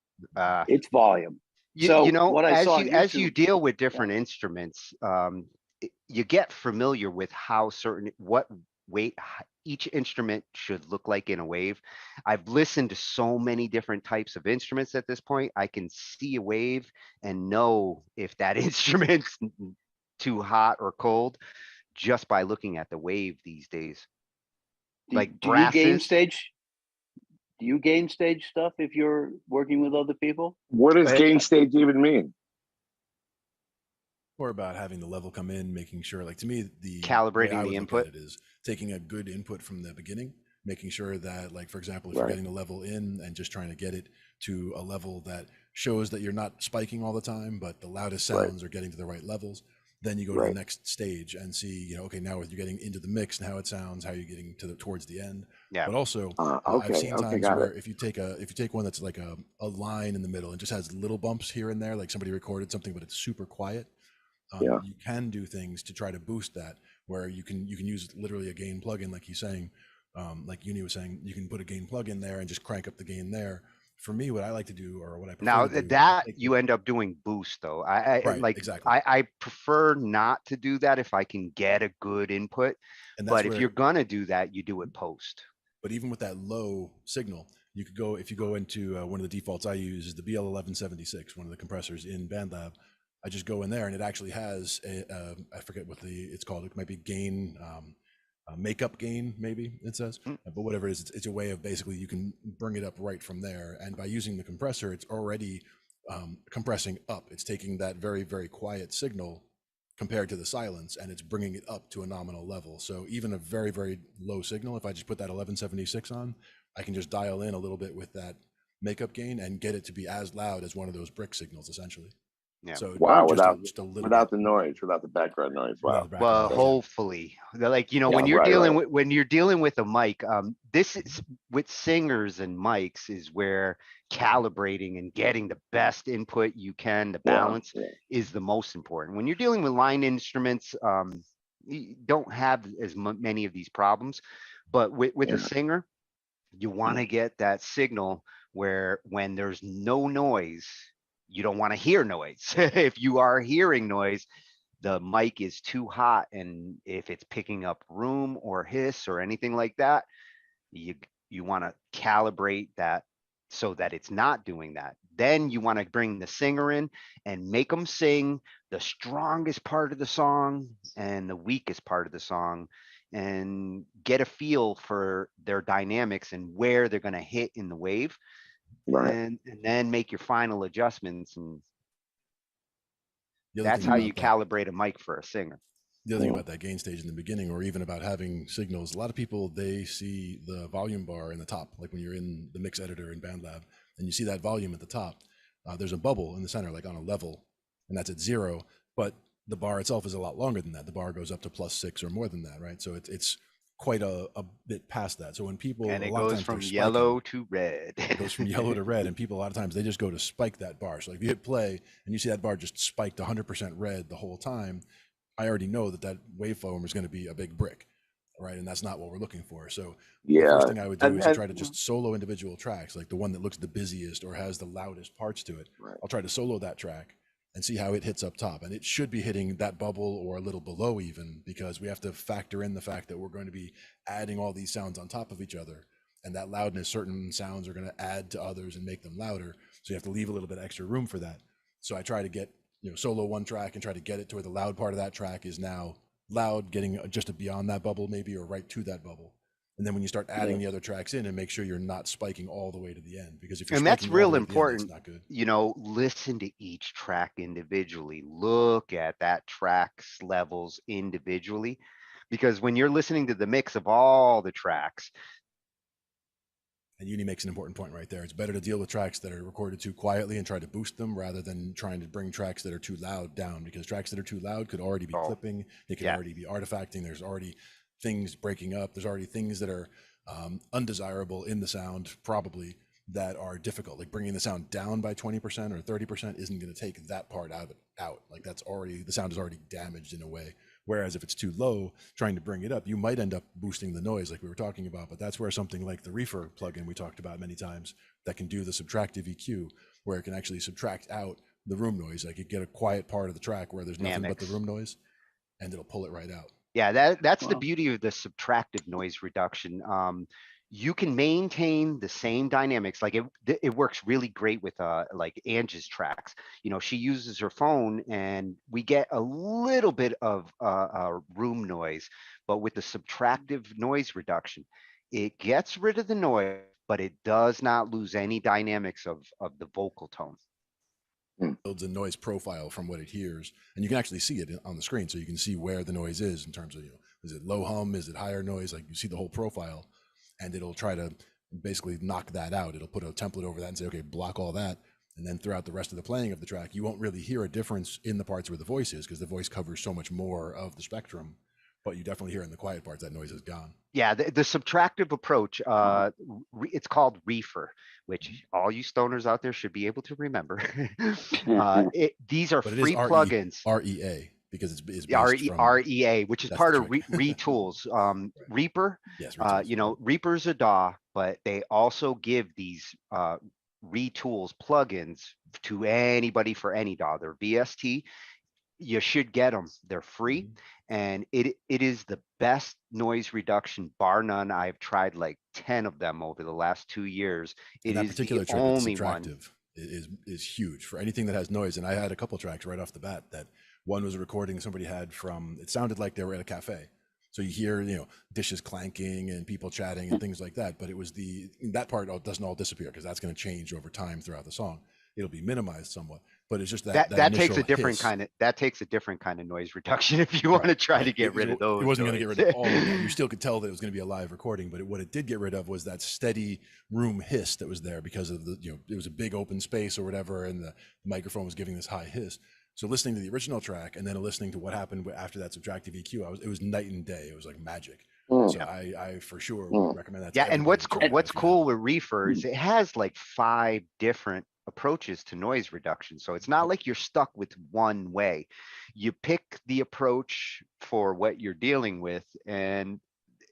It's volume. You know, what I saw on as you YouTube- deal with different instruments, you get familiar with how what weight each instrument should look like in a wave. I've listened to so many different types of instruments at this point. I can see a wave and know if that instrument's too hot or cold just by looking at the wave these days. Like do you game brasses. stage? Do you game stage stuff if you're working with other people? What does gain stage even mean? Or about having the level come in, making sure, like to me, the Calibrating way I the would input. look at it is taking a good input from the beginning, making sure that, like, for example, if you're getting a level in and just trying to get it to a level that shows that you're not spiking all the time, but the loudest sounds are getting to the right levels, then you go to the next stage and see, you know, okay, now you're getting into the mix and how it sounds, how you're getting to towards the end. Yeah. But also, I've seen times where if you take one that's like a line in the middle and just has little bumps here and there, like somebody recorded something, but it's super quiet. You can do things to try to boost that, where you can use literally a gain plugin, like he's saying, like Uni was saying, you can put a gain plug in there and just crank up the gain there. For me, what I like to do, or what I prefer Now to do, that you end up doing boost though. I Right, like exactly. I prefer not to do that if I can get a good input. And that's But if where- you're gonna do that, you do it post. But even with that low signal, you could go, if you go into one of the defaults I use is the BL1176, one of the compressors in BandLab. I just go in there and it actually has I forget what it's called. It might be gain, makeup gain, maybe it says, but whatever it is, it's a way of basically you can bring it up right from there. And by using the compressor, it's already compressing up. It's taking that very, very quiet signal compared to the silence, and it's bringing it up to a nominal level. So even a very, very low signal, if I just put that 1176 on, I can just dial in a little bit with that makeup gain and get it to be as loud as one of those brick signals, essentially. Yeah. So Wow, just a little without the noise, without the background noise. Wow. Well, hopefully, like, you know, when you're dealing with a mic, this is with singers and mics is where calibrating and getting the best input you can, the balance is the most important. When you're dealing with line instruments, you don't have as many of these problems, but with a singer, you want to get that signal where when there's no noise, you don't want to hear noise. If you are hearing noise, the mic is too hot, and if it's picking up room or hiss or anything like that, you want to calibrate that so that it's not doing that. Then you want to bring the singer in and make them sing the strongest part of the song and the weakest part of the song, and get a feel for their dynamics and where they're going to hit in the wave. And then make your final adjustments, and that's how you calibrate a mic for a singer. The other thing about that gain stage in the beginning, or even about having signals, a lot of people, they see the volume bar in the top, like when you're in the mix editor in BandLab and you see that volume at the top, there's a bubble in the center, like on a level, and that's at 0, but the bar itself is a lot longer than that. The bar goes up to +6 or more than that, right? So it's quite a bit past that. So when people, and it a lot of goes times from they're yellow spiking, to red. it goes from yellow to red, and people a lot of times they just go to spike that bar. So if you hit play and you see that bar just spiked 100% red the whole time, I already know that waveform is going to be a big brick, right? And that's not what we're looking for. So the first thing I would do is to try to just solo individual tracks, like the one that looks the busiest or has the loudest parts to it. I'll try to solo that track and see how it hits up top. And it should be hitting that bubble or a little below even, because we have to factor in the fact that we're going to be adding all these sounds on top of each other. And that loudness, certain sounds are going to add to others and make them louder. So you have to leave a little bit extra room for that. So I try to get solo one track and try to get it to where the loud part of that track is now loud, getting just beyond that bubble maybe, or right to that bubble. And then when you start adding the other tracks in, and make sure you're not spiking all the way to the end, because if you're And that's spiking all the real way to the end, important. it's not good. Listen to each track individually. Look at that track's levels individually, because when you're listening to the mix of all the tracks, and Uni makes an important point right there. It's better to deal with tracks that are recorded too quietly and try to boost them, rather than trying to bring tracks that are too loud down, because tracks that are too loud could already be clipping. They could already be artifacting. There's already things breaking up. There's already things that are undesirable in the sound, probably, that are difficult. Like bringing the sound down by 20% or 30% isn't going to take that part out. Like that's already, the sound is already damaged in a way. Whereas if it's too low, trying to bring it up, you might end up boosting the noise like we were talking about. But that's where something like the Reefer plugin we talked about many times, that can do the subtractive EQ, where it can actually subtract out the room noise. Like you get a quiet part of the track where there's nothing but the room noise, and it'll pull it right out. Yeah, that's the beauty of the subtractive noise reduction. You can maintain the same dynamics. Like it works really great with like Angie's tracks. She uses her phone, and we get a little bit of room noise, but with the subtractive noise reduction, it gets rid of the noise, but it does not lose any dynamics of the vocal tone. Builds a noise profile from what it hears, and you can actually see it on the screen, so you can see where the noise is in terms of, is it low hum, is it higher noise? Like you see the whole profile, and it'll try to basically knock that out. It'll put a template over that and say, okay, block all that. And then throughout the rest of the playing of the track, you won't really hear a difference in the parts where the voice is, because the voice covers so much more of the spectrum. But you definitely hear in the quiet parts that noise is gone. Yeah, the subtractive approach, it's called Reefer, which all you stoners out there should be able to remember. These are free plugins. REA, because it's based from REA, which is part of Retools. Reaper, yes, Retools. Reaper's a DAW, but they also give these Retools plugins to anybody for any DAW. They're VST. You should get them. They're free, and it is the best noise reduction, bar none. I've tried like 10 of them over the last 2 years. It is the only one. Is huge for anything that has noise. And I had a couple tracks right off the bat that one was a recording somebody had from, it sounded like they were at a cafe. So you hear, dishes clanking and people chatting and things like that. But it was that part doesn't all disappear, because that's going to change over time throughout the song. It'll be minimized somewhat, but it's just that takes a different kind of noise reduction if you want to try to get rid of those. It wasn't going to get rid of all of them. You still could tell that it was going to be a live recording, but what it did get rid of was that steady room hiss that was there, because of it was a big open space or whatever, and the microphone was giving this high hiss. So listening to the original track and then listening to what happened after that subtractive EQ, it was night and day. It was like magic. So I for sure would recommend that. Yeah, and what's cool with Reefer is it has like 5 different approaches to noise reduction. So it's not like you're stuck with one way. You pick the approach for what you're dealing with, and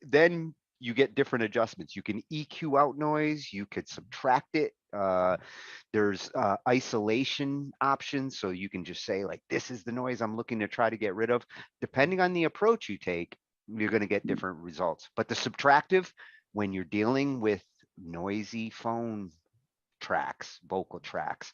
then you get different adjustments. You can EQ out noise, you could subtract it. There's isolation options, so you can just say like, this is the noise I'm looking to try to get rid of. Depending on the approach you take, you're going to get different results. But the subtractive, when you're dealing with noisy phone tracks, vocal tracks,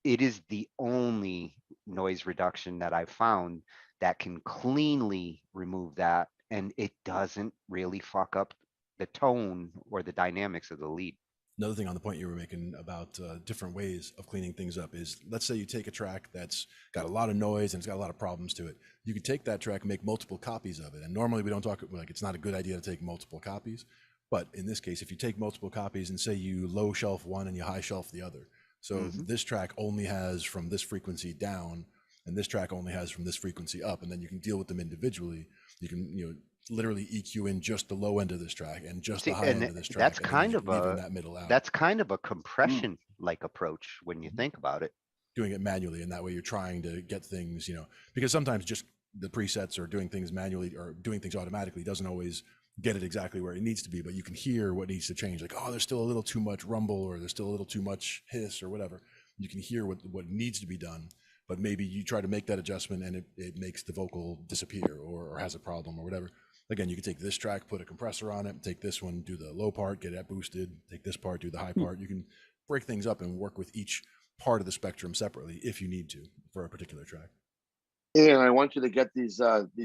it is the only noise reduction that I've found that can cleanly remove that, and it doesn't really fuck up the tone or the dynamics of the lead. Another thing on the point you were making about different ways of cleaning things up is, let's say you take a track that's got a lot of noise and it's got a lot of problems to it. You could take that track and make multiple copies of it. And normally we don't talk, like, it's not a good idea to take multiple copies. But in this case, if you take multiple copies and say you low shelf one and you high shelf the other. So this track only has from this frequency down, and this track only has from this frequency up, and then you can deal with them individually. You can, literally EQ in just the low end of this track and just the high end of this track. That's kind of a compression like approach when you think about it. Doing it manually, and that way you're trying to get things, because sometimes just the presets or doing things manually or doing things automatically doesn't always get it exactly where it needs to be, but you can hear what needs to change. Like, oh, there's still a little too much rumble, or there's still a little too much hiss or whatever. You can hear what needs to be done, but maybe you try to make that adjustment and it makes the vocal disappear or has a problem or whatever. Again, you can take this track, put a compressor on it, take this one, do the low part, get that boosted, take this part, do the high part. You can break things up and work with each part of the spectrum separately if you need to for a particular track. And I want you to get these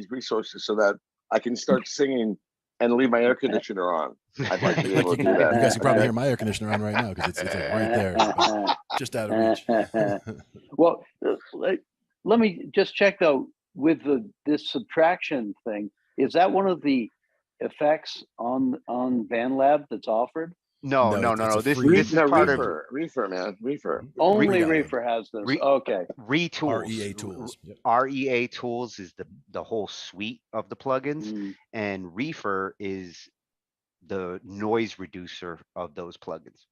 resources so that I can start singing and leave my air conditioner on. I'd like to be able to do that. You guys can probably hear my air conditioner on right now because it's like right there, just out of reach. Well, let me just check though with this subtraction thing. Is that one of the effects on BandLab that's offered? No. This is part of Reefer, man. Reefer. Only Reefer has this. Okay. Retools. REA Tools. Yep. REA Tools is the whole suite of the plugins, and Reefer is the noise reducer of those plugins.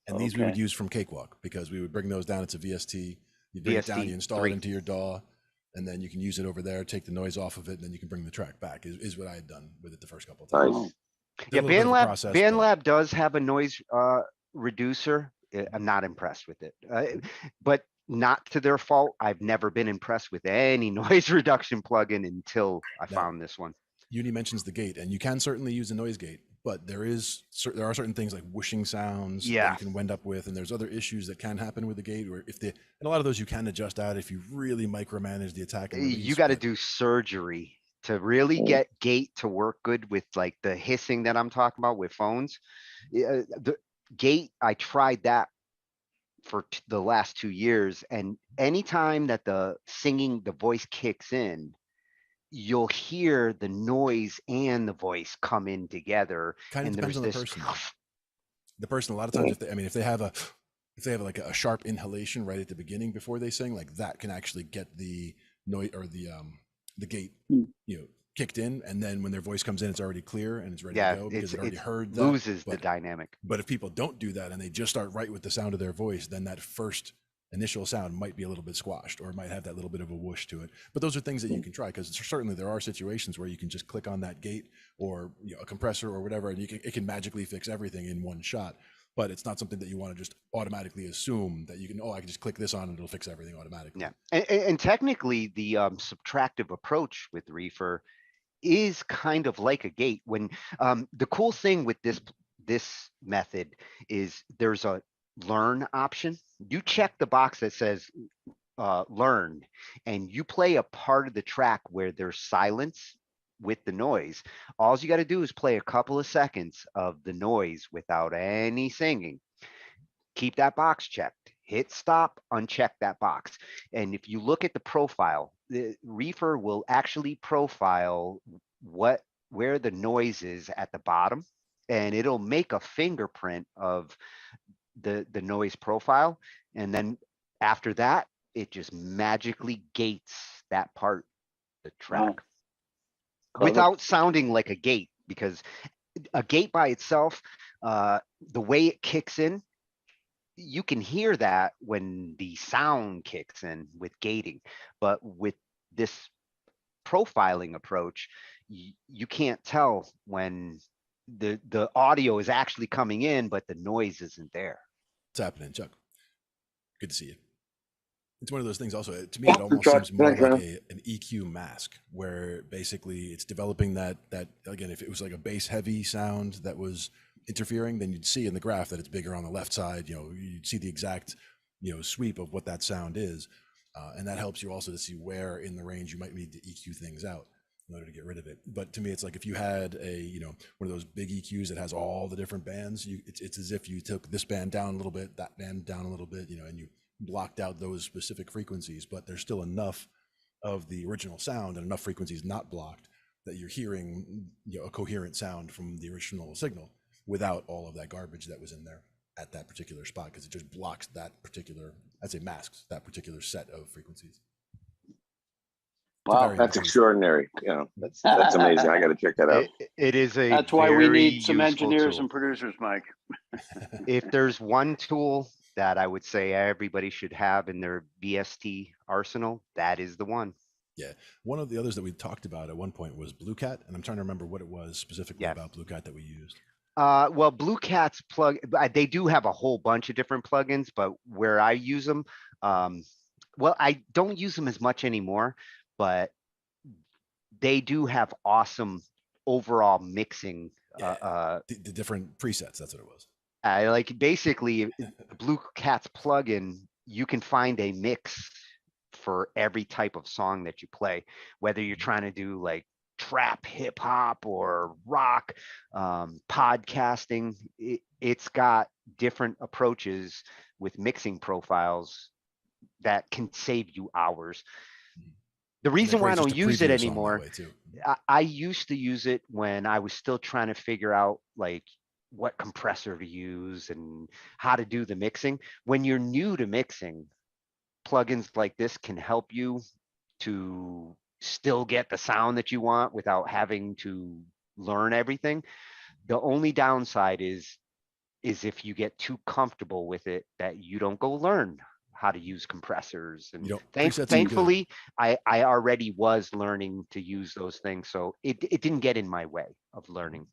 And these we would use from Cakewalk because we would bring those down. It's a VST. You bring it down, you install it into your DAW, and then you can use it over there, take the noise off of it, and then you can bring the track back, is what I had done with it the first couple of times. Nice. Yeah, BandLab does have a noise reducer. I'm not impressed with it, but not to their fault. I've never been impressed with any noise reduction plugin until I found this one. Uni mentions the gate, and you can certainly use a noise gate, but there are certain things like whooshing sounds that you can wind up with, and there's other issues that can happen with the gate, where and a lot of those you can adjust out if you really micromanage the attack and release. You got to do surgery to really get gate to work good with like the hissing that I'm talking about with phones. The gate, I tried that for the last 2 years, and anytime that the voice kicks in, you'll hear the noise and the voice come in together. Kind of depends on the person. The person, a lot of times, if they have like a sharp inhalation right at the beginning before they sing, like that can actually get the noise or the gate, kicked in, and then when their voice comes in, it's already clear and it's ready to go because it already heard that. Loses the dynamic. But if people don't do that and they just start right with the sound of their voice, then that first initial sound might be a little bit squashed, or it might have that little bit of a whoosh to it. But those are things that you can try, because certainly there are situations where you can just click on that gate or a compressor or whatever, and it can magically fix everything in one shot. But it's not something that you want to just automatically assume that you can, I can just click this on and it'll fix everything automatically. Yeah, and technically the subtractive approach with Reefer is kind of like a gate. When the cool thing with this method is there's a learn option. You check the box that says learn, and you play a part of the track where there's silence with the noise. All you got to do is play a couple of seconds of the noise without any singing. Keep that box checked. Hit stop, uncheck that box. And if you look at the profile, the Reefer will actually profile where the noise is at the bottom, and it'll make a fingerprint of the noise profile. And then after that, it just magically gates that part of the track. Without sounding like a gate, because a gate by itself, the way it kicks in, you can hear that when the sound kicks in with gating. But with this profiling approach, you can't tell when the audio is actually coming in, but the noise isn't there. What's happening, Chuck? Good to see you. It's one of those things also, to me, it almost seems more like an EQ mask, where basically it's developing that, again, if it was like a bass heavy sound that was interfering, then you'd see in the graph that it's bigger on the left side, you'd see the exact, sweep of what that sound is. And that helps you also to see where in the range you might need to EQ things out in order to get rid of it. But to me, it's like if you had one of those big EQs that has all the different bands, it's as if you took this band down a little bit, that band down a little bit, and you blocked out those specific frequencies, but there's still enough of the original sound and enough frequencies not blocked that you're hearing a coherent sound from the original signal without all of that garbage that was in there at that particular spot, because it just blocks that particular, I'd say masks that particular set of frequencies. Wow, that's extraordinary. That's amazing. I got to check that out. It is a That's why we need some engineers and producers, Mike. If there's one tool that I would say everybody should have in their VST arsenal, that is the one. Yeah. One of the others that we talked about at one point was Blue Cat, and I'm trying to remember what it was specifically about Blue Cat that we used. Well, Blue Cat's they do have a whole bunch of different plugins, but where I use them, well, I don't use them as much anymore, but they do have awesome overall mixing. The different presets, that's what it was. Like basically the Blue Cat's plugin, you can find a mix for every type of song that you play, whether you're trying to do like trap, hip hop, or rock, podcasting. It's got different approaches with mixing profiles that can save you hours. The reason why I don't use it anymore, I used to use it when I was still trying to figure out like what compressor to use and how to do the mixing. When you're new to mixing, plugins like this can help you to still get the sound that you want without having to learn everything. The only downside is if you get too comfortable with it that you don't go learn how to use compressors. And thankfully, I already was learning to use those things, so it didn't get in my way of learning.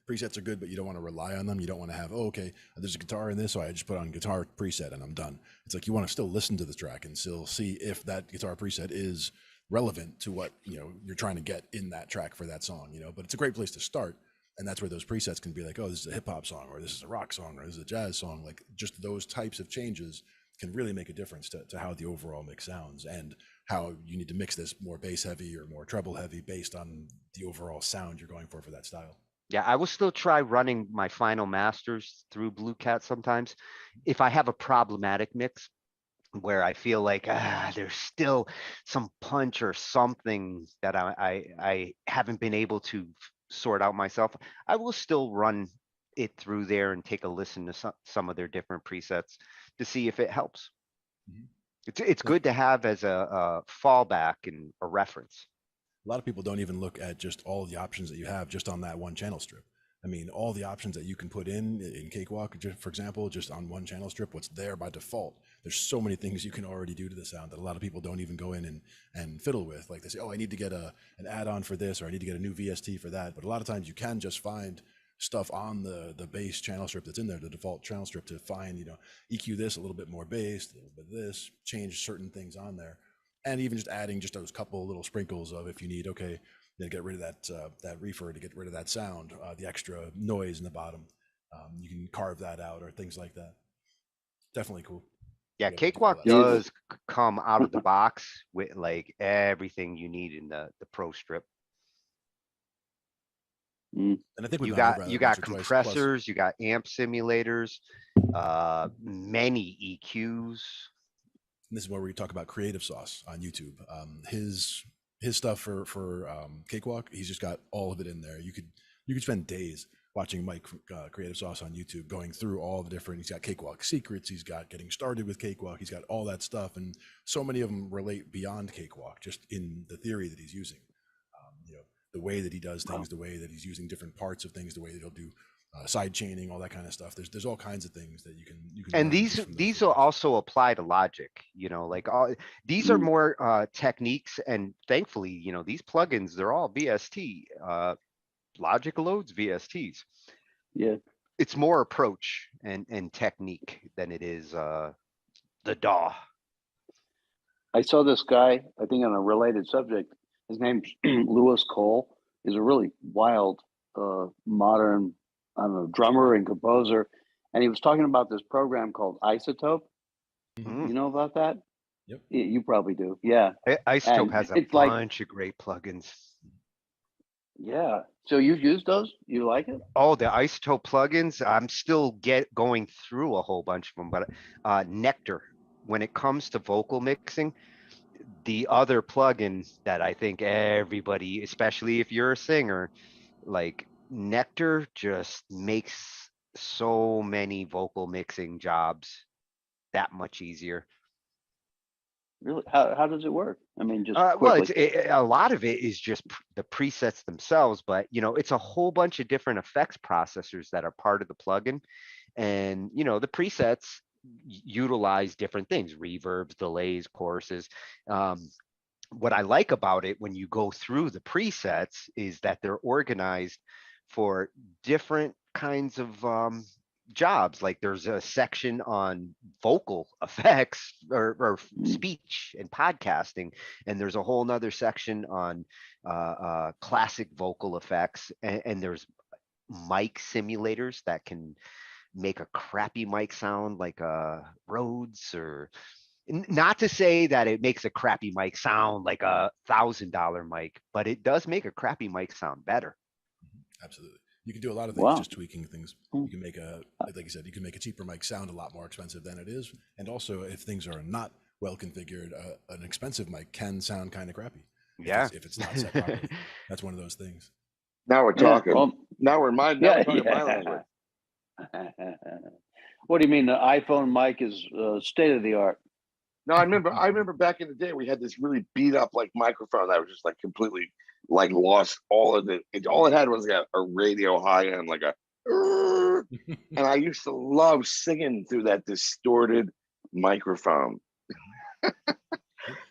Presets are good, but you don't want to rely on them. You don't want to have, oh, okay, there's a guitar in this, so I just put on guitar preset and I'm done. It's like you want to still listen to the track and still see if that guitar preset is relevant to what you're trying to get in that track for that song. But it's a great place to start. And that's where those presets can be like, oh, this is a hip hop song, or this is a rock song, or this is a jazz song. Like just those types of changes can really make a difference to how the overall mix sounds and how you need to mix this more bass heavy or more treble heavy based on the overall sound you're going for that style. Yeah, I will still try running my final masters through Blue Cat sometimes. If I have a problematic mix where I feel like there's still some punch or something that I haven't been able to sort out myself, I will still run it through there and take a listen to some of their different presets to see if it helps. It's good to have as a fallback and a reference. A lot of people don't even look at just all the options that you have just on that one channel strip. I mean, all the options that you can put in Cakewalk, for example, just on one channel strip, what's there by default. There's so many things you can already do to the sound that a lot of people don't even go in and fiddle with. Like they say, oh, I need to get an add-on for this, or I need to get a new VST for that. But a lot of times you can just find stuff on the base channel strip that's in there, the default channel strip, to find, EQ this a little bit more bass, a little bit of this, change certain things on there. And even just adding just those couple little sprinkles of, if you need, okay, then get rid of that reefer to get rid of that sound, the extra noise in the bottom. You can carve that out or things like that. Definitely cool. Yeah, Cakewalk does come out of the box with like everything you need in the Pro Strip. And I think you got compressors, you got amp simulators, many EQs. And this is where we talk about Creative Sauce on YouTube. His stuff for Cakewalk, he's just got all of it in there. You could spend days watching Mike Creative Sauce on YouTube, going through all the different. He's got Cakewalk secrets. He's got getting started with Cakewalk. He's got all that stuff, and so many of them relate beyond Cakewalk, just in the theory that he's using. The way that he does things, the way that he's using different parts of things, the way that he'll do side chaining, all that kind of stuff. There's all kinds of things that you can. And these will also apply to Logic. Like these are more techniques, and thankfully, these plugins, they're all VST. Logic loads VSTs. Yeah, it's more approach and technique than it is the DAW. I saw this guy, I think on a related subject. His name's Lewis Cole. He's a really wild, modern, I don't know, drummer and composer. And he was talking about this program called Isotope. You know about that? Yep. You probably do. Yeah. Isotope has a bunch of great plugins. Yeah. So you've used those? You like it? Oh, the Isotope plugins. I'm still going through a whole bunch of them, but Nectar, when it comes to vocal mixing, the other plugin that I think everybody, especially if you're a singer, like Nectar just makes so many vocal mixing jobs that much easier. Really? How does it work? I mean, just well, a lot of it is just the presets themselves, but it's a whole bunch of different effects processors that are part of the plugin, and the presets utilize different things: reverbs, delays, choruses. What I like about it when you go through the presets is that they're organized for different kinds of jobs. Like there's a section on vocal effects or speech and podcasting, and there's a whole nother section on classic vocal effects, and there's mic simulators that can make a crappy mic sound like a Rhodes, or not to say that it makes a crappy mic sound like a $1,000 mic, but it does make a crappy mic sound better. Absolutely. You can do a lot of things just tweaking things. You can make like you said, you can make a cheaper mic sound a lot more expensive than it is. And also, if things are not well configured, an expensive mic can sound kind of crappy. Yeah. If it's not set properly. That's one of those things. Now we're talking. well, now we're my language. What do you mean the iPhone mic is state of the art? No, I remember back in the day we had this really beat up like microphone that was just like completely like lost all of it. All it had was like a radio high end, like a and I used to love singing through that distorted microphone.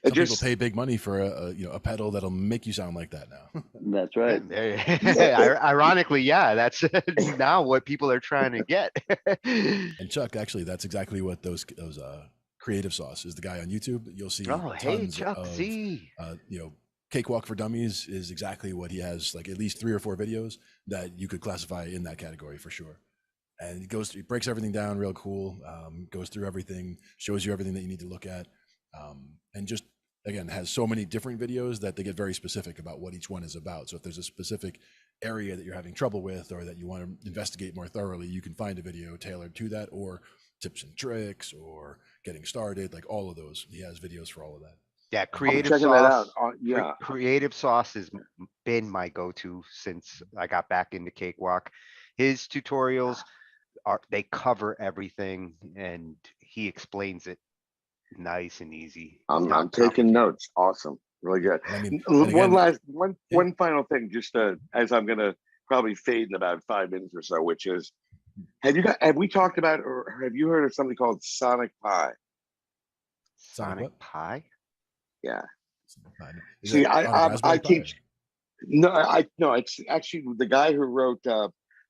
Some people pay big money for a pedal that'll make you sound like that now. That's right. Ironically, yeah, that's now what people are trying to get. And Chuck, actually, that's exactly what those Creative Sauce is. The guy on YouTube. You'll see tons of Cakewalk for Dummies is exactly what he has, like at least 3 or 4 videos that you could classify in that category for sure. And he breaks everything down real cool, goes through everything, shows you everything that you need to look at. And just, again, has so many different videos that they get very specific about what each one is about. So if there's a specific area that you're having trouble with or that you want to investigate more thoroughly, you can find a video tailored to that, or tips and tricks, or getting started, like all of those. He has videos for all of that. Yeah, Creative Sauce. Creative Sauce has been my go-to since I got back into Cakewalk. His tutorials they cover everything, and he explains it nice and easy. I'm taking notes. Awesome, really good. I mean, one final thing, just as I'm gonna probably fade in about 5 minutes or so, which is, have we talked about, or have you heard of something called Sonic Pi? Sonic Pi? Yeah. Is See, I teach. No, it's actually the guy who wrote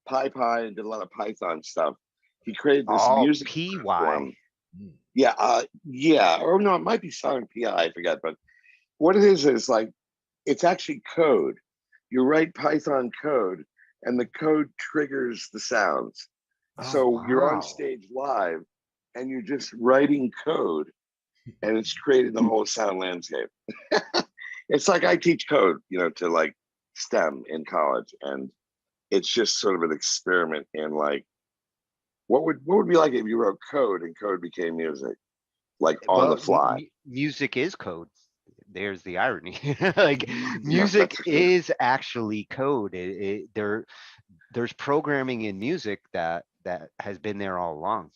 Pi and did a lot of Python stuff. He created this music PY. Yeah. Or no, it might be Sonic PI. I forget. But what it is like, it's actually code. You write Python code, and the code triggers the sounds. So you're on stage live, and you're just writing code, and it's creating the whole sound landscape. It's like I teach code, to like STEM in college, and it's just sort of an experiment in like, what would it be like if you wrote code and code became music, like on the fly? Music is code. There's the irony. Like music is actually code. There's programming in music that has been there all along.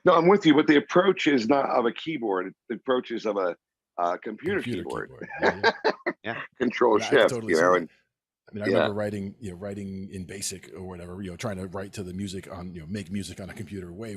No, I'm with you, but the approach is not of a keyboard. The approach is of a computer keyboard. Yeah. Control shift, and I remember writing in BASIC or whatever, trying to write to the music on, make music on a computer way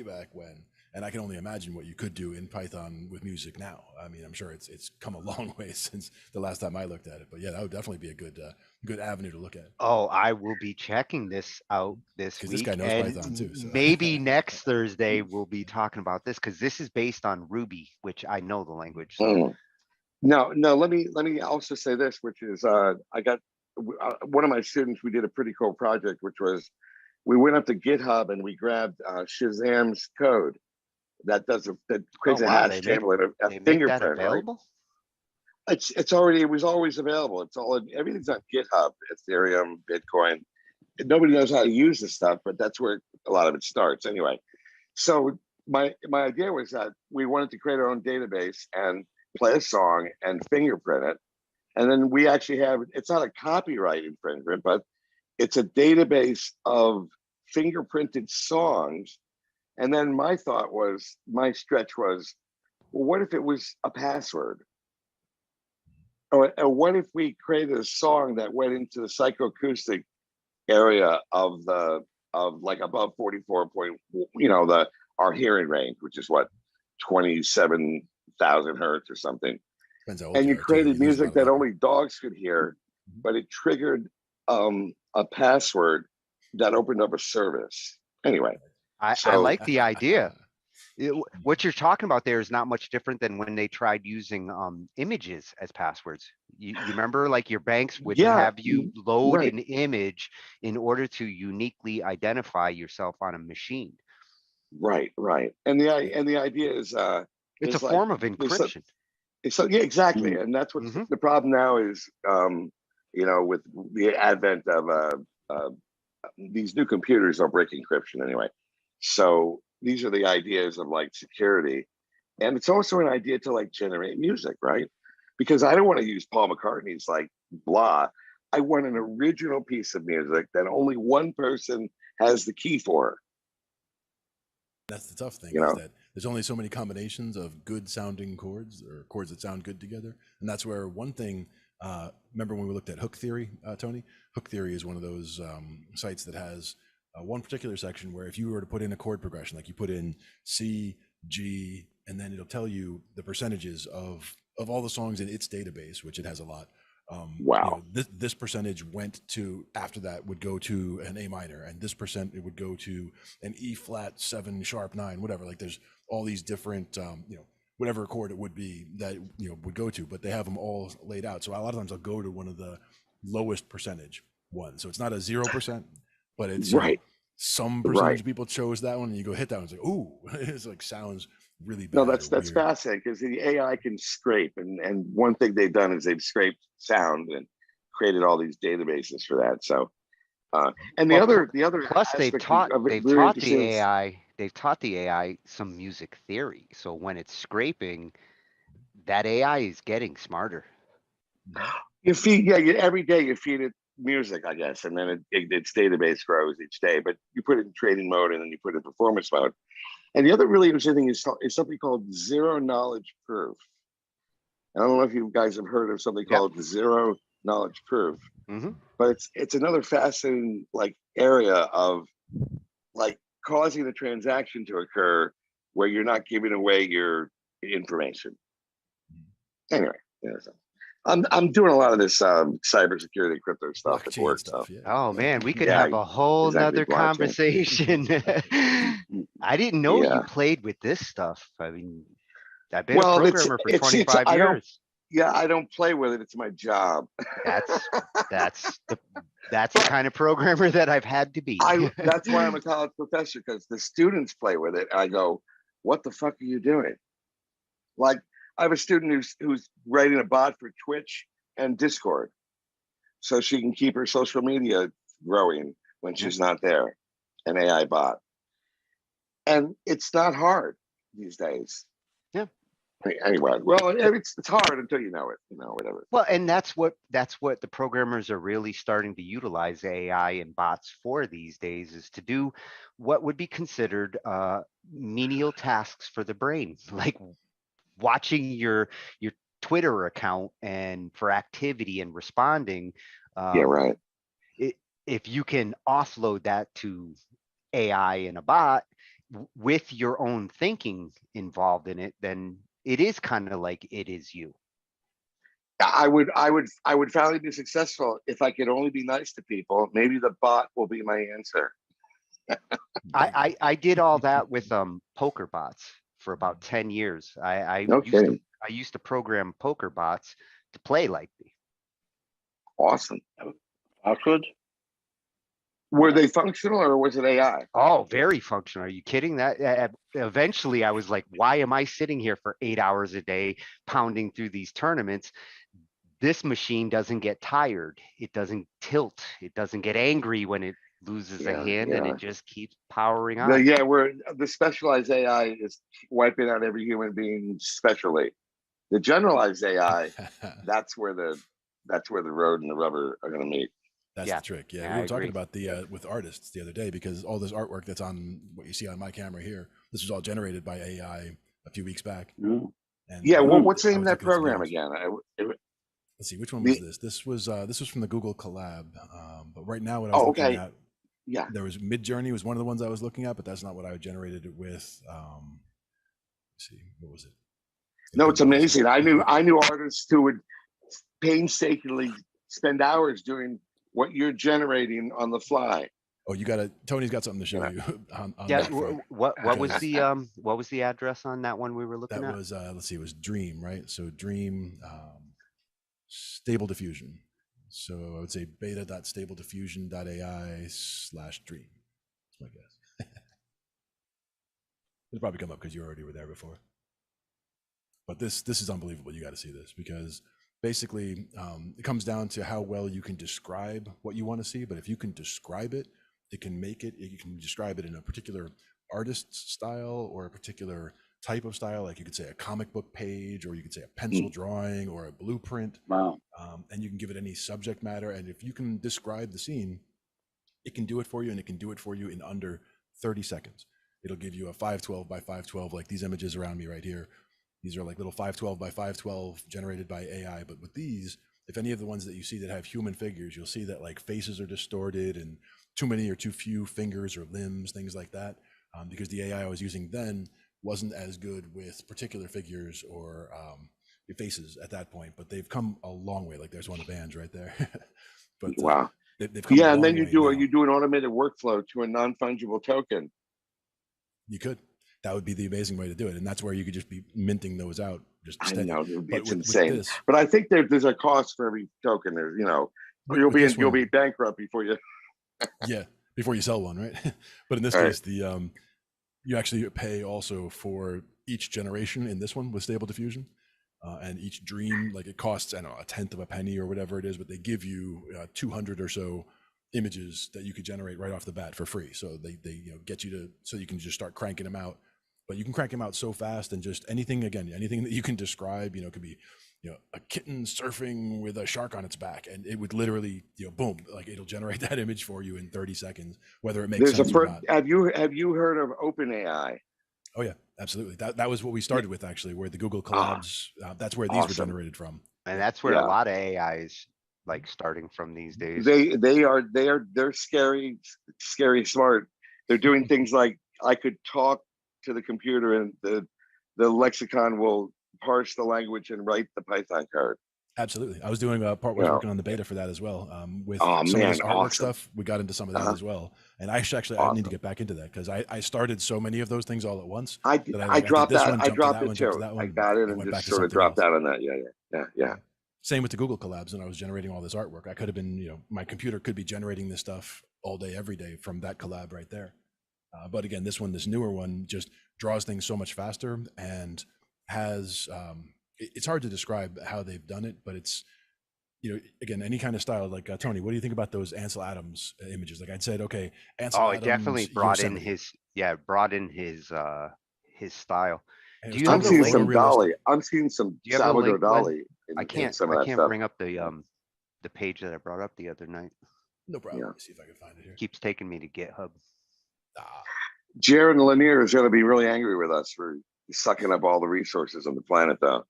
back when. And I can only imagine what you could do in Python with music now. I mean, I'm sure it's come a long way since the last time I looked at it. But yeah, that would definitely be a good avenue to look at. Oh, I will be checking this out this week. This guy knows Python too. So. Maybe next Thursday we'll be talking about this, because this is based on Ruby, which I know the language. So. No. Let me also say this, which is I got one of my students. We did a pretty cool project, which was we went up to GitHub and we grabbed Shazam's code that creates a hash table and a fingerprint. Available? Right? It was always available. Everything's on GitHub, Ethereum, Bitcoin. Nobody knows how to use this stuff, but that's where a lot of it starts anyway. So my idea was that we wanted to create our own database and play a song and fingerprint it. And then we actually it's not a copyright infringement, but it's a database of fingerprinted songs. And then my stretch was, well, what if it was a password? Or what if we created a song that went into the psychoacoustic area of like above 44 point, our hearing range, which is what, 27,000 hertz or something. And you created music that only dogs could hear, but it triggered a password that opened up a service. Anyway. I like the idea. What you're talking about there is not much different than when they tried using images as passwords. You remember, like, your banks would have you load an image in order to uniquely identify yourself on a machine. Right. And the idea is it's a like, form of encryption. Yeah, exactly. And that's what's the problem now is, with the advent of these new computers don't break encryption anyway. So these are the ideas of like security. And it's also an idea to like generate music, right? Because I don't want to use Paul McCartney's like blah. I want an original piece of music that only one person has the key for. That's the tough thing, is that there's only so many combinations of good sounding chords, or chords that sound good together. And that's where one thing, remember when we looked at hook theory, Tony? Hook theory is one of those sites that has one particular section where if you were to put in a chord progression, like you put in C, G, and then it'll tell you the percentages of all the songs in its database, which it has a lot. Wow. This percentage went to, after that would go to an A minor, and this percent it would go to an E flat 7 sharp 9, whatever. Like there's all these different, whatever chord it would be that would go to, but they have them all laid out. So a lot of times I'll go to one of the lowest percentage ones. So it's not a 0%, but it's some percentage of people chose that one, and you go hit that one. It's like, ooh, it's like sounds really bad. No, that's fascinating, because the AI can scrape, and one thing they've done is they've scraped sound and created all these databases for that. So, and the other plus they've taught the AI some music theory. So when it's scraping, that AI is getting smarter. You feed every day you feed it music, I guess, and then its database grows each day. But you put it in training mode, and then you put it in performance mode. And the other really interesting thing is something called zero knowledge proof. I don't know if you guys have heard of something called zero knowledge proof, but it's another fascinating like area of like causing the transaction to occur where you're not giving away your information. Anyway, I'm doing a lot of this cybersecurity crypto stuff at work. So. Oh man, we could have a whole nother conversation. I didn't know you played with this stuff. I mean, I've been a programmer for 25 years. I don't play with it. It's my job. That's the kind of programmer that I've had to be. That's why I'm a college professor, because the students play with it. And I go, what the fuck are you doing? Like, I have a student who's writing a bot for Twitch and Discord, so she can keep her social media growing when she's not there. An AI bot, and it's not hard these days. Yeah. Anyway, well, it's hard until you know it. Whatever. Well, and that's what the programmers are really starting to utilize AI and bots for these days, is to do what would be considered menial tasks for the brain, like watching your Twitter account and for activity and responding. If you can offload that to AI and a bot with your own thinking involved in it, then it is kind of like it is you. I would finally be successful if I could only be nice to people. Maybe the bot will be my answer. I did all that with poker bots for about 10 years. I used to program poker bots to play like me. Awesome. How good? Were they functional, or was it AI? Oh, very functional. Are you kidding? That eventually I was like, why am I sitting here for 8 hours a day pounding through these tournaments? This machine doesn't get tired. It doesn't tilt. It doesn't get angry when it loses a hand, and it just keeps powering on. Where the specialized AI is wiping out every human being specially. The generalized AI, that's where the road and the rubber are going to meet. That's the trick. We were talking about the with artists the other day, because all this artwork that's on what you see on my camera here, this was all generated by AI a few weeks back. And what's the name of that program again? Let's see, which one was this? This was from the Google collab. But right now, what I was looking at, there was Midjourney was one of the ones I was looking at, but that's not what I generated it with. Let's see, what was it? No, it's amazing. I knew artists who would painstakingly spend hours doing what you're generating on the fly. Oh, Tony's got something to show you on Yeah. that front. What was the address on that one we were looking That at? was let's see, it was Dream, right? So Dream Stable Diffusion. So I would say beta.stablediffusion.ai/dream. That's my guess. It'll probably come up because you already were there before. But this is unbelievable. You got to see this because basically it comes down to how well you can describe what you want to see. But if you can describe it, it can make it. You can describe it in a particular artist's style or a particular type of style. Like you could say a comic book page, or you could say a pencil drawing or a blueprint. Wow. And you can give it any subject matter. And if you can describe the scene, it can do it for you, and it can do it for you in under 30 seconds. It'll give you a 512 by 512, like these images around me right here. These are like little 512 by 512 generated by AI. But with these, if any of the ones that you see that have human figures, you'll see that like faces are distorted and too many or too few fingers or limbs, things like that. Because the AI I was using then wasn't as good with particular figures or faces at that point. But they've come a long way. Like there's one of the bands right there. But wow. They've come Yeah, a and long then you way now. do an automated workflow to a non-fungible token. You could. That would be the amazing way to do it, and that's where you could just be minting those out. Just steady. I know But it's with insane, this, but I think there's a cost for every token. There's, you'll be bankrupt before you. yeah, before you sell one, right? But in this case, the you actually pay also for each generation in this one with Stable Diffusion, and each dream, like it costs, I don't know, a tenth of a penny or whatever it is, but they give you 200 or so images that you could generate right off the bat for free. So they get you to, so you can just start cranking them out. But you can crank them out so fast, and just anything that you can describe, could be, a kitten surfing with a shark on its back, and it would literally, boom, like it'll generate that image for you in 30 seconds, whether it makes sense or not. Have you heard of OpenAI? Oh yeah, absolutely. That was what we started with, actually, where the Google collabs, that's where these were generated from. And that's where a lot of AI is like starting from these days. They're scary smart. They're doing things like I could talk to the computer and the lexicon will parse the language and write the Python code. Absolutely. I was doing working on the beta for that as well. With some of this artwork stuff, we got into some of that as well. And I need to get back into that because I started so many of those things all at once. I dropped that. I dropped it too. I got it and just sort of dropped out on that. Yeah. Same with the Google collabs, and I was generating all this artwork. I could have been, my computer could be generating this stuff all day, every day from that collab right there. But again, this newer one, just draws things so much faster and has, it's hard to describe how they've done it, but it's, again, any kind of style. Like Tony, what do you think about those Ansel Adams images? Like I'd said, okay, Ansel Adams. It definitely brought in his style. I'm seeing some Dolly. I'm seeing some Salvador Dali. I can't bring up the page that I brought up the other night. No problem. Let me see if I can find it here. Keeps taking me to GitHub. Jared Lanier is going to be really angry with us for sucking up all the resources on the planet, though.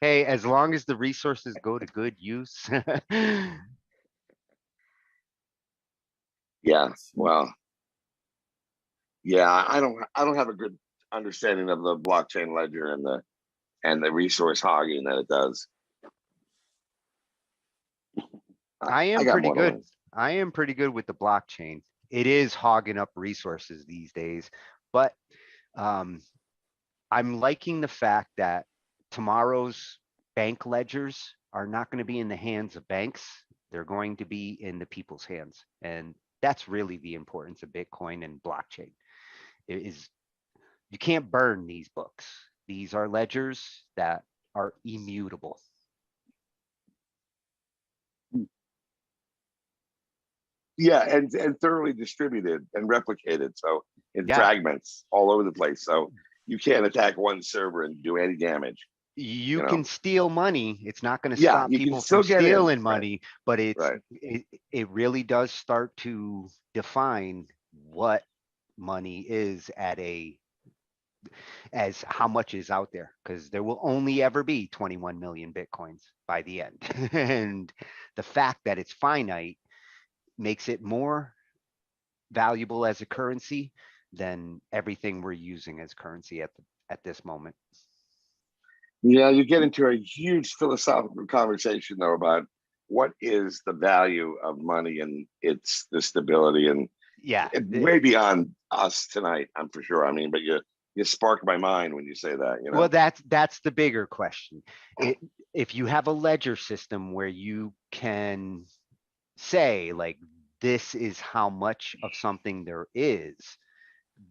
Hey, as long as the resources go to good use. Yeah. Well. Yeah, I don't have a good understanding of the blockchain ledger and the resource hogging that it does. I am pretty good. I am pretty good with the blockchain. It is hogging up resources these days, but I'm liking the fact that tomorrow's bank ledgers are not going to be in the hands of banks. They're going to be in the people's hands. And that's really the importance of Bitcoin and blockchain. You can't burn these books. These are ledgers that are immutable. Yeah, and thoroughly distributed and replicated, so in fragments all over the place. So you can't attack one server and do any damage. You can steal money. It's not going to stop people from stealing money, but it really does start to define what money is as how much is out there, because there will only ever be 21 million Bitcoins by the end. And the fact that it's finite makes it more valuable as a currency than everything we're using as currency at this moment. Yeah, you get into a huge philosophical conversation though about what is the value of money and its the stability and yeah, way beyond us tonight, I'm for sure. I mean, but you spark my mind when you say that, you know. Well, that's the bigger question. If you have a ledger system where you can say like this is how much of something there is,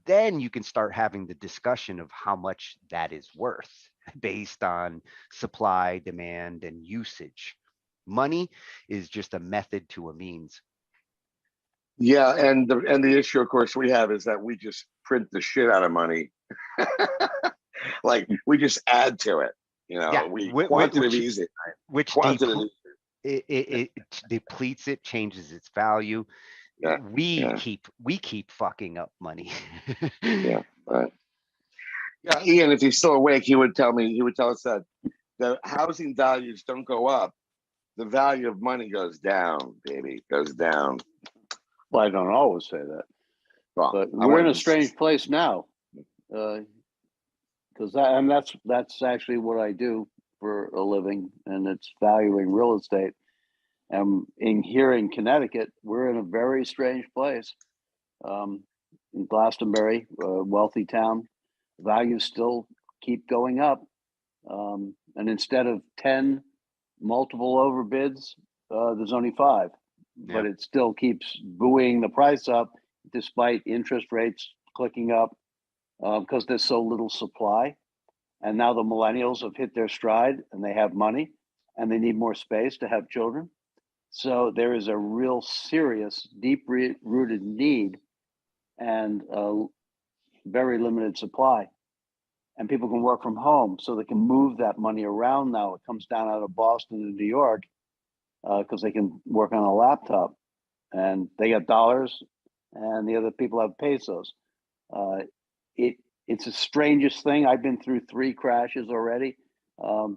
then you can start having the discussion of how much that is worth based on supply, demand, and usage. Money is just a method to a means. Yeah, and the issue, of course, we have is that we just print the shit out of money. Like we just add to it, you know. Yeah, We quantitative which quantitative. It depletes it, changes its value. Yeah, we keep fucking up money. Yeah, right. Yeah, Ian, if he's still awake, he would tell us that the housing values don't go up. The value of money goes down, baby, goes down. Well, I don't always say that, well, but we're in a strange place now, because that's actually what I do for a living, and it's valuing real estate. And here in Connecticut, we're in a very strange place. In Glastonbury, a wealthy town, values still keep going up, and instead of 10 multiple overbids, there's only 5. But it still keeps buoying the price up despite interest rates clicking up, because there's so little supply. And now the millennials have hit their stride and they have money and they need more space to have children. So there is a real serious, deep rooted need and very limited supply. And people can work from home, so they can move that money around now. It comes down out of Boston and New York because they can work on a laptop, and they got dollars and the other people have pesos. It's the strangest thing. I've been through 3 crashes already,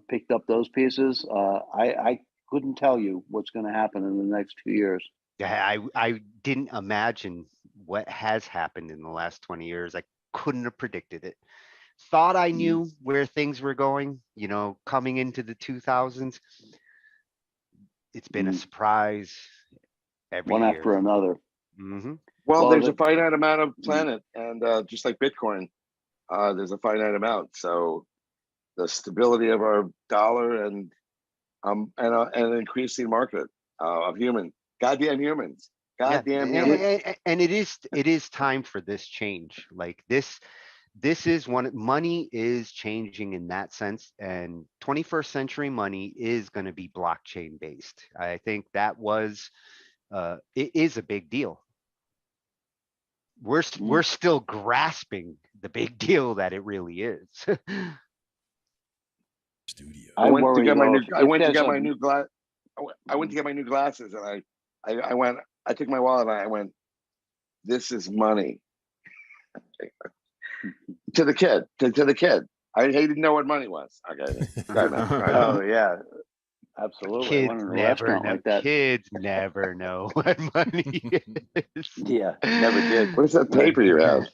picked up those pieces. I couldn't tell you what's going to happen in the next 2 years. Yeah, I didn't imagine what has happened in the last 20 years. I couldn't have predicted it. Thought I knew where things were going, you know, coming into the 2000s. It's been a surprise every one year. After another. Mm-hmm. Well, there's a finite amount of planet, and just like Bitcoin, there's a finite amount. So the stability of our dollar and an increasing market of goddamn humans, goddamn humans. And it is time for this change. Like this is money is changing in that sense, and 21st century money is going to be blockchain based. I think that it is a big deal. We're still grasping the big deal that it really is. Studio. I went to get my new glasses, and I took my wallet and I went, this is money. to the kid. He didn't know what money was. Okay. Oh yeah, absolutely. Kids never know. Like that. Kids never know what money is. Yeah, never did. What is that paper you have?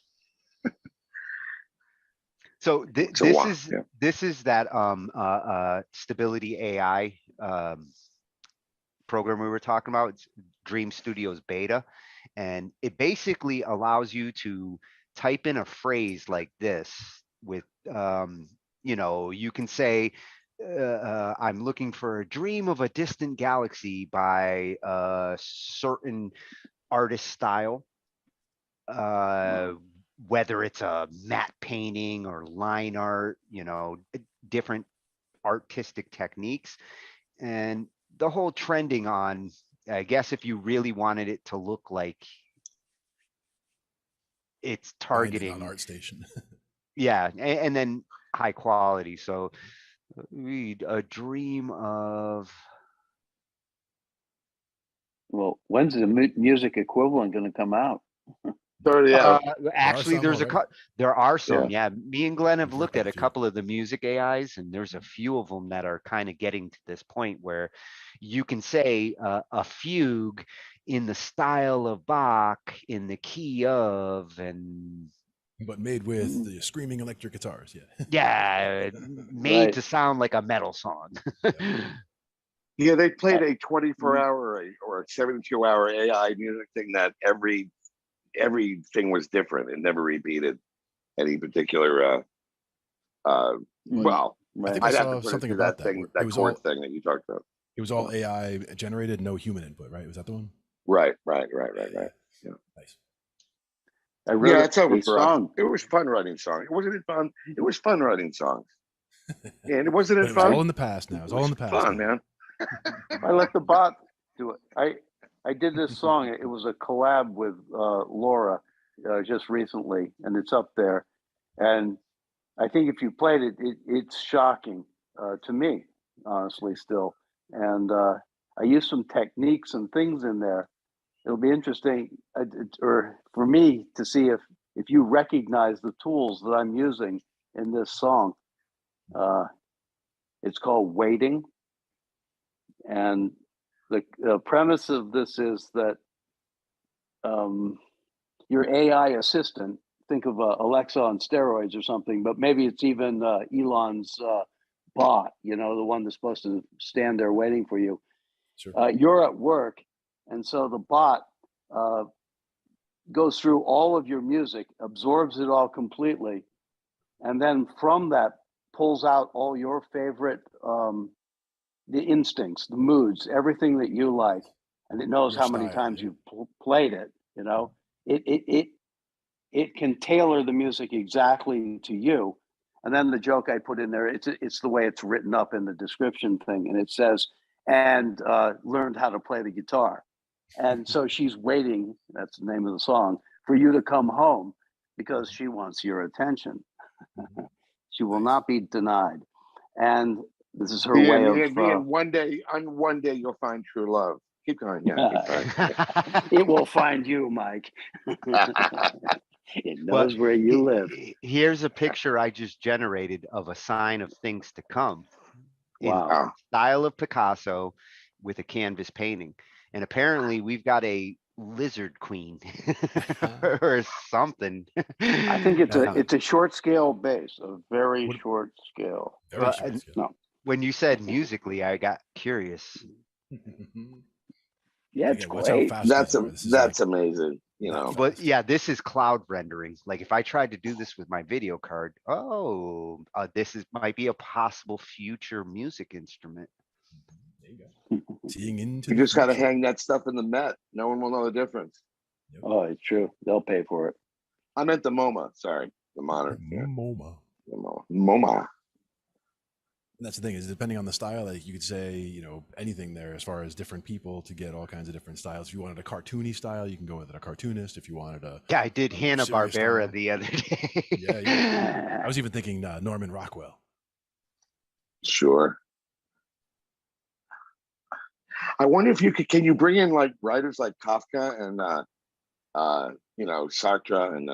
So this is that stability AI program we were talking about. It's Dream Studios beta, and it basically allows you to type in a phrase like this with you can say I'm looking for a dream of a distant galaxy by a certain artist style, whether it's a matte painting or line art, different artistic techniques. And the whole trending on, I guess, if you really wanted it to look like it's targeting on ArtStation. Yeah, and then high quality. So read a dream of. Well, when's the music equivalent going to come out? Actually, there are some. Yeah, me and Glenn have looked at a couple of the music AIs, and there's a few of them that are kind of getting to this point where you can say a fugue in the style of Bach, in the key of, but made with the screaming electric guitars. Yeah, made to sound like a metal song. Yeah, they played a 24-hour or a 72-hour AI music thing that everything was different. It never repeated any particular. Well, I think I I'd have to saw put it something through about that that. thing, It that was chord all thing that you talked about. it was all AI generated, no human input, right? Was that the one? Right. Yeah. Nice. I wrote Yeah, it's over a for us. song. It was fun writing songs. Wasn't it fun? It was fun writing songs. Yeah, and wasn't But it it was fun? all in the past now. It was all in the past. Fun, now. man. I let the bot do it. I did this song. It was a collab with Laura just recently, and it's up there. And I think if you played it, it's shocking to me, honestly, still. And I used some techniques and things in there. It'll be interesting, or for me to see if you recognize the tools that I'm using in this song. It's called Waiting, and the premise of this is that your AI assistant, think of Alexa on steroids or something, but maybe it's even Elon's bot, the one that's supposed to stand there waiting for you. Sure. You're at work, and so the bot goes through all of your music, absorbs it all completely, and then from that pulls out all your favorite, the instincts, the moods, everything that you like, and it knows Your how many style, times yeah. you've played it. It can tailor the music exactly to you. And then the joke I put in there, it's the way it's written up in the description thing, and it says, and learned how to play the guitar. And so she's waiting, that's the name of the song, for you to come home because she wants your attention. She will not be denied. And this is her way of. And one day you'll find true love. Keep going. Yeah. Keep going. It will find you, Mike. It knows where you live. Here's a picture I just generated of a sign of things to come. Wow. In style of Picasso with a canvas painting. And apparently we've got a lizard queen or something. I think it's a short scale bass, a very short scale. No. When you said musically, I got curious. Yeah, it's great. That's amazing. But yeah, this is cloud rendering. Like if I tried to do this with my video card, this might be a possible future music instrument. There you go. Seeing into You the just got to future. hang that stuff in the Met. No one will know the difference. Oh, it's true. They'll pay for it. I meant the MoMA. Sorry, the monitor. MoMA. MoMA. And that's the thing is depending on the style, like you could say, anything there as far as different people to get all kinds of different styles. If you wanted a cartoony style, you can go with a cartoonist. If you wanted yeah, I did Hanna-Barbera the other day. Yeah. I was even thinking Norman Rockwell. Sure. I wonder if can you bring in like writers like Kafka and Sartre and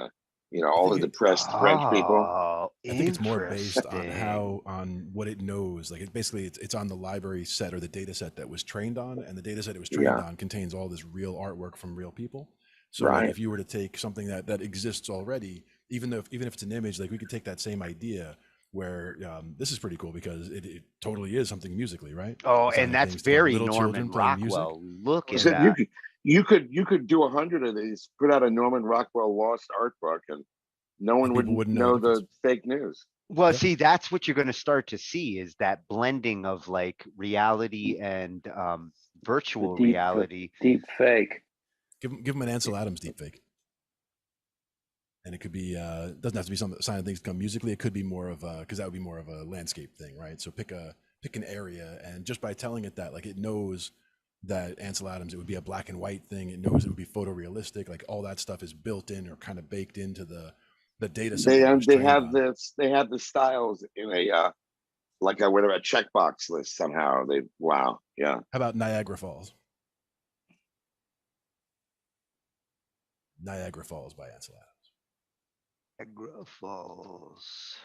all the depressed French people. I think it's more based on what it knows. Like it's on the library set or the data set that was trained on, and the data set it was trained on contains all this real artwork from real people. So like if you were to take something that exists already, even if it's an image, like we could take that same idea where this is pretty cool because it totally is something musically, right? Oh, and that's very Norman Rockwell. Look at that. You could do 100 of these, put out a Norman Rockwell lost art book, and no one wouldn't know the fake news. Well, see, that's what you're going to start to see is that blending of like reality and virtual reality. Deep fake. Give them an Ansel Adams deep fake. And it could be doesn't have to be some sign of things to come musically. It could be more of because that would be more of a landscape thing, right? So pick an area, and just by telling it that, like it knows that Ansel Adams, it would be a black and white thing. It knows it would be photorealistic. Like all that stuff is built in or kind of baked into the data set. They have the styles in a whatever a checkbox list somehow. How about Niagara Falls? Niagara Falls by Ansel Adams. Niagara Falls.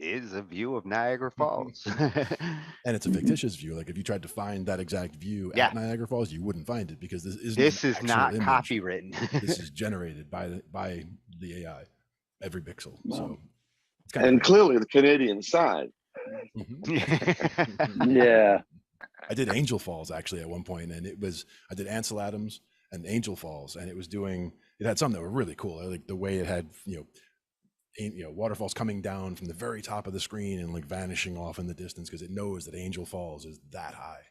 is a view of Niagara Falls. And it's a fictitious view. Like if you tried to find that exact view at Niagara Falls, you wouldn't find it because this isn't This an is actual not image. copywritten. This is generated by the AI, every pixel. So it's and cool. clearly the Canadian side. Yeah. I did Angel Falls actually at one point, and I did Ansel Adams and Angel Falls, and it had some that were really cool. Like the way it had, waterfalls coming down from the very top of the screen and like vanishing off in the distance because it knows that Angel Falls is that high.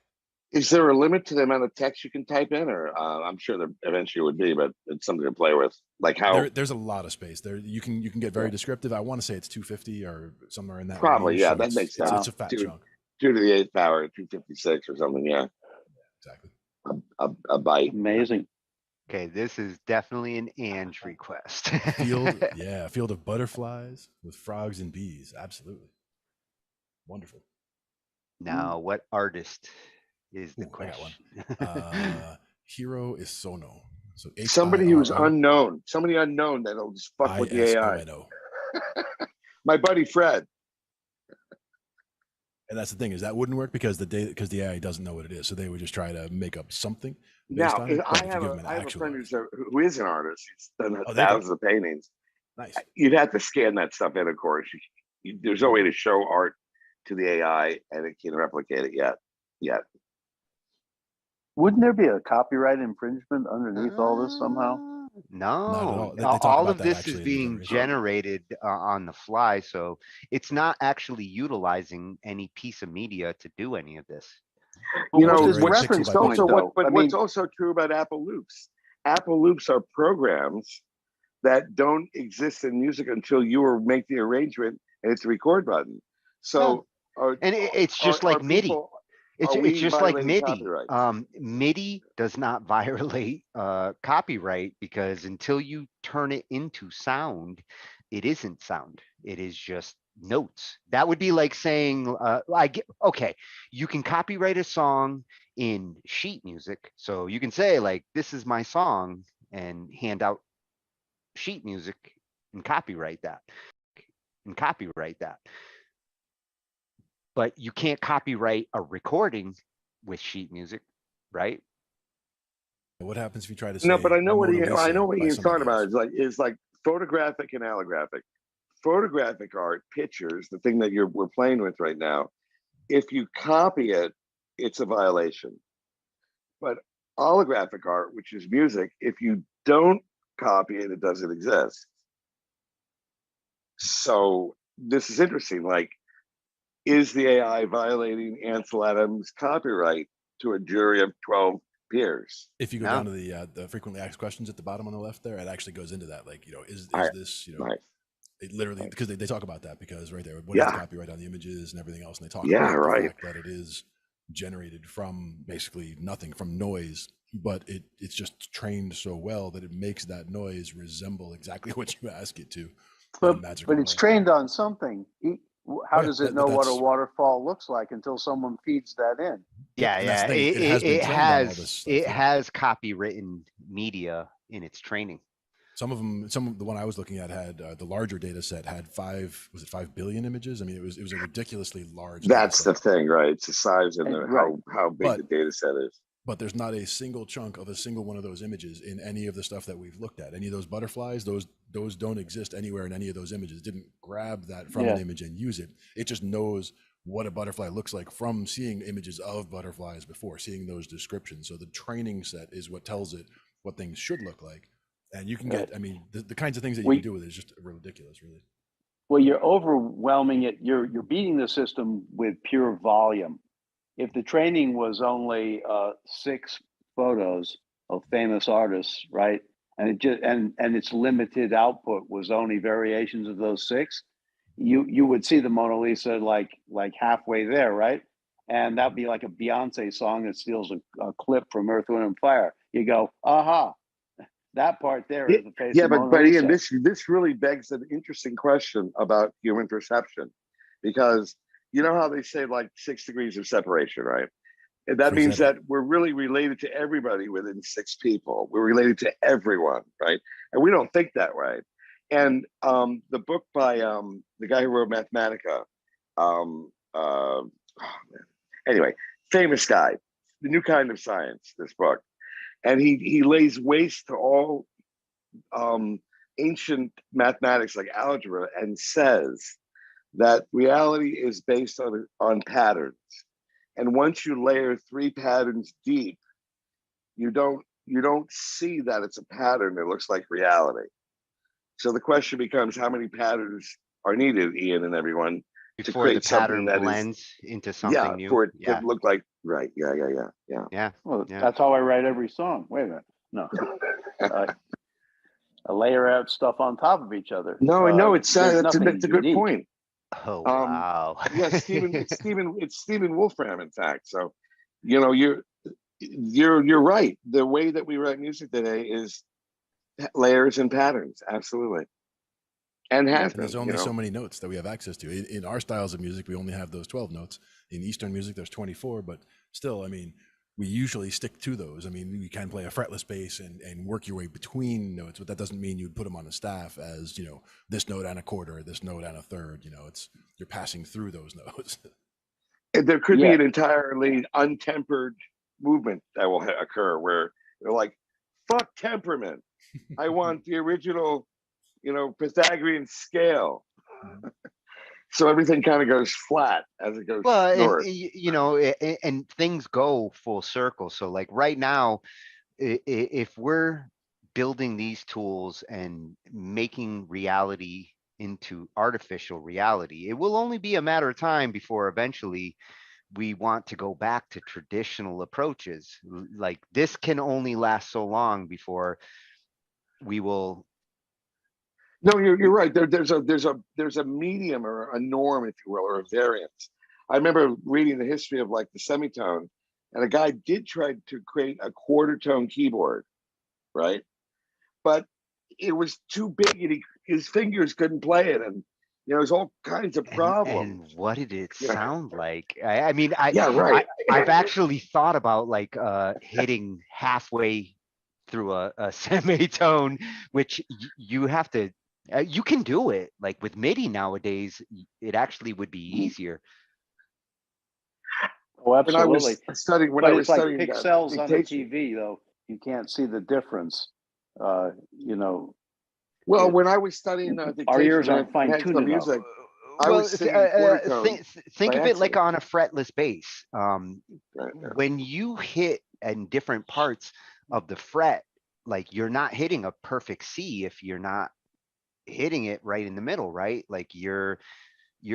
Is there a limit to the amount of text you can type in, or I'm sure there eventually would be, but it's something to play with. Like how there's a lot of space there. You can get very descriptive. I want to say it's 250 or somewhere in that probably range. Yeah, so that makes sense. It's a fat chunk. 2 to the 8th power, 256 or something. Yeah, exactly. A byte. Amazing. Okay, this is definitely an Ange request. A field of butterflies with frogs and bees. Absolutely. Wonderful. Now, what artist is the question? I got one. Hiro Isono. So somebody who's unknown. Somebody unknown that'll just fuck with the AI. My buddy Fred. And that's the thing is that wouldn't work because the AI doesn't know what it is. So they would just try to make up something. Now, I have a friend who is an artist. He's done thousands of paintings. Nice. You'd have to scan that stuff in, of course. There's no way to show art to the AI, and it can't replicate it yet. Wouldn't there be a copyright infringement underneath all this somehow? No, all of this is being generated on the fly, so it's not actually utilizing any piece of media to do any of this. What's also true about Apple Loops. Apple Loops are programs that don't exist in music until you make the arrangement and it's a record button. So, it's just like MIDI. It's just like MIDI. MIDI does not violate copyright because until you turn it into sound, it isn't sound. It is just notes. That would be like saying, you can copyright a song in sheet music. So you can say like, this is my song and hand out sheet music and copyright that. But you can't copyright a recording with sheet music, right? What happens if you try to say no? But I know what he's talking about. Is like photographic and allographic. Photographic art, pictures, the thing that we're playing with right now. If you copy it, it's a violation. But holographic art, which is music, if you don't copy it, it doesn't exist. So this is interesting. Like, is the AI violating Ansel Adams' copyright to a jury of 12 peers? If you go down to the frequently asked questions at the bottom on the left there, it actually goes into that. Like, is this, it literally, because they talk about that because right there, what is the copyright on the images and everything else, and they talk about the fact that it is generated from basically nothing, from noise, but it's just trained so well that it makes that noise resemble exactly what you ask it to. But it's trained on something. How does it know what a waterfall looks like until someone feeds that in? It has copywritten media in its training. Some of the one I was looking at had the larger data set had 5 billion images. I mean, it was a ridiculously large. That's the thing, right? It's the size and how big the data set is. But there's not a single chunk of a single one of those images in any of the stuff that we've looked at. Any of those butterflies, those don't exist anywhere in any of those images. It didn't grab that from an image and use it. It just knows what a butterfly looks like from seeing images of butterflies before, seeing those descriptions. So the training set is what tells it what things should look like. And you can get, I mean, the kinds of things that you can do with it is just ridiculous, really. Well, you're overwhelming it. You're beating the system with pure volume. If the training was only 6 photos of famous artists, right, and it just and its limited output was only variations of those 6, you would see the Mona Lisa like halfway there, right? And that'd be like a Beyonce song that steals a clip from Earth, Wind, and Fire. You go, aha, that part there is the face of Mona but Lisa. Ian, this really begs an interesting question about human perception, because you know how they say like 6 degrees of separation, right? And that means that we're really related to everybody within 6 people. We're related to everyone, right? And we don't think that way. And the book by the guy who wrote Mathematica, anyway, famous guy, The New Kind of Science, this book. And he lays waste to all ancient mathematics like algebra and says that reality is based on patterns. And once you layer 3 patterns deep, you don't see that it's a pattern that looks like reality. So the question becomes, how many patterns are needed, Ian and everyone, to before create the pattern something that blends into something new? for it to look like, right. Yeah. Well, that's how I write every song. Wait a minute. No. I layer out stuff on top of each other. No, it's there's a nothing good unique. point. Oh wow. Yeah, it's Stephen Wolfram, in fact. So, you know, you're right. The way that we write music today is layers and patterns. Absolutely. And there's only so many notes that we have access to. In our styles of music, we only have those 12 notes. In Eastern music, there's 24, but still, I mean, we usually stick to those. I mean, you can play a fretless bass and work your way between notes, but that doesn't mean you'd put them on a staff as, you know, this note and a quarter, this note and a third. You know, you're passing through those notes. There could be an entirely untempered movement that will occur where they're like, fuck temperament. I want the original, you know, Pythagorean scale. So everything kind of goes flat as it goes north. And, you know, and things go full circle. So like right now, if we're building these tools and making reality into artificial reality, it will only be a matter of time before eventually we want to go back to traditional approaches. Like this can only last so long before we will. No, you're right. There's a medium or a norm, if you will, or a variance. I remember reading the history of like the semitone, and a guy did try to create a quarter tone keyboard, right? But it was too big, and his fingers couldn't play it, and you know, there's all kinds of problems. And what did it sound like? I mean, right. I've actually thought about like hitting halfway through a semitone, which you have to. You can do it like with MIDI nowadays. It actually would be easier. Oh, absolutely. When I was studying pixels on the TV, though, you can't see the difference. You know. Well, when I was studying dictation, our ears aren't fine-tuned music. I was think of it like on a fretless bass. When you hit in different parts of the fret, like you're not hitting a perfect C if you're not hitting it right in the middle, right? Like you're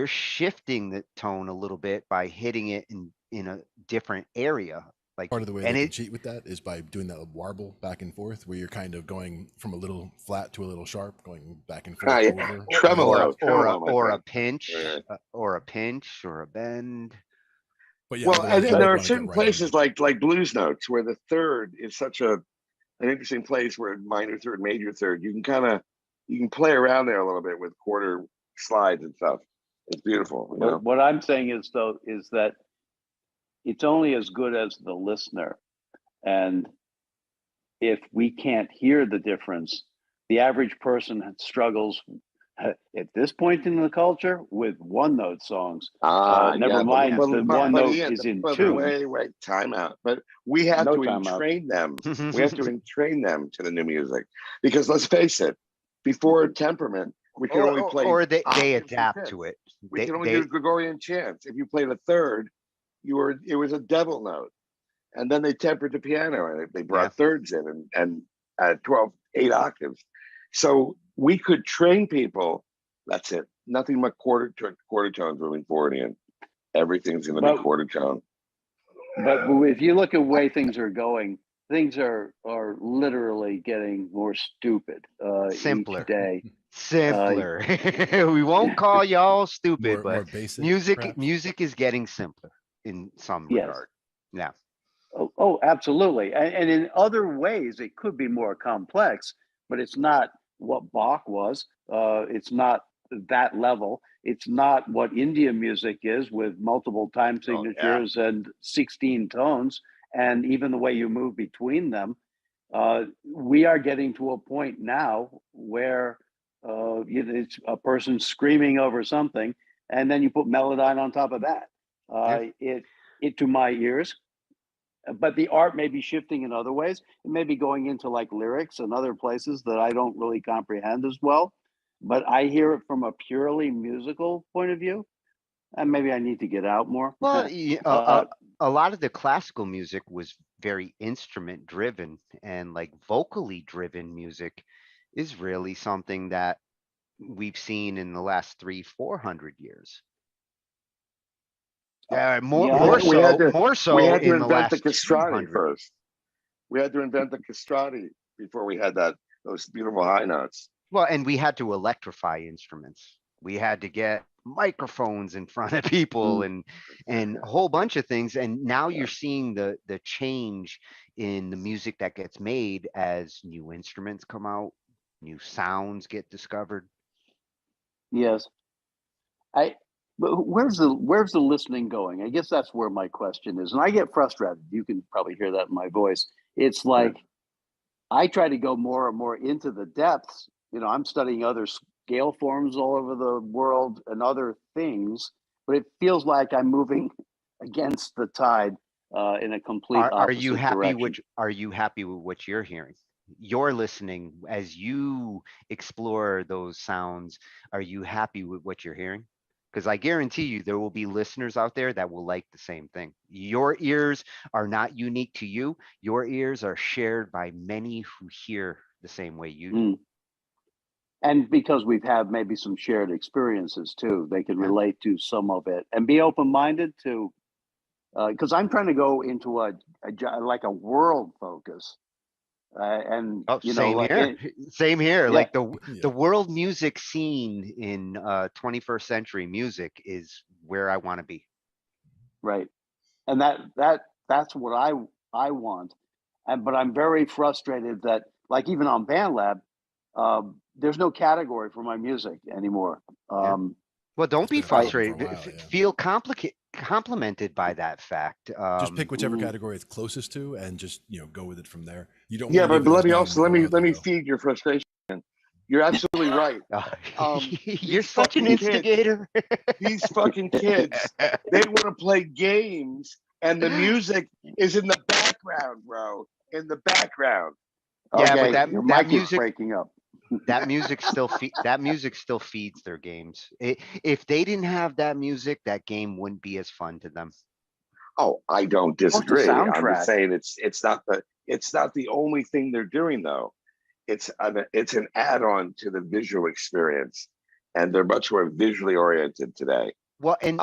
shifting the tone a little bit by hitting it in a different area. Like part of the way they can cheat with that is by doing that warble back and forth, where you're kind of going from a little flat to a little sharp, going back and forth over tremolo, or a pinch, or a pinch, or a bend. But yeah, well, and there are certain places like blues notes where the third is such an interesting place, where minor third, major third, you can play around there a little bit with quarter slides and stuff. It's beautiful. You know? What I'm saying is that it's only as good as the listener. And if we can't hear the difference, the average person struggles at this point in the culture with one note songs. Never mind the one note is in two. Wait, time out. But we have to entrain them. We have to entrain them to the new music, because let's face it, before temperament, we can only play, or they adapt to it. We can only do Gregorian chants. If you played a third, it was a devil note, and then they tempered the piano and they brought thirds in and 8 octaves. So we could train people. That's it. Nothing but quarter tones moving forward. In everything's going to be quarter tone. But if you look at the way things are going, things are literally getting more stupid simpler each day. Simpler. We won't call y'all stupid, but more basic, music is getting simpler in some regard. Yeah. Oh, absolutely. And in other ways, it could be more complex, but it's not what Bach was. It's not that level. It's not what Indian music is, with multiple time signatures and 16 tones, and even the way you move between them. We are getting to a point now where it's a person screaming over something, and then you put Melodyne on top of that. It to my ears, but the art may be shifting in other ways. It may be going into like lyrics and other places that I don't really comprehend as well. But I hear it from a purely musical point of view, and maybe I need to get out more. Well, a lot of the classical music was very instrument driven, and like vocally driven music is really something that we've seen in the last 300-400 years. More we had to in the invent the last castrati 200. first. We had to invent the castrati before we had those beautiful high notes. Well, and we had to electrify instruments. We had to get microphones in front of people and a whole bunch of things. And now you're seeing the change in the music that gets made as new instruments come out, new sounds get discovered. Yes. But where's the listening going? I guess that's where my question is. And I get frustrated. You can probably hear that in my voice. It's like I try to go more and more into the depths. I'm studying other scale forms all over the world and other things, but it feels like I'm moving against the tide in a complete opposite Are you happy direction. are you happy with what you're hearing? You're listening as you explore those sounds. Are you happy with what you're hearing? Because I guarantee you there will be listeners out there that will like the same thing. Your ears are not unique to you. Your ears are shared by many who hear the same way you do. And because we've had maybe some shared experiences too, they can relate to some of it and be open-minded to, because I'm trying to go into a world focus. Same here. Yeah. Like the world music scene in 21st century music is where I want to be. Right. And that's what I want. But I'm very frustrated that, like, even on BandLab, there's no category for my music anymore. Well, don't be frustrated. Feel complimented by that fact. Just pick whichever category it's closest to, and just go with it from there. You don't. Yeah, but let me feed your frustration. You're absolutely right. You're such an instigator. These fucking kids, they want to play games, and the music is in the background, bro. In the background. Yeah, but that music is breaking up. that music still feeds their games. If they didn't have that music, that game wouldn't be as fun to them. Oh, I don't disagree. I'm just saying it's not the only thing they're doing though. It's an add-on to the visual experience, and they're much more visually oriented today. Well, and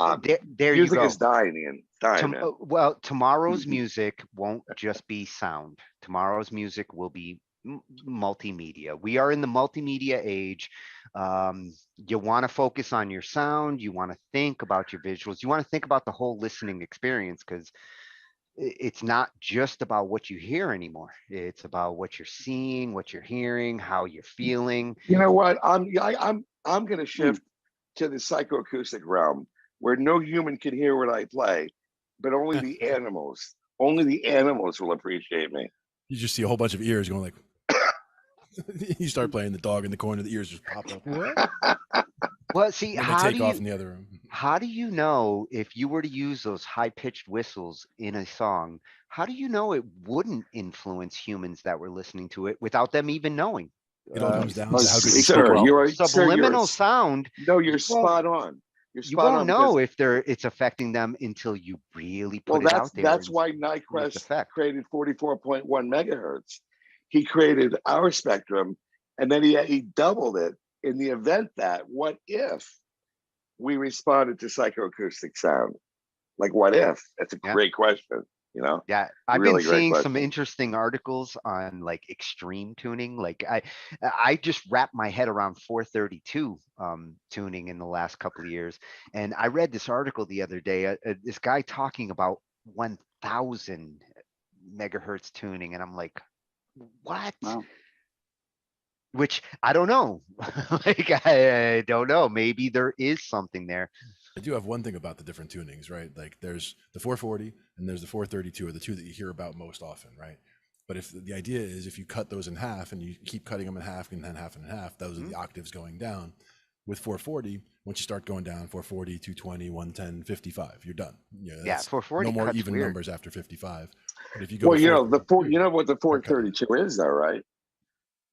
there music you go. is dying, Ian. Dying, man. Well, tomorrow's music won't just be sound. Tomorrow's music will be multimedia. We are in the multimedia age. You want to focus on your sound. You want to think about your visuals. You want to think about the whole listening experience, because it's not just about what you hear anymore. It's about what you're seeing, what you're hearing, how you're feeling. You know what? I'm going to shift to the psychoacoustic realm, where no human can hear what I play, but only the animals. Only the animals will appreciate me. You just see a whole bunch of ears going like. You start playing the dog in the corner, the ears just pop up. What? Well, see, how do you off in the other room? How do you know if you were to use those high-pitched whistles in a song? How do you know it wouldn't influence humans that were listening to it without them even knowing? It all comes down to how good you subliminal sound. No, you're spot on. You won't know if it's affecting them until you really put it out there. That's why Nyquist created 44.1 megahertz. He created our spectrum, and then he doubled it in the event that, what if we responded to psychoacoustic sound? Like, what if? That's a great question, Yeah, I've really been seeing some interesting articles on like extreme tuning. Like I just wrapped my head around 432 tuning in the last couple of years, and I read this article the other day. This guy talking about 1,000 megahertz tuning, and I'm like, what? Wow. Which I don't know. Like I don't know. Maybe there is something there. I do have one thing about the different tunings, right? Like there's the 440 and there's the 432 are the two that you hear about most often, right? But if the idea is if you cut those in half and you keep cutting them in half and then half and half, those are the octaves going down. With 440, once you start going down, 440, 220, 110, 55, you're done. Yeah, 440 no more cuts even weird. numbers after 55. But if you go Well, to you know what the 432 is, though, right?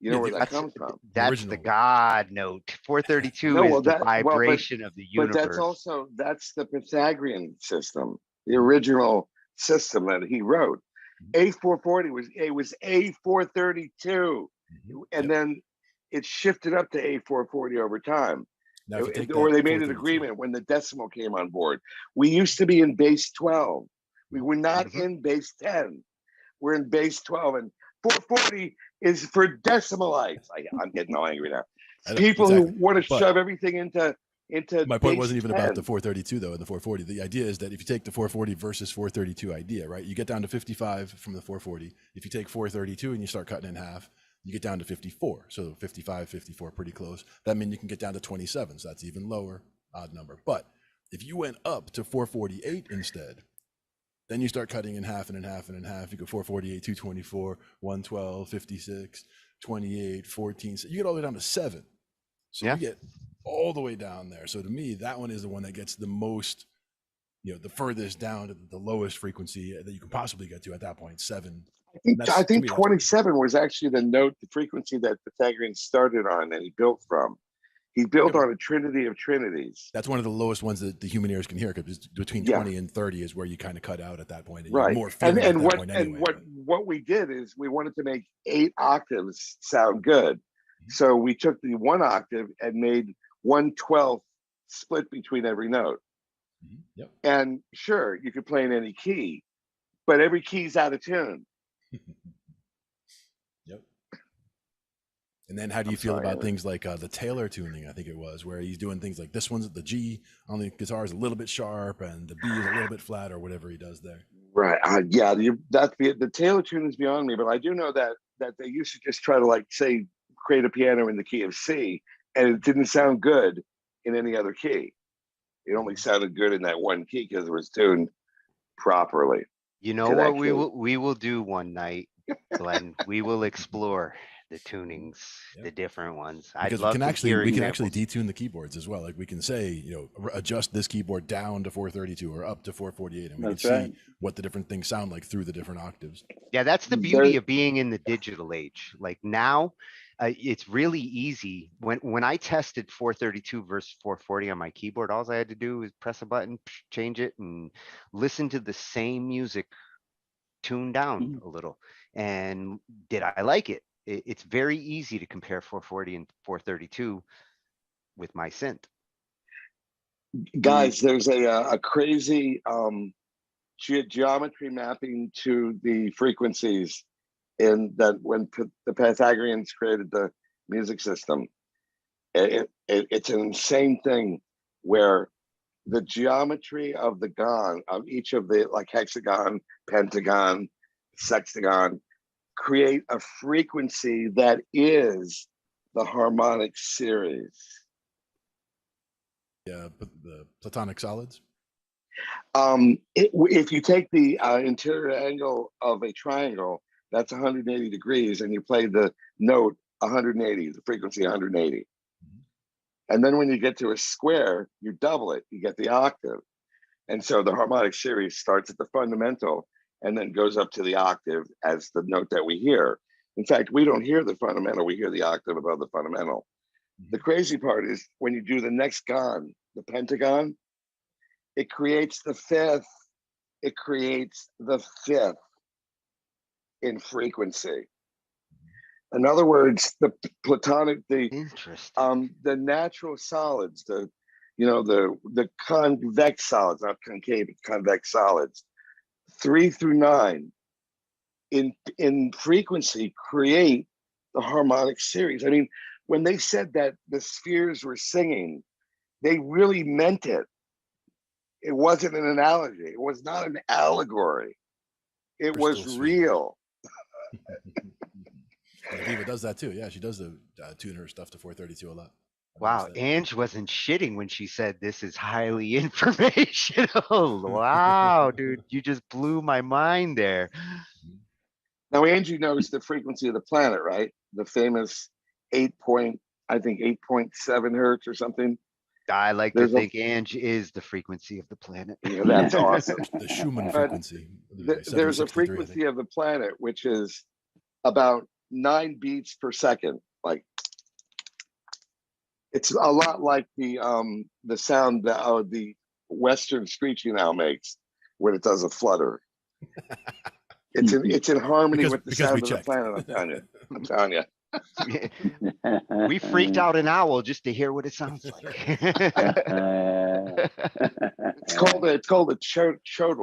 You know where that comes from. That's the God note. 432 is the vibration of the universe. But that's the Pythagorean system, the original system that he wrote. A440 was A432, and then it shifted up to A440 over time. Or they made an agreement when the decimal came on board. We used to be in base 12. We were not in base 10. We're in base 12, and 440 is for decimalites. I'm getting all angry now. People who want to shove everything into my point wasn't base even 10. about the 432 though, and the 440. The idea is that if you take the 440 versus 432 idea, right? You get down to 55 from the 440. If you take 432 and you start cutting in half, you get down to 54. So 55, 54, pretty close. That means you can get down to 27. So that's even lower, odd number. But if you went up to 448 instead, then you start cutting in half and in half and in half. You go 448, 224, 112, 56, 28, 14. So you get all the way down to 7. So you get all the way down there. So to me, that one is the one that gets the most, the furthest down to the lowest frequency that you can possibly get to at that point, 7. I think 27 was actually the frequency that Pythagorean started on and he built from. He built on a trinity of trinities. That's one of the lowest ones that the human ears can hear, because between 20 and 30 is where you kind of cut out at that point. And right. More and what we did is we wanted to make 8 octaves sound good. So we took the 1 octave and made 1/12 split between every note. Yep. And sure, you could play in any key, but every key's out of tune. Yep. And then how do you feel about things like the Taylor tuning, I think it was, where he's doing things like this one's the G on the guitar is a little bit sharp and the B is a little bit flat, or whatever he does there. Right. The Taylor tune is beyond me, but I do know that they used to just try to create a piano in the key of C, and it didn't sound good in any other key. It only sounded good in that one key because it was tuned properly. You know what we will do one night, Glenn? We will explore the tunings, the different ones. Because we can actually detune the keyboards as well. Like we can say, adjust this keyboard down to 432 or up to 448, and we can see what the different things sound like through the different octaves. Yeah, that's the beauty of being in the digital age. Like now, it's really easy. When I tested 432 versus 440 on my keyboard, all I had to do was press a button, change it, and listen to the same music tuned down a little. And did I like it? It's very easy to compare 440 and 432 with my synth. Guys, there's a crazy geometry mapping to the frequencies in that when the Pythagoreans created the music system. It's an insane thing where the geometry of the gong, of each of the hexagon, pentagon, sextagon, create a frequency that is the harmonic series. Yeah, but the platonic solids. If you take the interior angle of a triangle, that's 180 degrees, and you play the note 180, the frequency 180. And then when you get to a square, you double it, you get the octave. And so the harmonic series starts at the fundamental and then goes up to the octave as the note that we hear. In fact, we don't hear the fundamental, we hear the octave above the fundamental. The crazy part is when you do the next gong, the pentagon, it creates the fifth. It creates the fifth in frequency. In other words, the platonic, the natural solids, the convex solids, not concave, but convex solids, 3 through 9 in frequency create the harmonic series. I mean, when they said that the spheres were singing, they really meant it. It wasn't an analogy. It was not an allegory. It was real. Diva does that too. Yeah, she does tune her stuff to 432 a lot. Wow, Ange wasn't shitting when she said this is highly informational. Wow, dude, you just blew my mind there. Now, Angie knows the frequency of the planet, right? The famous 8.7 hertz or something. I like to think Ange is the frequency of the planet. Yeah, that's awesome. The Schumann frequency. There's a frequency of the planet which is about 9 beats per second. Like, it's a lot like the sound that the Western screeching owl makes when it does a flutter. It's in harmony with the sound of the planet. I'm telling you. We freaked out an owl just to hear what it sounds like. It's called a chortle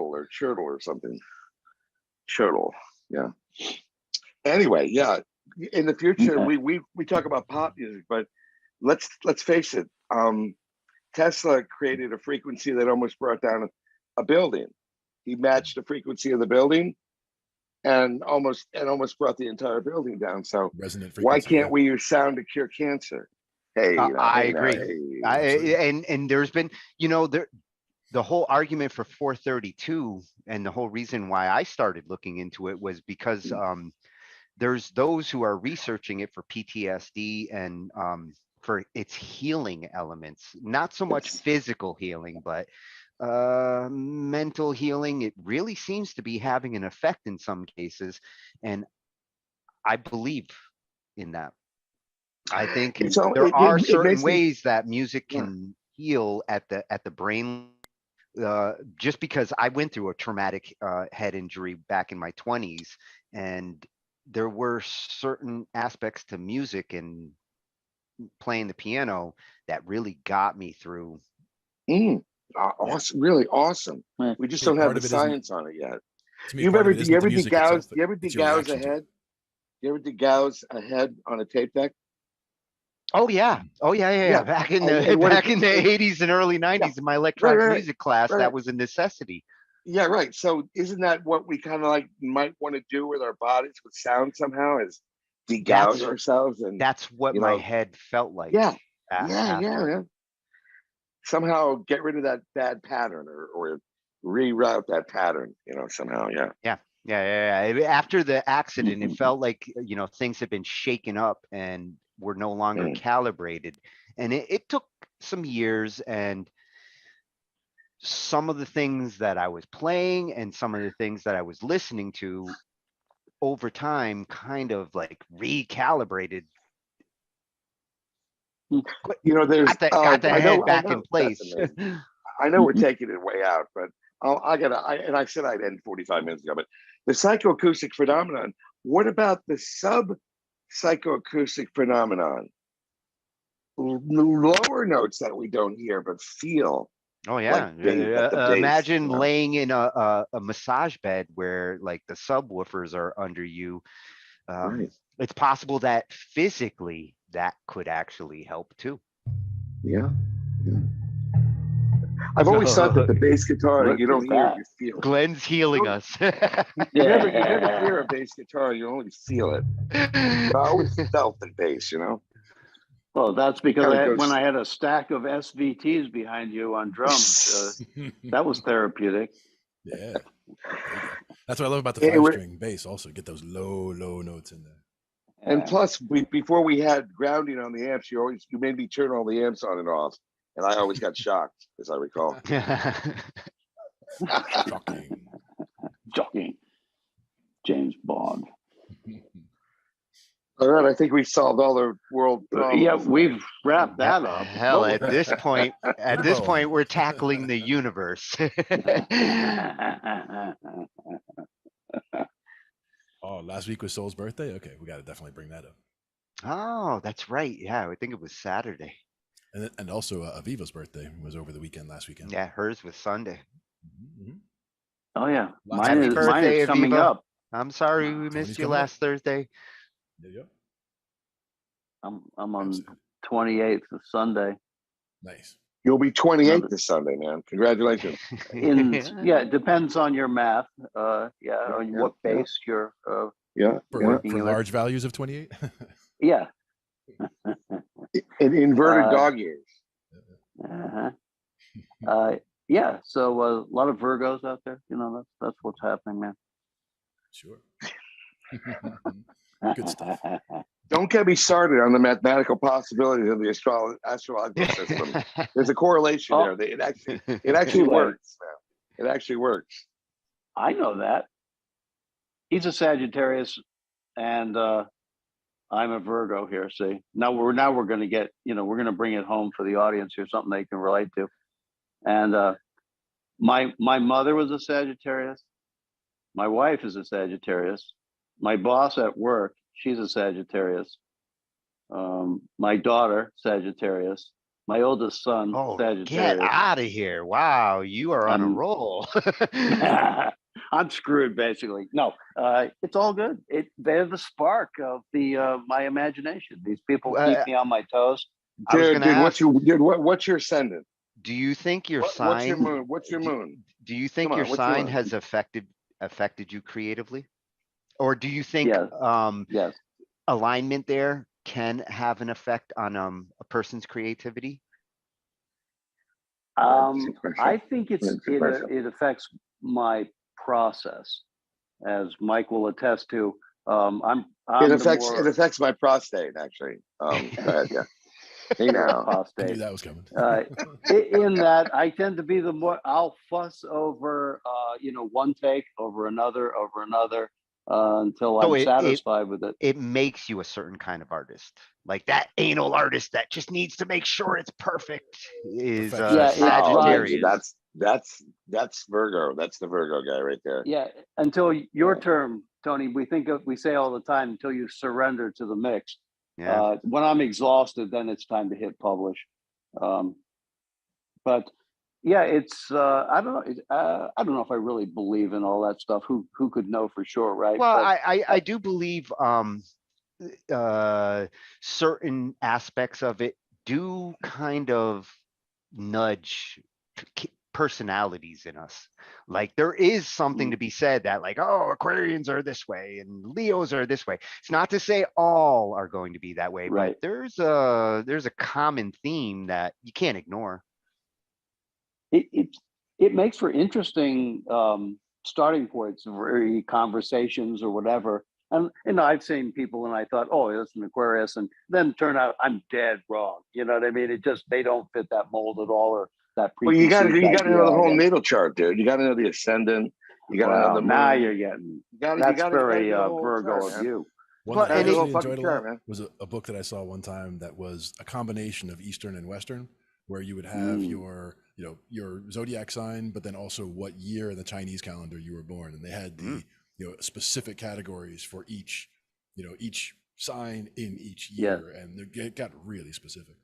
or something. Chortle, yeah. Anyway, yeah. In the future, we talk about pop music, but let's face it. Tesla created a frequency that almost brought down a building. He matched the frequency of the building and almost brought the entire building down. So why can't we use sound to cure cancer? Hey, I agree. And there's been, the whole argument for 432, and the whole reason why I started looking into it was because there's those who are researching it for PTSD and for its healing elements, not so much physical healing, but mental healing. It really seems to be having an effect in some cases, and I believe in that. I think there are certain ways that music can heal at the brain. Just because I went through a traumatic head injury back in my 20s, and there were certain aspects to music and playing the piano that really got me through. Awesome, really awesome. We just don't have the science on it yet. You ever degauss ahead? You ever degauss ahead on a tape deck? Oh yeah. Back in the 80s and early 90s in my electronic music class, that was a necessity. Yeah, right. So isn't that what we kind of like might want to do with our bodies with sound somehow, is degauss ourselves? And that's what my head felt like. Yeah. Somehow get rid of that bad pattern or reroute that pattern, somehow. Yeah. After the accident, it felt like, things had been shaken up and were no longer calibrated. And it took some years, and some of the things that I was playing and some of the things that I was listening to over time kind of like recalibrated. There's got the head back in place. I know we're taking it way out, but I said I'd end 45 minutes ago, but the psychoacoustic phenomenon, what about the sub-psychoacoustic phenomenon? Lower notes that we don't hear but feel. Oh yeah, like imagine laying in a massage bed where like the subwoofers are under you. It's possible that physically that could actually help too. Yeah. I've always thought that the bass guitar, you don't hear, you feel it. Glenn's healing us. You never hear a bass guitar, you only feel it. I always felt the bass, Well, that's because when I had a stack of SVTs behind you on drums, that was therapeutic. Yeah. That's what I love about the 5-string bass also. Get those low notes in there. And plus, before we had grounding on the amps, you made me turn all the amps on and off. And I always got shocked, as I recall. Shocking. James Bond. All right, I think we solved all the world problems. Yeah, we've wrapped that up. Hell, at this point, we're tackling the universe. Oh, last week was Soul's birthday? Okay, we got to definitely bring that up. Oh, that's right. Yeah, I think it was Saturday. And also Aviva's birthday was over the last weekend. Yeah, hers was Sunday. Oh yeah, mine is coming up. I'm sorry we missed you last Thursday. There you go. I'm on 28th of Sunday. Nice. You'll be 28 this Sunday, man. Congratulations. It depends on your math. On what base you're for large values of 28. Yeah. In inverted dog years. So a lot of Virgos out there. That's what's happening, man. Sure. Good stuff. Don't get me started on the mathematical possibilities of the astrological system. There's a correlation there. It actually works. Man. It actually works. I know that. He's a Sagittarius, and I'm a Virgo here. See, now we're going to get, we're going to bring it home for the audience here, something they can relate to. And my mother was a Sagittarius. My wife is a Sagittarius. My boss at work, she's a Sagittarius. My daughter, Sagittarius. My oldest son, Sagittarius. Get out of here. Wow, you are on a roll. I'm screwed, basically. No, it's all good. They're the spark of my imagination. These people keep me on my toes. What's your ascendant? Do you think your sign? What's your moon? What's your moon? Do you think your sign has affected you creatively, or do you think yes, alignment there can have an effect on a person's creativity? I think it affects my process, as Mike will attest to. It affects my prostate, actually. Go ahead, yeah. Hey now, prostate. I knew that was coming. In that, I tend to be the more I'll fuss over, one take over another until I'm satisfied with it. It makes you a certain kind of artist, like that anal artist that just needs to make sure it's perfect. Is Sagittarius. That's Virgo. That's the Virgo guy right there. Yeah. Until your term, Tony, we say all the time, until you surrender to the mix. Yeah. When I'm exhausted, then it's time to hit publish. But yeah, it's I don't know if I really believe in all that stuff. Who could know for sure, right? Well, I do believe certain aspects of it do kind of nudge personalities in us. Like there is something to be said that like, oh, Aquarians are this way and Leos are this way. It's not to say all are going to be that way, right. But there's a common theme that you can't ignore. It makes for interesting starting points for conversations or whatever. And I've seen people and I thought, oh, it's an Aquarius, and then turn out I'm dead wrong. You know what I mean? They don't fit that mold at all, or that. Well, you got to know the whole natal chart, dude. You got to know the ascendant. You got to know the moon. Now you're getting. That's very Virgo of you. One that I actually enjoyed a lot was a book that I saw one time that was a combination of Eastern and Western, where you would have your zodiac sign, but then also what year in the Chinese calendar you were born, and they had the specific categories for each sign in each year, and it got really specific.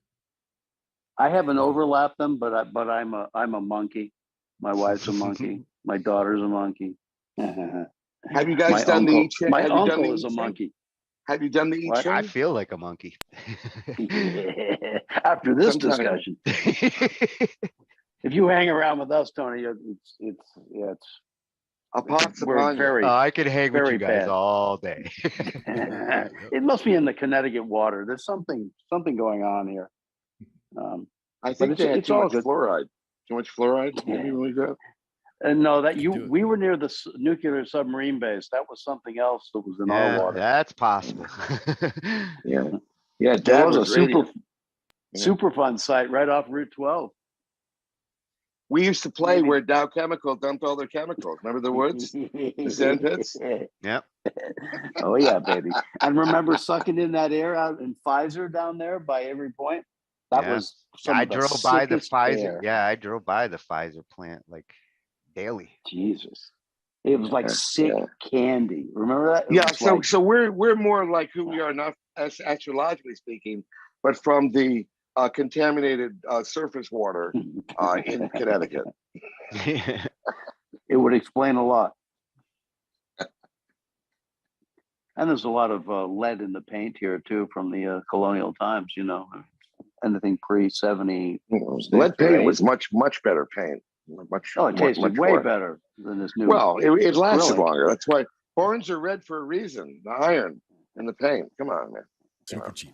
I haven't overlapped them, but I'm a monkey. My wife's a monkey. My daughter's a monkey. Have you guys done the I Ching? My uncle is a monkey. Have you done the I Ching? I feel like a monkey. After this discussion, if you hang around with us, Tony, it's we're very. I could hang with you guys all day. It must be in the Connecticut water. There's something going on here. I think they had too much fluoride. Too much fluoride? Maybe we go. And no, we were near the nuclear submarine base. That was something else that was in our water. That's possible. Yeah. That was a super fun site right off Route 12. We used to play where Dow Chemical dumped all their chemicals. Remember the woods? The sand pits? Yep. Oh yeah, baby. And remember sucking in that air out in Pfizer down there by every point? That was I drove by the Pfizer. Air. Yeah, I drove by the Pfizer plant like daily. Jesus. It was like sick candy. Remember that? So we're more like who we are, not as astrologically speaking, but from the contaminated surface water in Connecticut. It would explain a lot. And there's a lot of lead in the paint here too from the colonial times, anything pre-70. Lead paint was much better paint. It tasted way better than this new. Well, it lasted longer. That's why horns are red for a reason. The iron in the paint. Come on, man. Super cheap.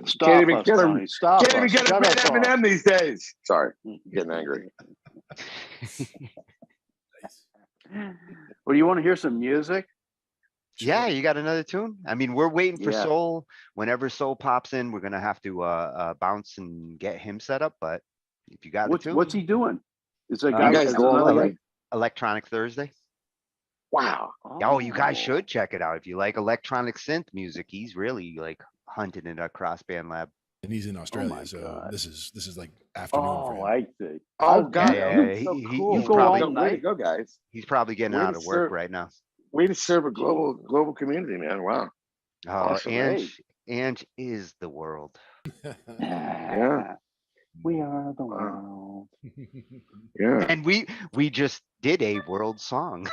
Stop us, Tony. Stop Can't even get a red M&M these days. Sorry, getting angry. Well, you want to hear some music? Yeah, you got another tune? I mean, we're waiting for Yeah. Soul. Whenever Soul pops in, we're gonna have to bounce and get him set up. But if you got a tune, What's he doing? Is a You guy? guys Is go all another night? guy? Electronic Thursday. Wow. Oh, you guys should check it out. If you like electronic synth music, he's really like hunting it across BandLab. And he's in Australia, my so God. this is like afternoon for Oh, him. I see. Oh, I- God. Yeah, you, yeah, so he- cool. he's You go probably all Way to night. go, guys. he's probably getting Way out to of work serve. right now. Way to serve a global community, man. Wow. Oh, Awesome. Ange is the world. Yeah. We are the Wow. world. Yeah. And we just did a world song.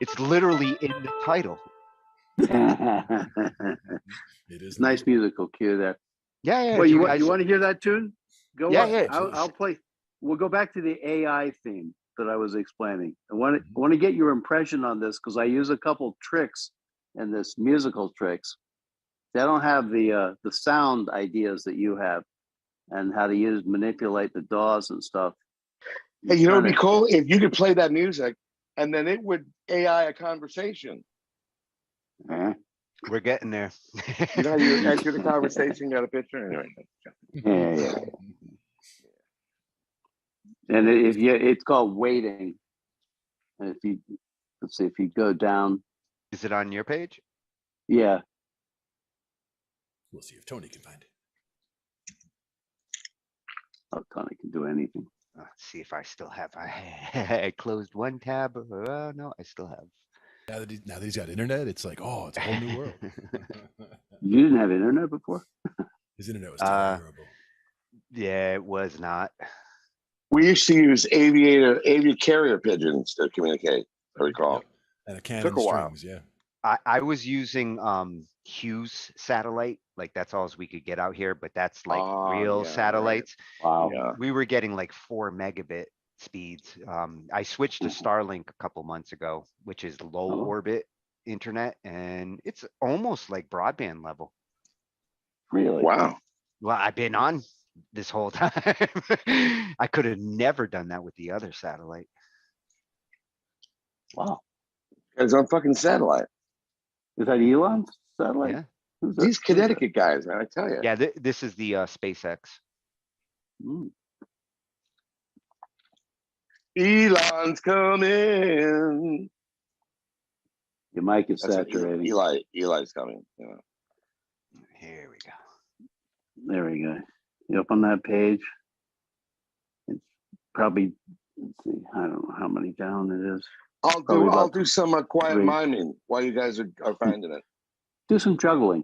It's literally in the title. It is Nice musical cue there. Yeah, yeah. Well, if you guys, want to hear that tune? Go. Yeah, on. yeah, I'll play. We'll go back to the AI theme that I was explaining. I want Mm-hmm. to get your impression on this because I use a couple tricks in this musical tricks. They don't have the sound ideas that you have, and how to manipulate the DAWs and stuff. Hey, you know, it'd be cool if you could play that music and then it would AI a conversation. We're getting there. You know how you enter the conversation, got a picture? Anyway. Yeah. And it's called waiting. And let's see, if you go down. Is it on your page? Yeah. We'll see if Tony can find it. Oh, Tony can do anything. Let's see if I still have. I closed one tab. No, I still have. Now that he's got internet, it's like, oh, it's a whole new world. You didn't have internet before? His internet was terrible. Yeah, it was not. We used to use aviator carrier pigeons to communicate, I recall. Yep. And a cannon Took a while. strings, yeah. I was using Hughes satellite, like that's all we could get out here, but that's like real yeah, satellites. Wow. Yeah. We were getting like 4 megabit speeds. I switched to Starlink a couple months ago, which is low orbit internet, and it's almost like broadband level. Really? Wow. Well, I've been on this whole time. I could have never done that with the other satellite. Wow. It's on fucking satellite. Is that Elon's satellite? Yeah. These Connecticut guys, man, I tell you. Yeah, this is the SpaceX. Elon's coming. Your mic is That's what saturating. Eli's coming. Yeah. Here we go. There we go. You up on that page? It's probably, let's see, I don't know how many down it is. I'll do some quiet 3. miming while you guys are finding it. Do some juggling.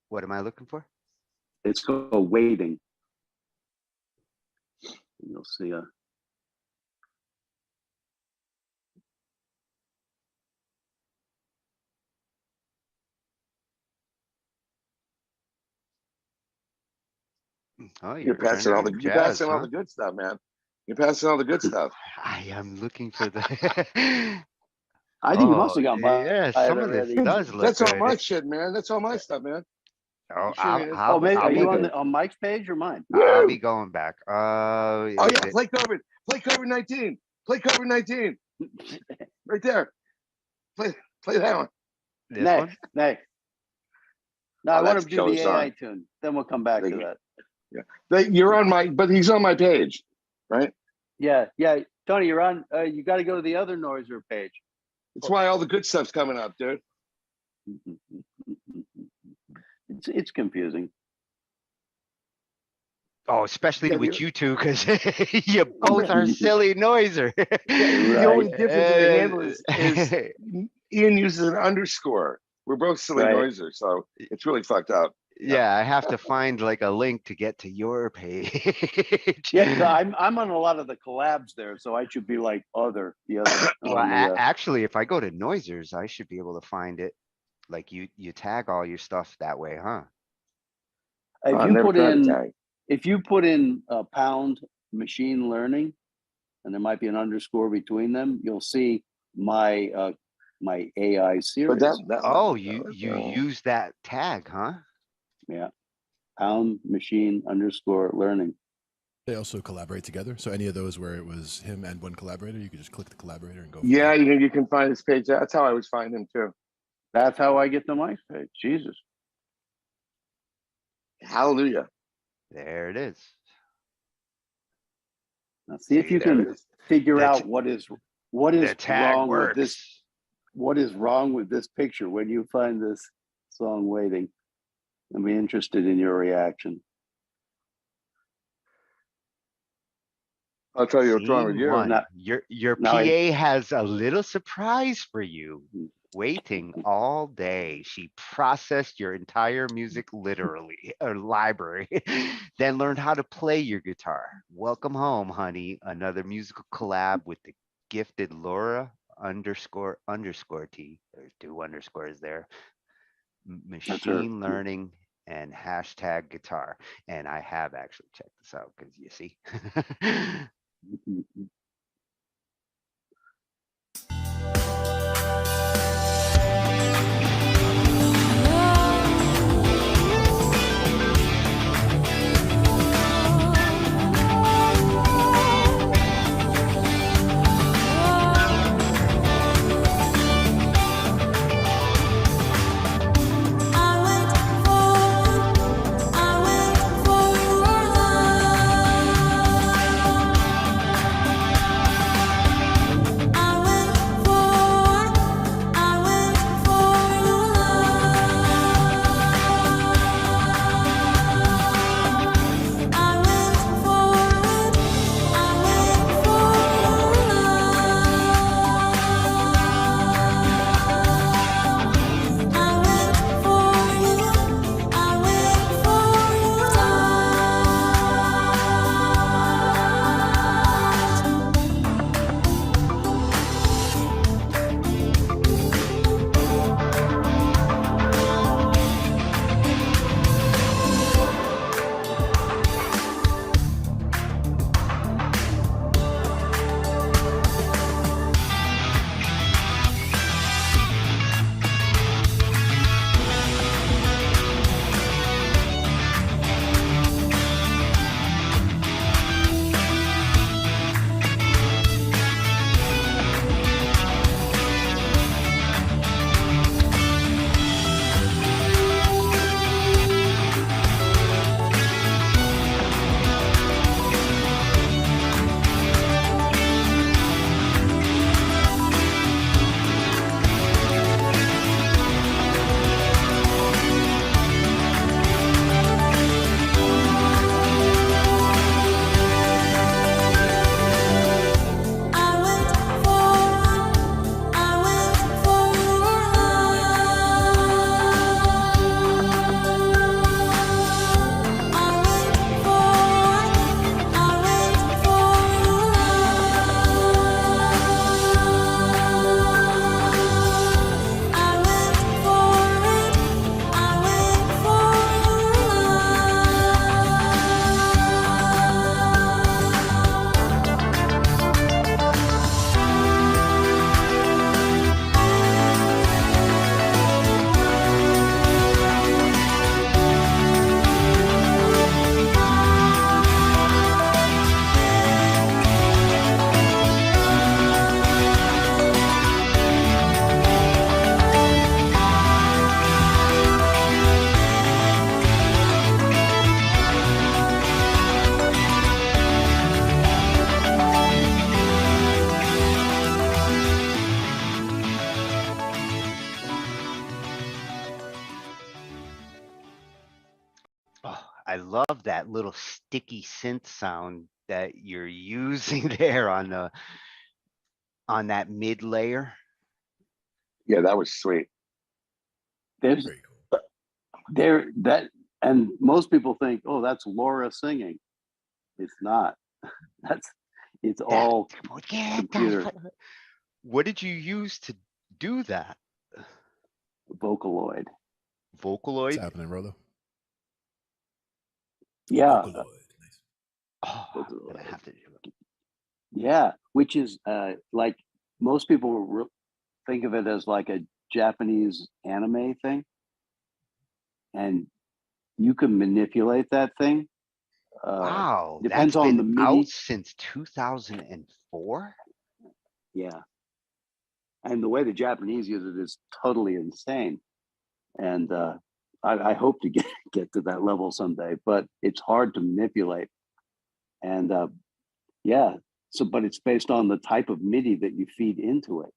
What am I looking for? It's called waiting. You'll see Oh, You're passing all the huh? good stuff, man. You're passing all the good stuff. I am looking for the. I think you must have gone by. Yeah, some of this does look That's all good. my shit, man. That's all my stuff, man. Oh, Oh, maybe are you on Mike's page or mine? I'll be going back. Oh yeah, play COVID. Play COVID-19. Play COVID-19. Right there. Play that one. This one? Next. No, I want to do the AI tune. Then we'll come back to that. Yeah. You're on but he's on my page, right? Yeah. Tony, you're on. You got to go to the other Noiser page. That's why all the good stuff's coming up, dude. It's confusing. Oh, especially with you two, because you both are silly noiser. The only difference in the handle is Ian uses an underscore. We're both silly noisers, so it's really fucked up. Yeah, I have to find like a link to get to your page. Yeah, I'm on a lot of the collabs there, so I should be like the other. Well, actually, if I go to Noisers, I should be able to find it. Like you tag all your stuff that way, huh? If you put in pound machine learning, and there might be an underscore between them, you'll see my my AI series. You use that tag, huh? Yeah. Pound machine underscore learning. They also collaborate together. So any of those where it was him and one collaborator, you could just click the collaborator and go. Yeah, you can find his page. That's how I always find him too. That's how I get the mic page. Jesus. Hallelujah. There it is. Now see if you can figure out what is the tag wrong works. with this. What is wrong with this picture when you find this song waiting? I'm interested in your reaction. I'll tell you what's wrong with you. One. Your PA has a little surprise for you. Waiting all day. She processed your entire music literally, or library, then learned how to play your guitar. Welcome home, honey. Another musical collab with the gifted Laura _ T. There's 2 underscores there. Machine learning and hashtag guitar. And I have actually checked this out because you see. I love that little sticky synth sound that you're using there on that mid layer. Yeah, that was sweet. There's and most people think, oh, that's Laura singing. It's not. It's all computer. What did you use to do that? Vocaloid. Vocaloid? What's happening, Rolo? Yeah. Oh, I'm gonna have to do it. Yeah, which is like most people think of it as like a Japanese anime thing, and you can manipulate that thing. Wow, Depends that's on the been out MIDI. since 2004. Yeah, and the way the Japanese use it is totally insane. And I hope to get to that level someday, but it's hard to manipulate. And yeah, so but it's based on the type of MIDI that you feed into it,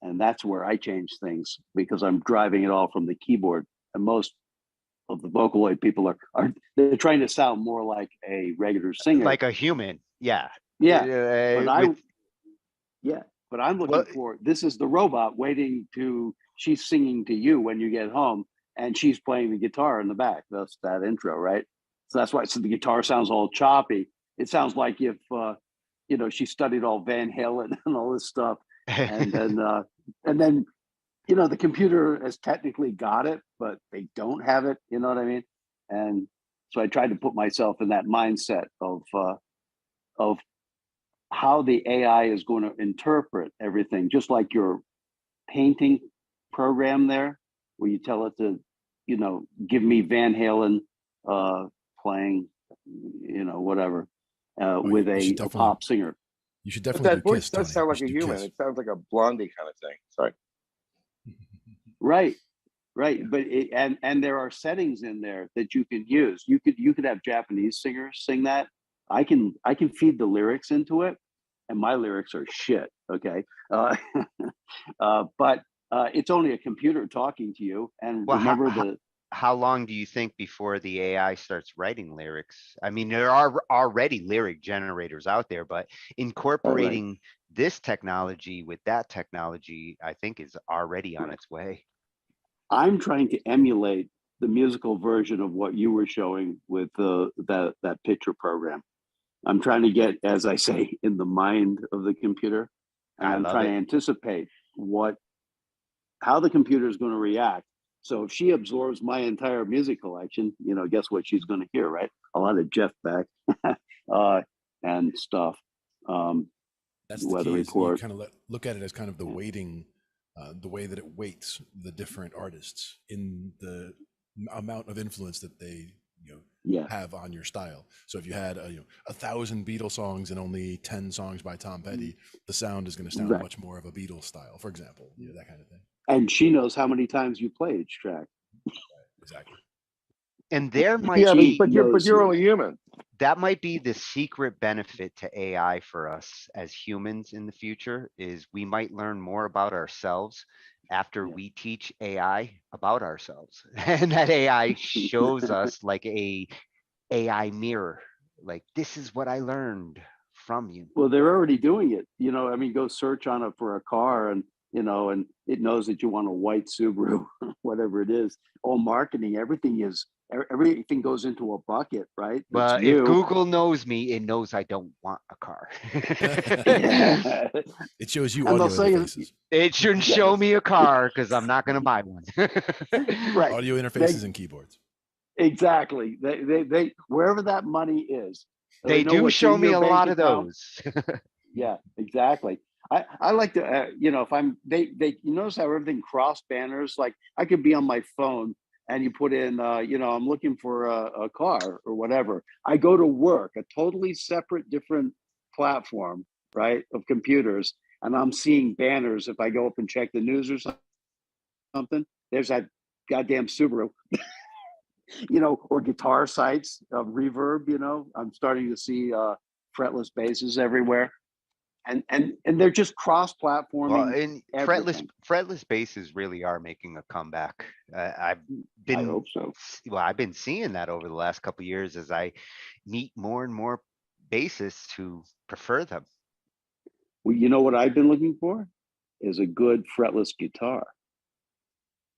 and that's where I change things because I'm driving it all from the keyboard. And most of the Vocaloid people are they're trying to sound more like a regular singer, Like a human. Yeah. yeah. But yeah, but I'm Well, looking for this is the robot waiting to she's singing to you when you get home and she's playing the guitar in the back. That's that intro, right? So that's why so the guitar sounds all choppy. It sounds like if you know she studied all Van Halen and all this stuff, and then you know the computer has technically got it, but they don't have it. You know what I mean? And so I tried to put myself in that mindset of how the AI is going to interpret everything, just like your painting program there, where you tell it to, you know, give me Van Halen playing, you know, whatever, with a pop singer. You should But definitely that do voice Kiss, does Tony. sound You like should a do human. Kiss. It sounds like a Blondie kind of thing. Sorry. Right, right. But and there are settings in there that you can use. You could have Japanese singers sing that. I can feed the lyrics into it, and my lyrics are shit. Okay, but it's only a computer talking to you. And well, remember how long do you think before the AI starts writing lyrics? I mean, there are already lyric generators out there, but incorporating this technology with that technology, I think is already on its way. I'm trying to emulate the musical version of what you were showing with that picture program. I'm trying to get, as I say, in the mind of the computer, and I'm trying to anticipate how the computer is going to react. So if she absorbs my entire music collection, you know, guess what she's going to hear, right? A lot of Jeff Beck and stuff. That's the Weather key. Is you Report. kind of look at it as kind of the weighting, the way that it weights the different artists in the amount of influence that they have on your style. So if you had 1,000 Beatles songs and only 10 songs by Tom Petty, the sound is going to sound much more of a Beatles style, for example. That kind of thing. And she knows how many times you play each track. Exactly. And there might be, but you're only human. That might be the secret benefit to AI for us as humans in the future is we might learn more about ourselves after we teach AI about ourselves. And that AI shows us like a AI mirror, like this is what I learned from you. Well, they're already doing it. You know, I mean, go search on it for a car and, you know, and it knows that you want a white Subaru, whatever it is. All marketing, everything goes into a bucket, right? But if Google knows me, it knows I don't want a car. It shows you audio interfaces. It shouldn't show me a car because I'm not going to buy one. Right. Audio interfaces and keyboards. Exactly. They wherever that money is. They do show me a lot of those. Yeah, exactly. I like to, you know, if I'm, you notice how everything cross banners, like I could be on my phone and you put in, you know, I'm looking for a car or whatever. I go to work, a totally separate, different platform, right, of computers. And I'm seeing banners. If I go up and check the news or something, there's that goddamn Subaru, you know, or guitar sites of Reverb, you know, I'm starting to see fretless basses everywhere. And they're just cross-platforming. Well, and fretless basses really are making a comeback. I hope so. Well, I've been seeing that over the last couple of years as I meet more and more bassists who prefer them. Well, you know what I've been looking for is a good fretless guitar,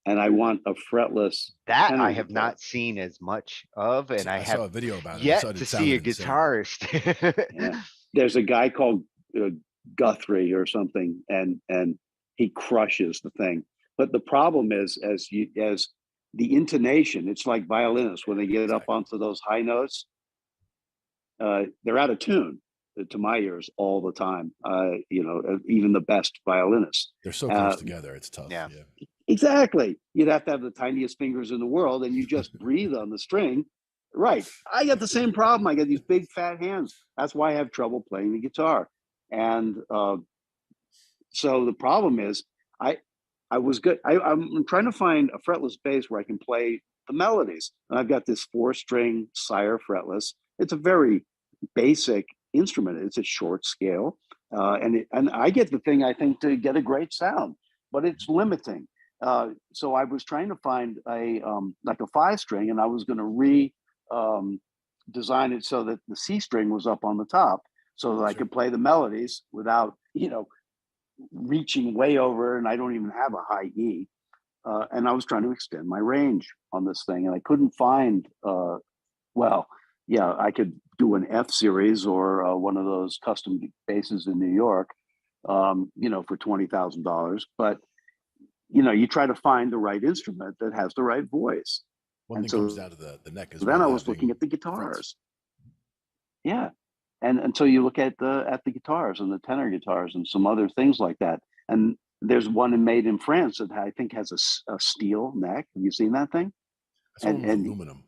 and I want a fretless. That I have not seen as much of, and I saw a video about it. Yet to see a guitarist. Yeah. There's a guy called Guthrie or something, and he crushes the thing. But the problem is, as the intonation, it's like violinists when they get up onto those high notes, they're out of tune to my ears all the time. You know, even the best violinists. They're so close together; it's tough. Yeah. Exactly. You'd have to have the tiniest fingers in the world, and you just breathe on the string. Right. I got the same problem. I got these big fat hands. That's why I have trouble playing the guitar. And so the problem is, I was good. I'm trying to find a fretless bass where I can play the melodies. And I've got this 4-string Sire fretless. It's a very basic instrument. It's a short scale, and I get the thing I think to get a great sound, but it's limiting. So I was trying to find a like a 5-string, and I was going to design it so that the C string was up on the top, so that I could play the melodies without reaching way over, and I don't even have a high E. And I was trying to extend my range on this thing, and I couldn't find. I could do an F series or one of those custom basses in New York, for $20,000. But you try to find the right instrument that has the right voice. One thing comes down to the neck as well. well. Then I was looking at the guitars. Yeah. And until you look at the guitars and the tenor guitars and some other things like that. And there's one made in France that I think has a steel neck. Have you seen that thing? And aluminum.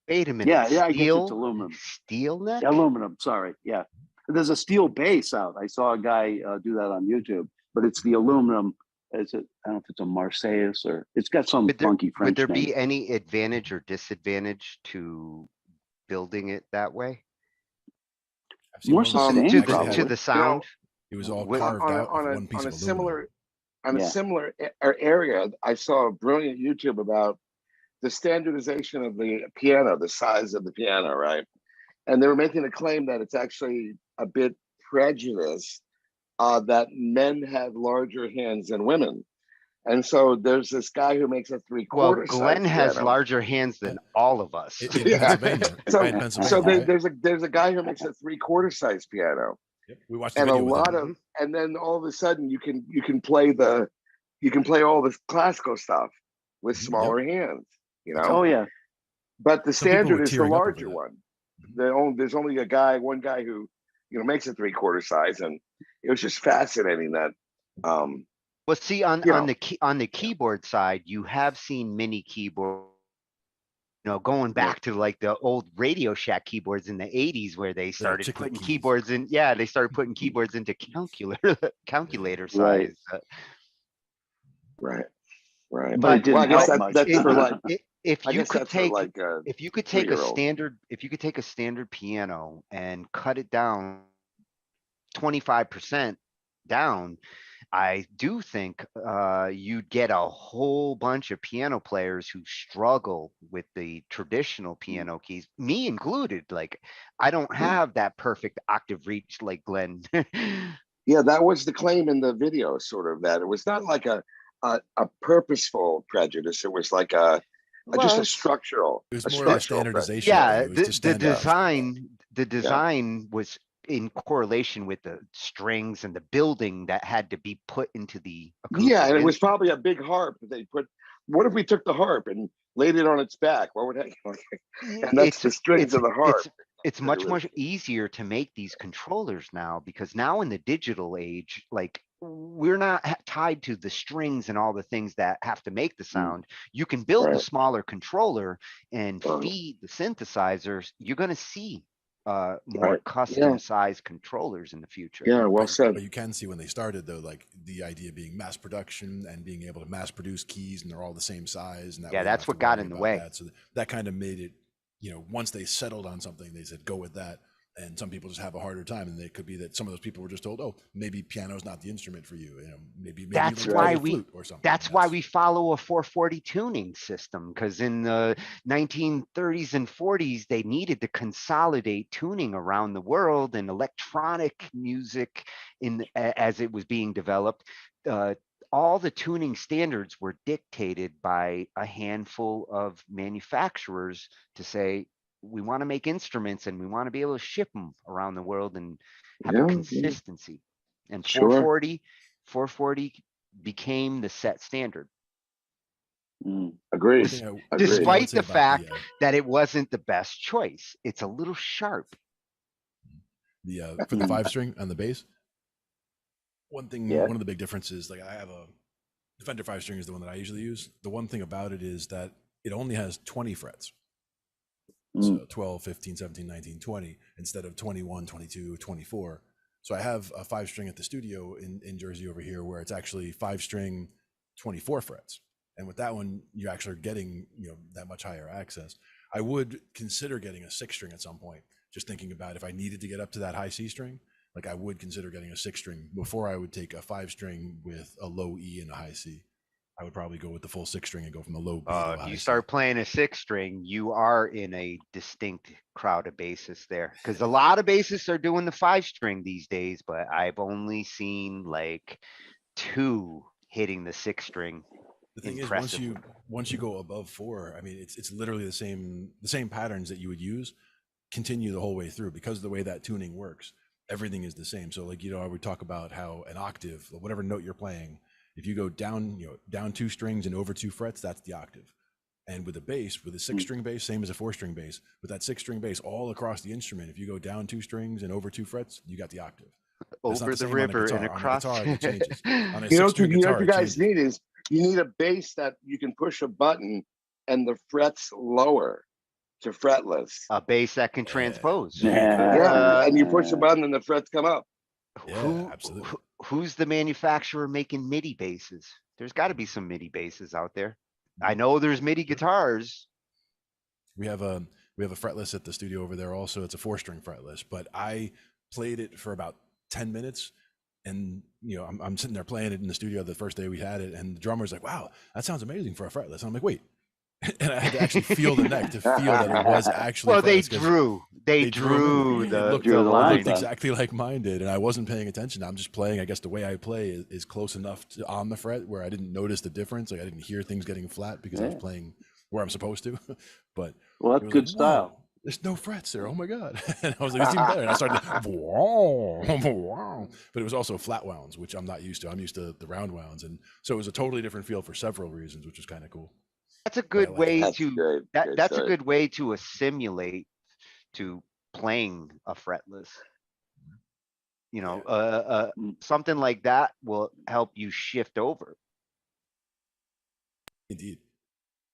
Wait a minute. Yeah, steel, I guess it's aluminum. Steel neck? Aluminum, sorry. Yeah. There's a steel bass out. I saw a guy do that on YouTube, but it's the aluminum. I don't know if it's a Marseilles or it's got some funky French Would there name. be any advantage or disadvantage to building it that way? More sustained, to the sound. It was all carved out of one piece of aluminum. On a similar area, I saw a brilliant YouTube about the standardization of the piano, the size of the piano, right? And they were making a claim that it's actually a bit prejudiced that men have larger hands than women. And so there's this guy who makes a 3/4 Well, size Glenn has piano. larger hands than all of us. So there's a guy who makes a 3/4 size piano. Yep, we watched the and video and then all of a sudden you can play all this classical stuff with smaller hands, Oh yeah. But the standard is the larger one. There's only one guy who makes a 3/4 size, and it was just fascinating that well, see, on the keyboard side, you have seen mini keyboard, going back to like the old Radio Shack keyboards in the 80s where they started putting keyboards in. Yeah, they started putting keyboards into calculator size. Right. But I guess that's for like if you could take a standard piano and cut it down 25% down, I do think you'd get a whole bunch of piano players who struggle with the traditional piano keys, me included. Like, I don't have that perfect octave reach like Glenn. Yeah, that was the claim in the video, sort of, that it was not like a purposeful prejudice. It was like just a structural. It was more like standardization. Yeah, the design was in correlation with the strings and the building that had to be put into the and it was probably a big harp that they put. What if we took the harp and laid it on its back? What would happen? And that's the strings of the harp. It's much more easier to make these controllers now, because now in the digital age, like, we're not tied to the strings and all the things that have to make the sound. You can build a smaller controller and feed the synthesizers. You're going to see more custom size controllers in the future. Yeah, well said. But you can see when they started, though, like the idea being mass production and being able to mass produce keys, and they're all the same size. And that's what got in the way. So that kind of made it, once they settled on something, they said, go with that. And some people just have a harder time, and it could be that some of those people were just told, "Oh, maybe piano's not the instrument for you." Maybe that's why we follow a 440 tuning system, because in the 1930s and 40s they needed to consolidate tuning around the world, and electronic music as it was being developed. All the tuning standards were dictated by a handful of manufacturers to say, we want to make instruments and we want to be able to ship them around the world and have a consistency. And 440 became the set standard. Agreed. Despite the fact that it wasn't the best choice. It's a little sharp. For the 5-string on the bass, one of the big differences, like I have The Fender 5-string is the one that I usually use. The one thing about it is that it only has 20 frets. So 12, 15, 17, 19, 20 instead of 21, 22, 24. So I have a 5-string at the studio in Jersey over here where it's actually 5-string 24 frets. And with that one, you're actually getting, that much higher access. I would consider getting a 6-string at some point, just thinking about if I needed to get up to that high C string, like I would consider getting a 6-string before I would take a 5-string with a low E and a high C. I would probably go with the full 6-string and go from the low B to a If high you C. start playing a 6-string, you are in a distinct crowd of bassists there. Because a lot of bassists are doing the 5-string these days, but I've only seen like 2 hitting the 6-string. The thing is, once you go above 4, I mean, it's literally the same patterns that you would use continue the whole way through because of the way that tuning works. Everything is the same. So like, I would talk about how an octave, whatever note you're playing, if you go down, down 2 strings and over 2 frets, that's the octave. And with a bass, with a 6-string bass, same as a 4-string bass, with that 6-string bass all across the instrument, if you go down 2 strings and over 2 frets, you got the octave. Over the river and across. On a guitar, it changes. On a You know 6-string what guitar, you it guys changes. need is you need a bass that you can push a button and the frets lower to fretless. A bass that can transpose. Yeah, and you push a button and the frets come up. Yeah, absolutely. Who's the manufacturer making MIDI basses? There's got to be some MIDI basses out there. I know there's MIDI guitars. We have a fretless at the studio over there also. It's a 4-string fretless, but I played it for about 10 minutes and I'm sitting there playing it in the studio the first day we had it, and the drummer's like, wow, that sounds amazing for a fretless. And I'm like, wait. And I had to actually feel the neck to feel that it was actually well, they fretless, drew the looked line exactly like mine did, and I wasn't paying attention. I'm just playing. I guess the way I play is close enough to on the fret where I didn't notice the difference. Like I didn't hear things getting flat because I was playing where I'm supposed to. But well, that's good style. There's no frets there. Oh my god! And I was like, it's even better. And I started, but it was also flat wounds, which I'm not used to. I'm used to the round wounds, and so it was a totally different feel for several reasons, which was kind of cool. That's a good way to that's a good way to assimilate to playing a fretless. Something like that will help you shift over. Indeed.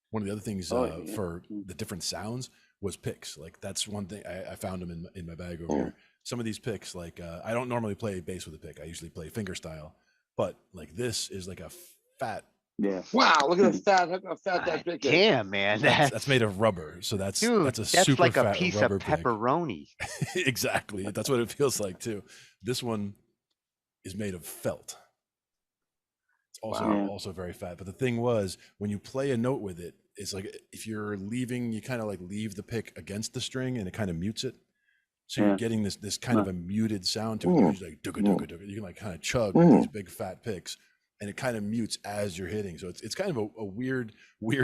One of the other things for the different sounds was picks. Like that's one thing I found them in my bag over here. Some of these picks, like I don't normally play bass with a pick. I usually play finger style, but like this is like a fat. Yeah. Wow, look at how fat that pick is. Damn, man. That's made of rubber. So that's a super like a fat piece rubber of pepperoni. Pick. Exactly. That's what it feels like too. This one is made of felt. It's also very fat. But the thing was, when you play a note with it, it's like if you're leaving, you kind of like leave the pick against the string and it kind of mutes it. So you're getting this kind of a muted sound to it. You're like you can like kind of chug with these big fat picks. And it kind of mutes as you're hitting. So it's kind of a weird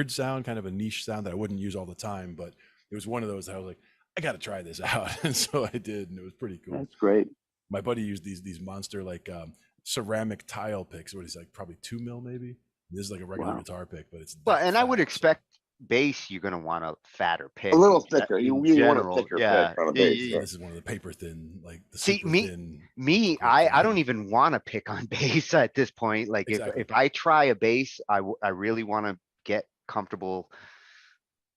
sound, kind of a niche sound that I wouldn't use all the time, but it was one of those that I was like, I got to try this out. And so I did, and it was pretty cool. That's great. My buddy used these monster like ceramic tile picks. What is like probably 2 mil maybe. This is like a regular guitar pick, but it's I would expect bass, you're going to want a fatter pick. A little thicker. You want a thicker pick on a bass. This is one of the paper thin, like the me, I don't even want to pick on bass at this point. Like if I try a bass, I really want to get comfortable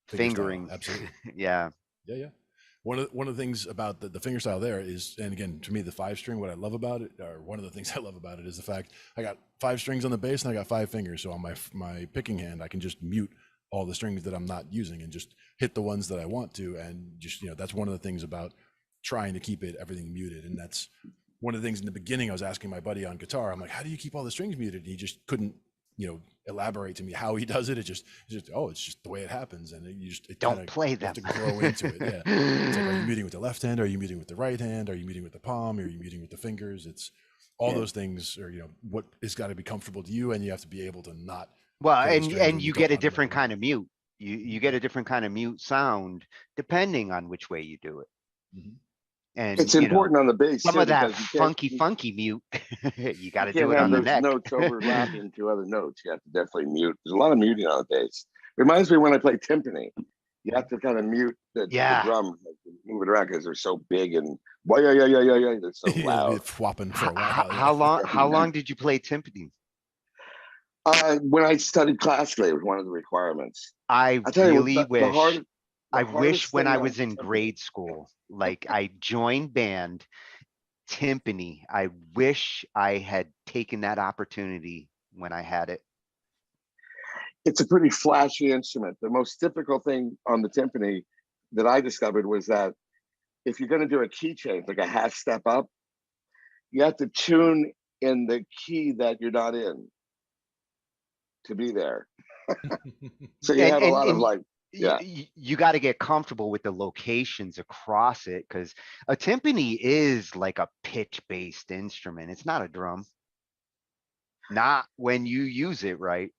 fingering. Absolutely. Yeah. One of the things about the finger style there is, and again, to me, the 5-string, what I love about it, or one of the things I love about it is the fact I got 5 strings on the bass and I got 5 fingers. So on my picking hand, I can just mute all the strings that I'm not using and just hit the ones that I want to. And just, that's one of the things about trying to keep everything muted. And that's one of the things in the beginning I was asking my buddy on guitar. I'm like, how do you keep all the strings muted? And he just couldn't, elaborate to me how he does it. It's just the way it happens. And it don't play them. You have to grow into it. Yeah. It's like, are you muting with the left hand? Are you muting with the right hand? Are you muting with the palm? Are you muting with the fingers? It's all those things are, what is got to be comfortable to you. And you have to be able to not. Well, and you get a different kind of mute. You get a different kind of mute sound depending on which way you do it. Mm-hmm. And it's important on the bass. Some of that funky mute, you got to do it on the neck. Notes overlapping to other notes. You have to definitely mute. There's a lot of muting on the bass. Reminds me when I play timpani. You have to kind of mute the drum, move it around because they're so big and they're so loud. It's flopping for a while. How long did you play timpani? When I studied classically, it was one of the requirements. I I tell you, really wish. I wish hardest when thing I on was in grade school, like I joined band timpani. I wish I had taken that opportunity when I had it. it's a pretty flashy instrument. The most difficult thing on the timpani that I discovered was that if you're going to do a key change, like a half step up, you have to tune in the key that you're not in to be there. So you have a lot of like, yeah. You got to get comfortable with the locations across it, because a timpani is like a pitch-based instrument. It's not a drum. Not when you use it right.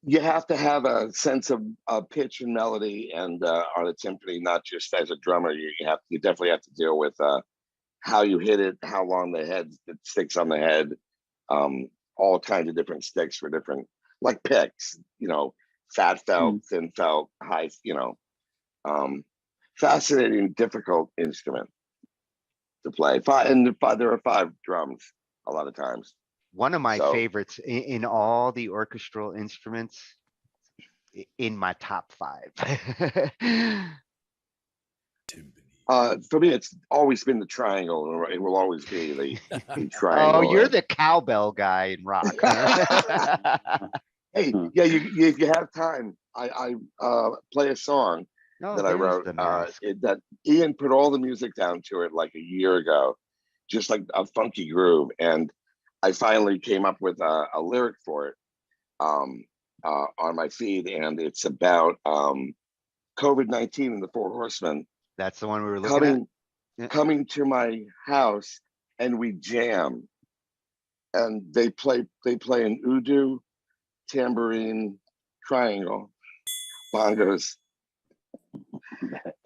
You have to have a sense of pitch and melody, and on a timpani, not just as a drummer. You definitely have to deal with how you hit it, how long the head that sticks on the head, all kinds of different sticks for different, like picks, fat felt, thin felt, high, fascinating, difficult instrument to play. There are 5 drums a lot of times. One of my favorites in all the orchestral instruments, in my top 5. For me, it's always been the triangle. It will always be the triangle. Oh, you're the cowbell guy in rock. Hey, yeah, if you have time, I play a song that I wrote that Ian put all the music down to it like a year ago, just like a funky groove, and I finally came up with a lyric for it on my feed, and it's about COVID-19 and the 4 Horsemen. That's the one we were looking at. Coming to my house, and we jam, and they play an udu, tambourine, triangle, bongos,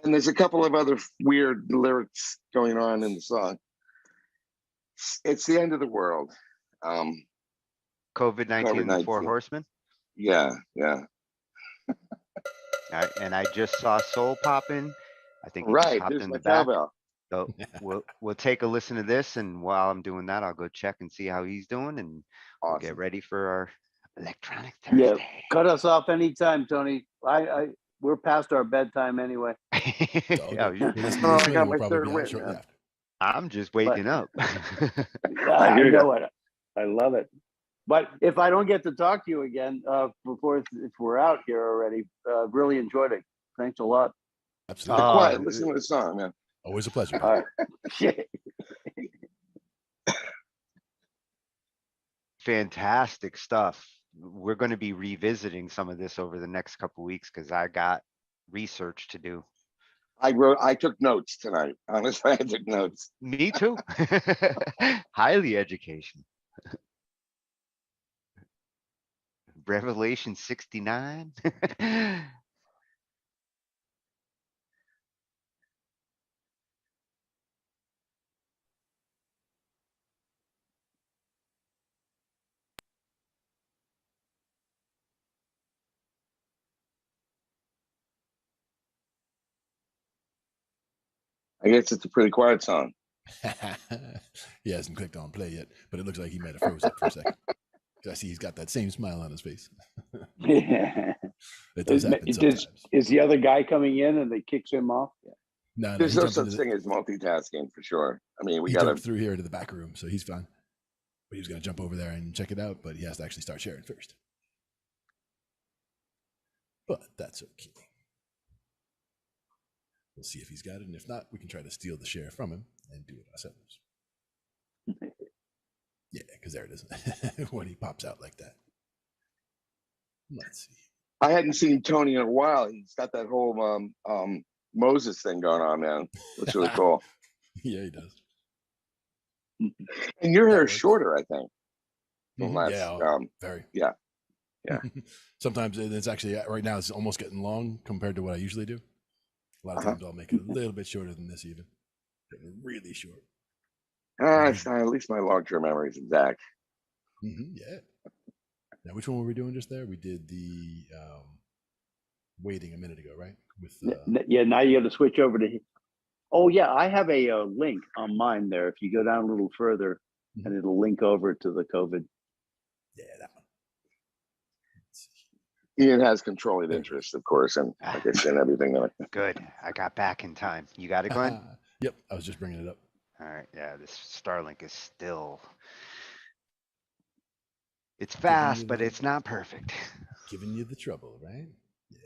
and there's a couple of other weird lyrics going on in the song. It's the end of the world. COVID-19 and the 4 Horsemen. Yeah. And I just saw Soul popping. I think right. Popped There's in my the back. cowbell. So we'll take a listen to this, and while I'm doing that, I'll go check and see how he's doing, and we'll get ready for our electronic Thursday. Yeah, cut us off anytime, Tony. We're past our bedtime anyway. Yeah, I got my third win. I'm just waking up. I know it. I love it. But if I don't get to talk to you again before, if we're out here already, really enjoyed it. Thanks a lot. Absolutely. Quiet. Listen to the song, man. Always a pleasure. All right. Fantastic stuff. We're going to be revisiting some of this over the next couple of weeks, because I got research to do. I took notes tonight. Honestly, I took notes. Me too. Highly education. Revelation 69. I guess it's a pretty quiet song. He hasn't clicked on play yet, but it looks like he might have froze up for a second. I see he's got that same smile on his face. Yeah. It does happen sometimes. Is the other guy coming in and they kicks him off? Yeah. No, There's no such thing as multitasking for sure. I mean, we got to through here to the back room, so he's fine. But he was going to jump over there and check it out, but he has to actually start sharing first. But that's okay. We'll see if he's got it, and if not, we can try to steal the share from him and do it ourselves. Yeah, because there it is. When he pops out like that. Let's see. I hadn't seen Tony in a while. He's got that whole Moses thing going on, man. Looks really cool. Yeah, he does. And your hair is shorter, I think. Yeah, very. Yeah. Sometimes it's actually, right now, it's almost getting long compared to what I usually do. A lot of times I'll make it a little bit shorter than this even. Getting really short. At least my long-term memory is exact. Yeah. Now, which one were we doing just there? We did the waiting a minute ago, right? With yeah, now you got to switch over to. Oh yeah, I have a link on mine there. If you go down a little further, and it'll link over to the COVID. Yeah, that one. Ian has controlling interest, of course, and like I said, everything. Good. I got back in time. You got it, Glenn? Yep, I was just bringing it up. All right. Yeah, this Starlink is still. It's fast, but it's not perfect. Giving you the trouble, right? Yeah.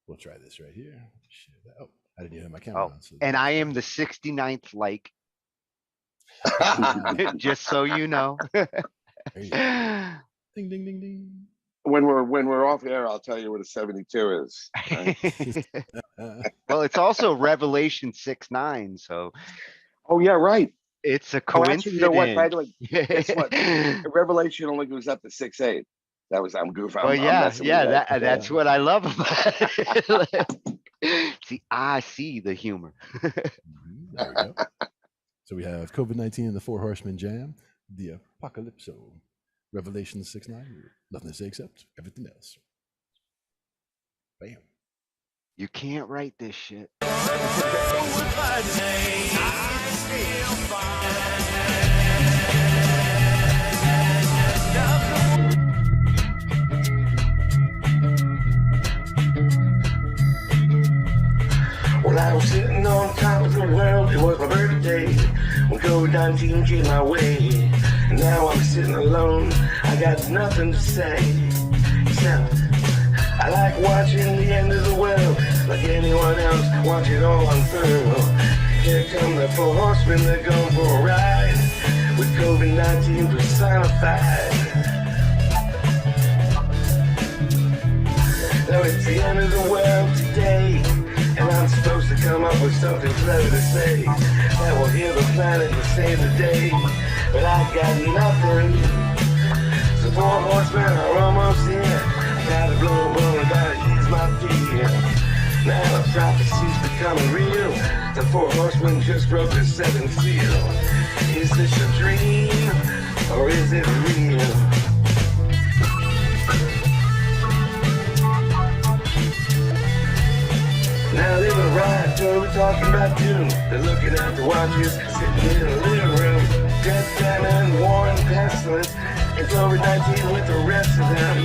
We'll try this right here. Share that. Oh, I didn't even have my camera on. So And I am the 69th like. Just so you know. Ding, ding, ding, ding. When we're off air, I'll tell you what a 72 is. Right? Well, it's also Revelation 6:9. So. Oh yeah, right. It's a Oh, coincidence. actually, you know what? By the way, guess what? Revelation only goes up to 6:8. That was I'm goofing. Well, that's what I love about it. See, I see the humor. There we go. So we have COVID-19 and the Four Horsemen Jam, the Apocalypso, Revelation 6:9. Nothing to say except everything else. Bam. You can't write this shit. Well, I was sitting on top of the world, it was my birthday, when COVID-19 came my way. And now I'm sitting alone, I got nothing to say, except I like watching the end of the world, like anyone else, watch it all unfurl. Here come the four horsemen, they're going for a ride, with COVID-19 personified. Now it's the end of the world today, and I'm supposed to come up with something clever to say that will heal the planet and save the day. But I got nothing. So four horsemen are almost here. I gotta blow, I gotta ease my fear. Now the prophecy's becoming real. The four horsemen just broke the seventh seal. Is this a dream or is it real? Now they've arrived, we're talking about doom. They're looking at the watches, sitting in a living room. Death, famine, war, and pestilence. It's COVID-19 with the rest of them.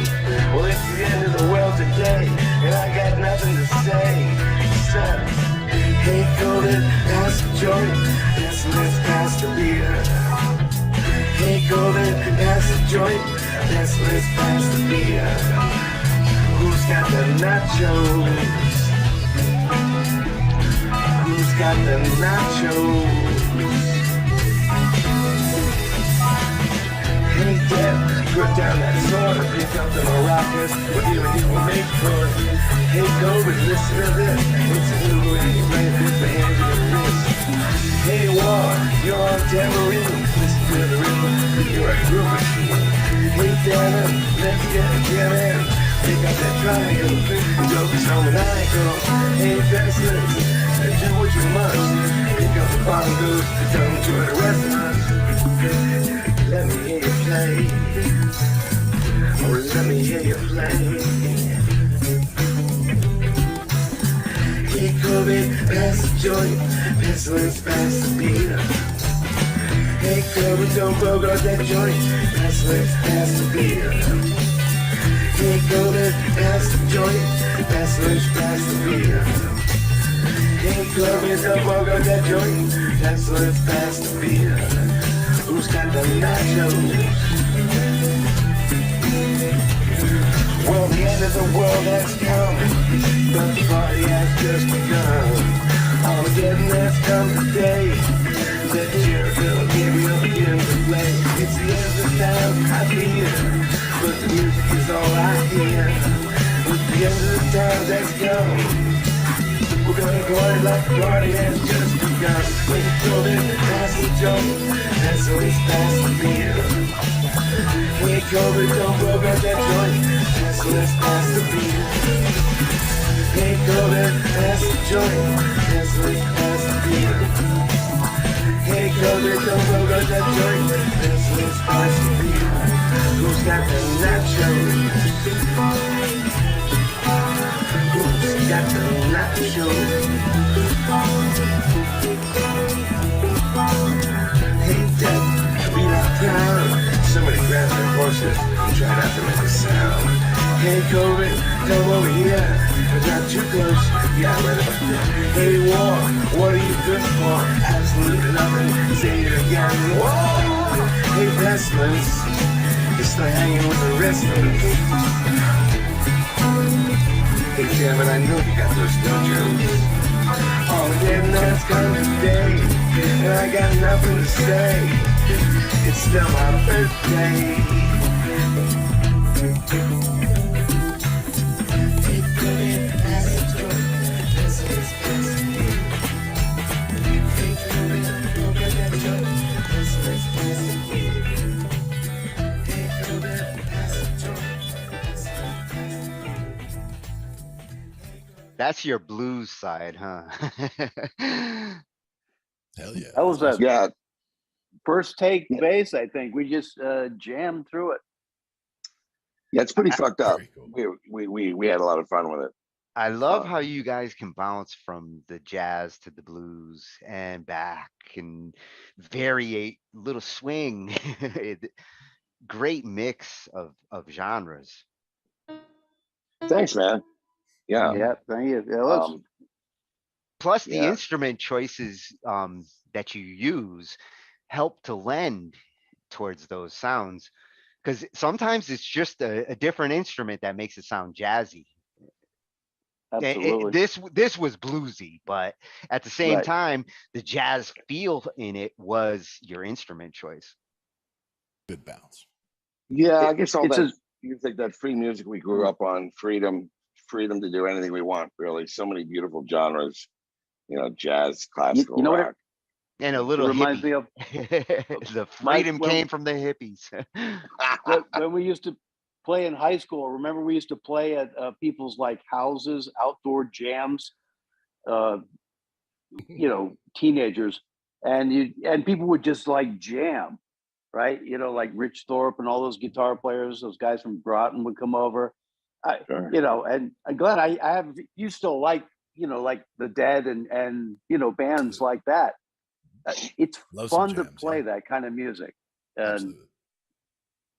Well, it's the end of the world today, and I got nothing to say except, hey, COVID, pass the joint, pestilence, pass the beer. Hey, COVID, pass the joint, pestilence, pass the beer. Who's got the nachos? Who's got the nachos? Hey, Dad, put down that sword and pick up the maracas. What do you make for it? Hey, COVID, listen to this. It's a new way to play with the hand of the wrist. Hey, War, you're on tambourine. Listen to the rhythm, you're a groove machine. Hey, Devin, let's get in. Pick up that triangle, jokes on the maniacal. Hey, Pestilence, do what you must. Pick up the bongos, don't enjoy the rest of us. Let me hear you play, or let me hear you play. Hey, COVID, pass the joint, pestilence, pass the beer. Hey, COVID, don't bug out that joint, pestilence, pass the beer. Hey, COVID, pass the joint, pestilence, pass the beer. Hey, COVID, don't bug out that joint, pestilence, pass the beer. Who's got the nachos? Well, the end of the world has come, but the party has just begun. Armageddon has come today. Let Jericho and Gabriel begin to play. It's the end of time, I fear, but the music is all I hear. But the end of the time has come. We're gonna party like the party has just begun. When you told it, pass the joint, that's at least pass the beer. Hey, COVID, don't blow out that joint, that's at least pass the beer. Hey, COVID, pass the joint, that's at least pass the beer. Hey, COVID, don't blow out that joint, that's at least pass the beer. Who's got the nachos? Who's got the nachos? Hey, Dad, be not proud. Somebody grab their horses, try not to make a sound. Hey COVID, come over here. I got too close. Yeah, right about there. Hey war, what are you good for? Absolutely nothing. Say it again. Whoa. Hey pestilence, you're still hanging with the rest of us. Hey Kevin, I know you got those dojos. Armageddon has come today, and I got nothing to say. It's still my birthday. That's your blues side, huh? Hell yeah. That was a Yeah. first take bass, I think. We just jammed through it. Yeah, it's pretty fucked up. Cool. We had a lot of fun with it. I love how you guys can bounce from the jazz to the blues and back and variate little swing. Great mix of genres. Thanks, man. Yeah. Yeah, thank you. Yeah, plus the instrument choices that you use help to lend towards those sounds, because sometimes it's just a different instrument that makes it sound jazzy. Absolutely. This was bluesy, but at the same time, the jazz feel in it was your instrument choice. Good bounce. Yeah, I guess all that you think that free music we grew up on, freedom to do anything we want, really. So many beautiful genres, you know, jazz, classical, you know rock. And a little reminds hippie. me of the freedom came from the hippies. when we used to play in high school, remember we used to play at people's like houses, outdoor jams, you know, teenagers, and people would just like jam, right? You know, like Rich Thorpe and all those guitar players, those guys from Groton would come over. You know, and I'm glad I have, you still like, you know, like the Dead and you know, bands like that. It's fun to play that kind of music. And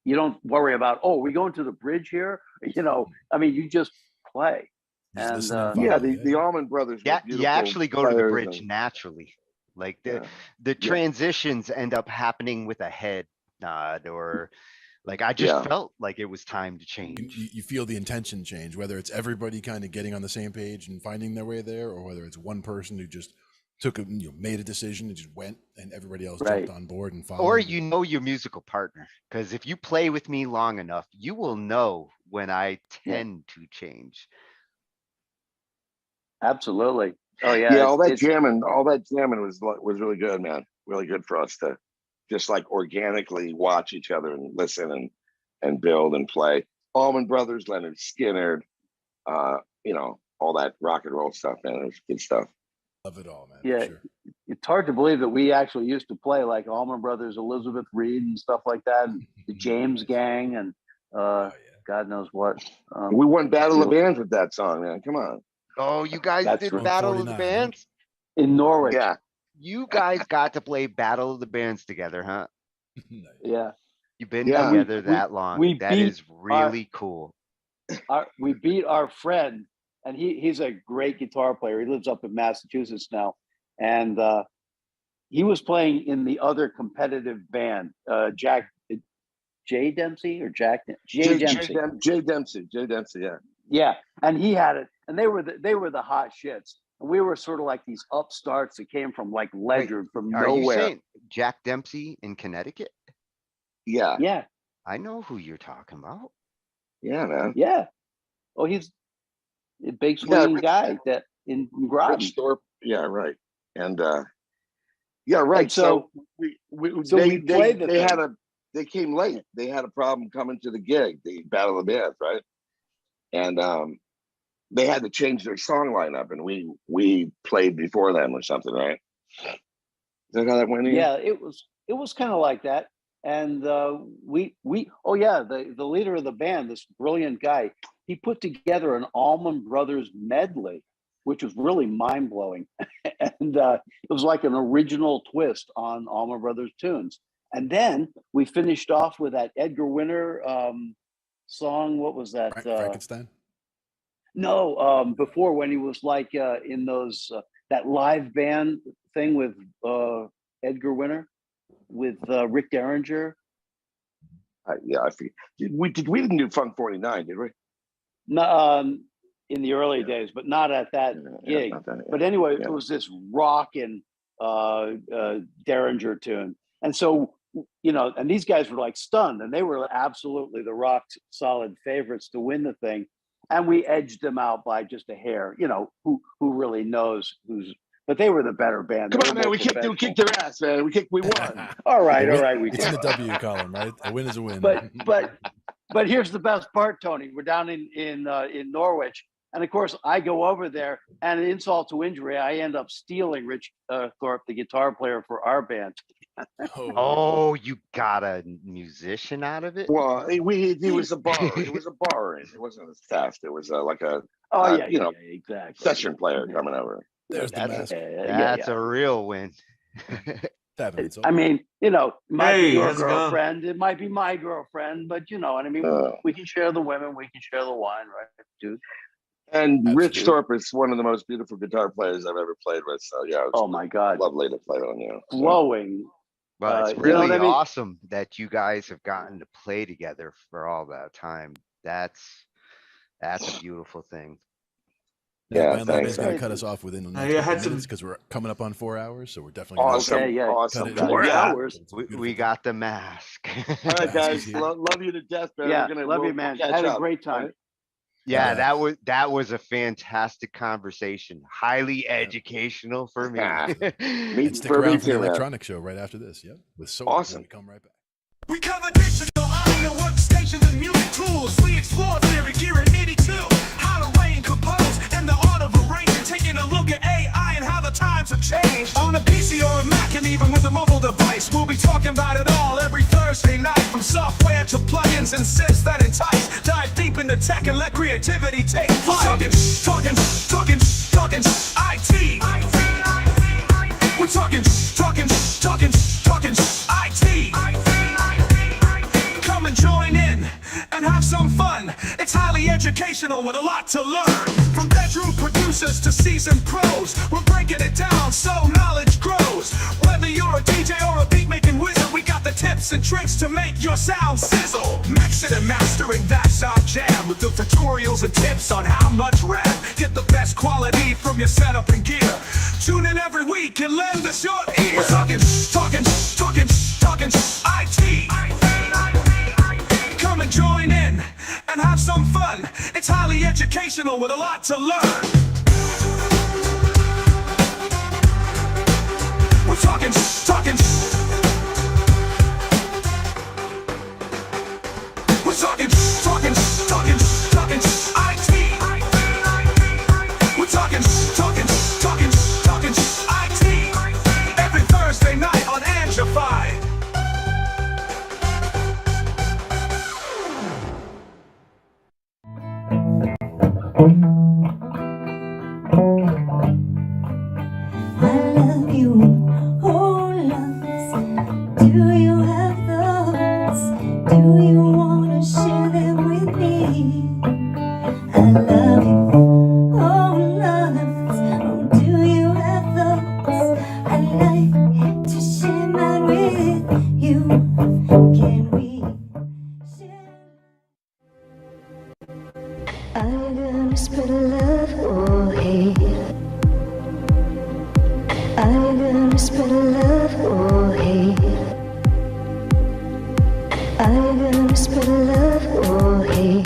you don't worry about, oh, we going to the bridge here? You know, I mean, you just play. And yeah, the Allman Brothers. Yeah, you actually go to the bridge naturally. Like the transitions end up happening with a head nod, or like I just felt like it was time to change. You feel the intention change, whether it's everybody kind of getting on the same page and finding their way there, or whether it's one person who just made a decision and just went, and everybody else jumped on board and followed. Or you know your musical partner, because if you play with me long enough, you will know when I tend to change. Absolutely. Oh yeah. Yeah, all that jamming was really good, man. Really good for us to just like organically watch each other and listen and build and play. Allman Brothers, Leonard Skinner, you know, all that rock and roll stuff, man. It was good stuff. Love it all, man. Yeah, sure. It's hard to believe that we actually used to play like Allman Brothers, Elizabeth Reed, and stuff like that, and the James Gang, and God knows what. We won Battle of the Bands with that song, man. Come on. Oh, you guys did Battle of the Bands in Norwich? Yeah, you guys got to play Battle of the Bands together, huh? Yeah, you've been together that long. That is really cool. We beat our friend. And he's a great guitar player. He lives up in Massachusetts now. And he was playing in the other competitive band, Jay Dempsey or Jack? Jay Dempsey. Jay Dempsey, yeah. Yeah, and he had it. And they were the hot shits. And we were sort of like these upstarts that came from like Ledyard, from nowhere. Are you saying Jack Dempsey in Connecticut? Yeah. Yeah. I know who you're talking about. Yeah, man. Yeah. Oh, he's a big swinging guy that in Groton. Rich Thorpe. Yeah, right. And yeah, right. And so they came late. They had a problem coming to the gig, the Battle of the Bands, right? And they had to change their song lineup, and we played before them or something, right? Is that how that went? Yeah, it was kind of like that. And the leader of the band, this brilliant guy, he put together an Allman Brothers medley, which was really mind blowing. And it was like an original twist on Allman Brothers tunes. And then we finished off with that Edgar Winter song. What was that? Frankenstein? No, before when he was like in those that live band thing with Edgar Winter, with Rick Derringer. Yeah, I forget. We didn't do Funk 49, did we? No, in the early days, but not at that gig. But anyway, it was this rockin' Derringer tune, and so and these guys were like stunned, and they were absolutely the rock solid favorites to win the thing, and we edged them out by just a hair. Who really knows who's? But they were the better band. Come on, man, we kicked their ass, man. We won. All right, we It's did. in the W column, right? A win is a win. But here's the best part, Tony. We're down in Norwich, and of course I go over there, and insult to injury, I end up stealing Rich Thorpe, the guitar player for our band. Oh, you got a musician out of it? Well, he was a bar. It was a bar. It wasn't a theft. It was like a exactly session player coming over. There's the mask. That's a real win. I mean, might be your how's it going? girlfriend. It might be my girlfriend, but you know what I mean. We can share the women. We can share the wine, right, dude? And Rich Thorpe is one of the most beautiful guitar players I've ever played with. So yeah, oh my God, lovely to play on you. So. Flowing. Well, it's really awesome that you guys have gotten to play together for all that time. That's a beautiful thing. Yeah, Land's going to cut us off within the next couple minutes because we're coming up on 4 hours, so we're definitely awesome. 4 hours. We got the mask. All right, guys, love you to death, man. Yeah, love you, man. Had a great time. Right? Yeah, that was a fantastic conversation. Highly educational for me. And stick around for the electronic show right after this. Yep, with so awesome. We come right back. We cover digital audio workstations and music tools. We explore theory, gear at 82. How to arrange, compose, and the art of arranging. Taking a look at AI and how the times have changed. On a PC or a Mac and even with a mobile device, we'll be talking about it all every Thursday night. From software to plugins and synths that entice. Dive deep into tech and let creativity take flight. Talkin IT. We're talking IT. Come and join in and have some fun. It's highly educational with a lot to learn. From bedroom producers to seasoned pros, we're breaking it down so knowledge grows. Whether you're a DJ or a beat making wizard, we got the tips and tricks to make your sound sizzle. Mixing and mastering, that's our jam. With the tutorials and tips on how much rev. Get the best quality from your setup and gear. Tune in every week and lend us your ear. We're talking IT. Come and join in and have some fun. It's highly educational with a lot to learn. We're talking We're talking IT. We're talking IT. Every Thursday night on Angified. I love you, oh loves. Do you have those? Do you wanna share them with me? I love you, oh loves. Oh, do you have those? I'd like to share mine with you. Can we share? Are you gonna spread love or hate? Are you gonna spread love or hate? Are you gonna spread love or hate?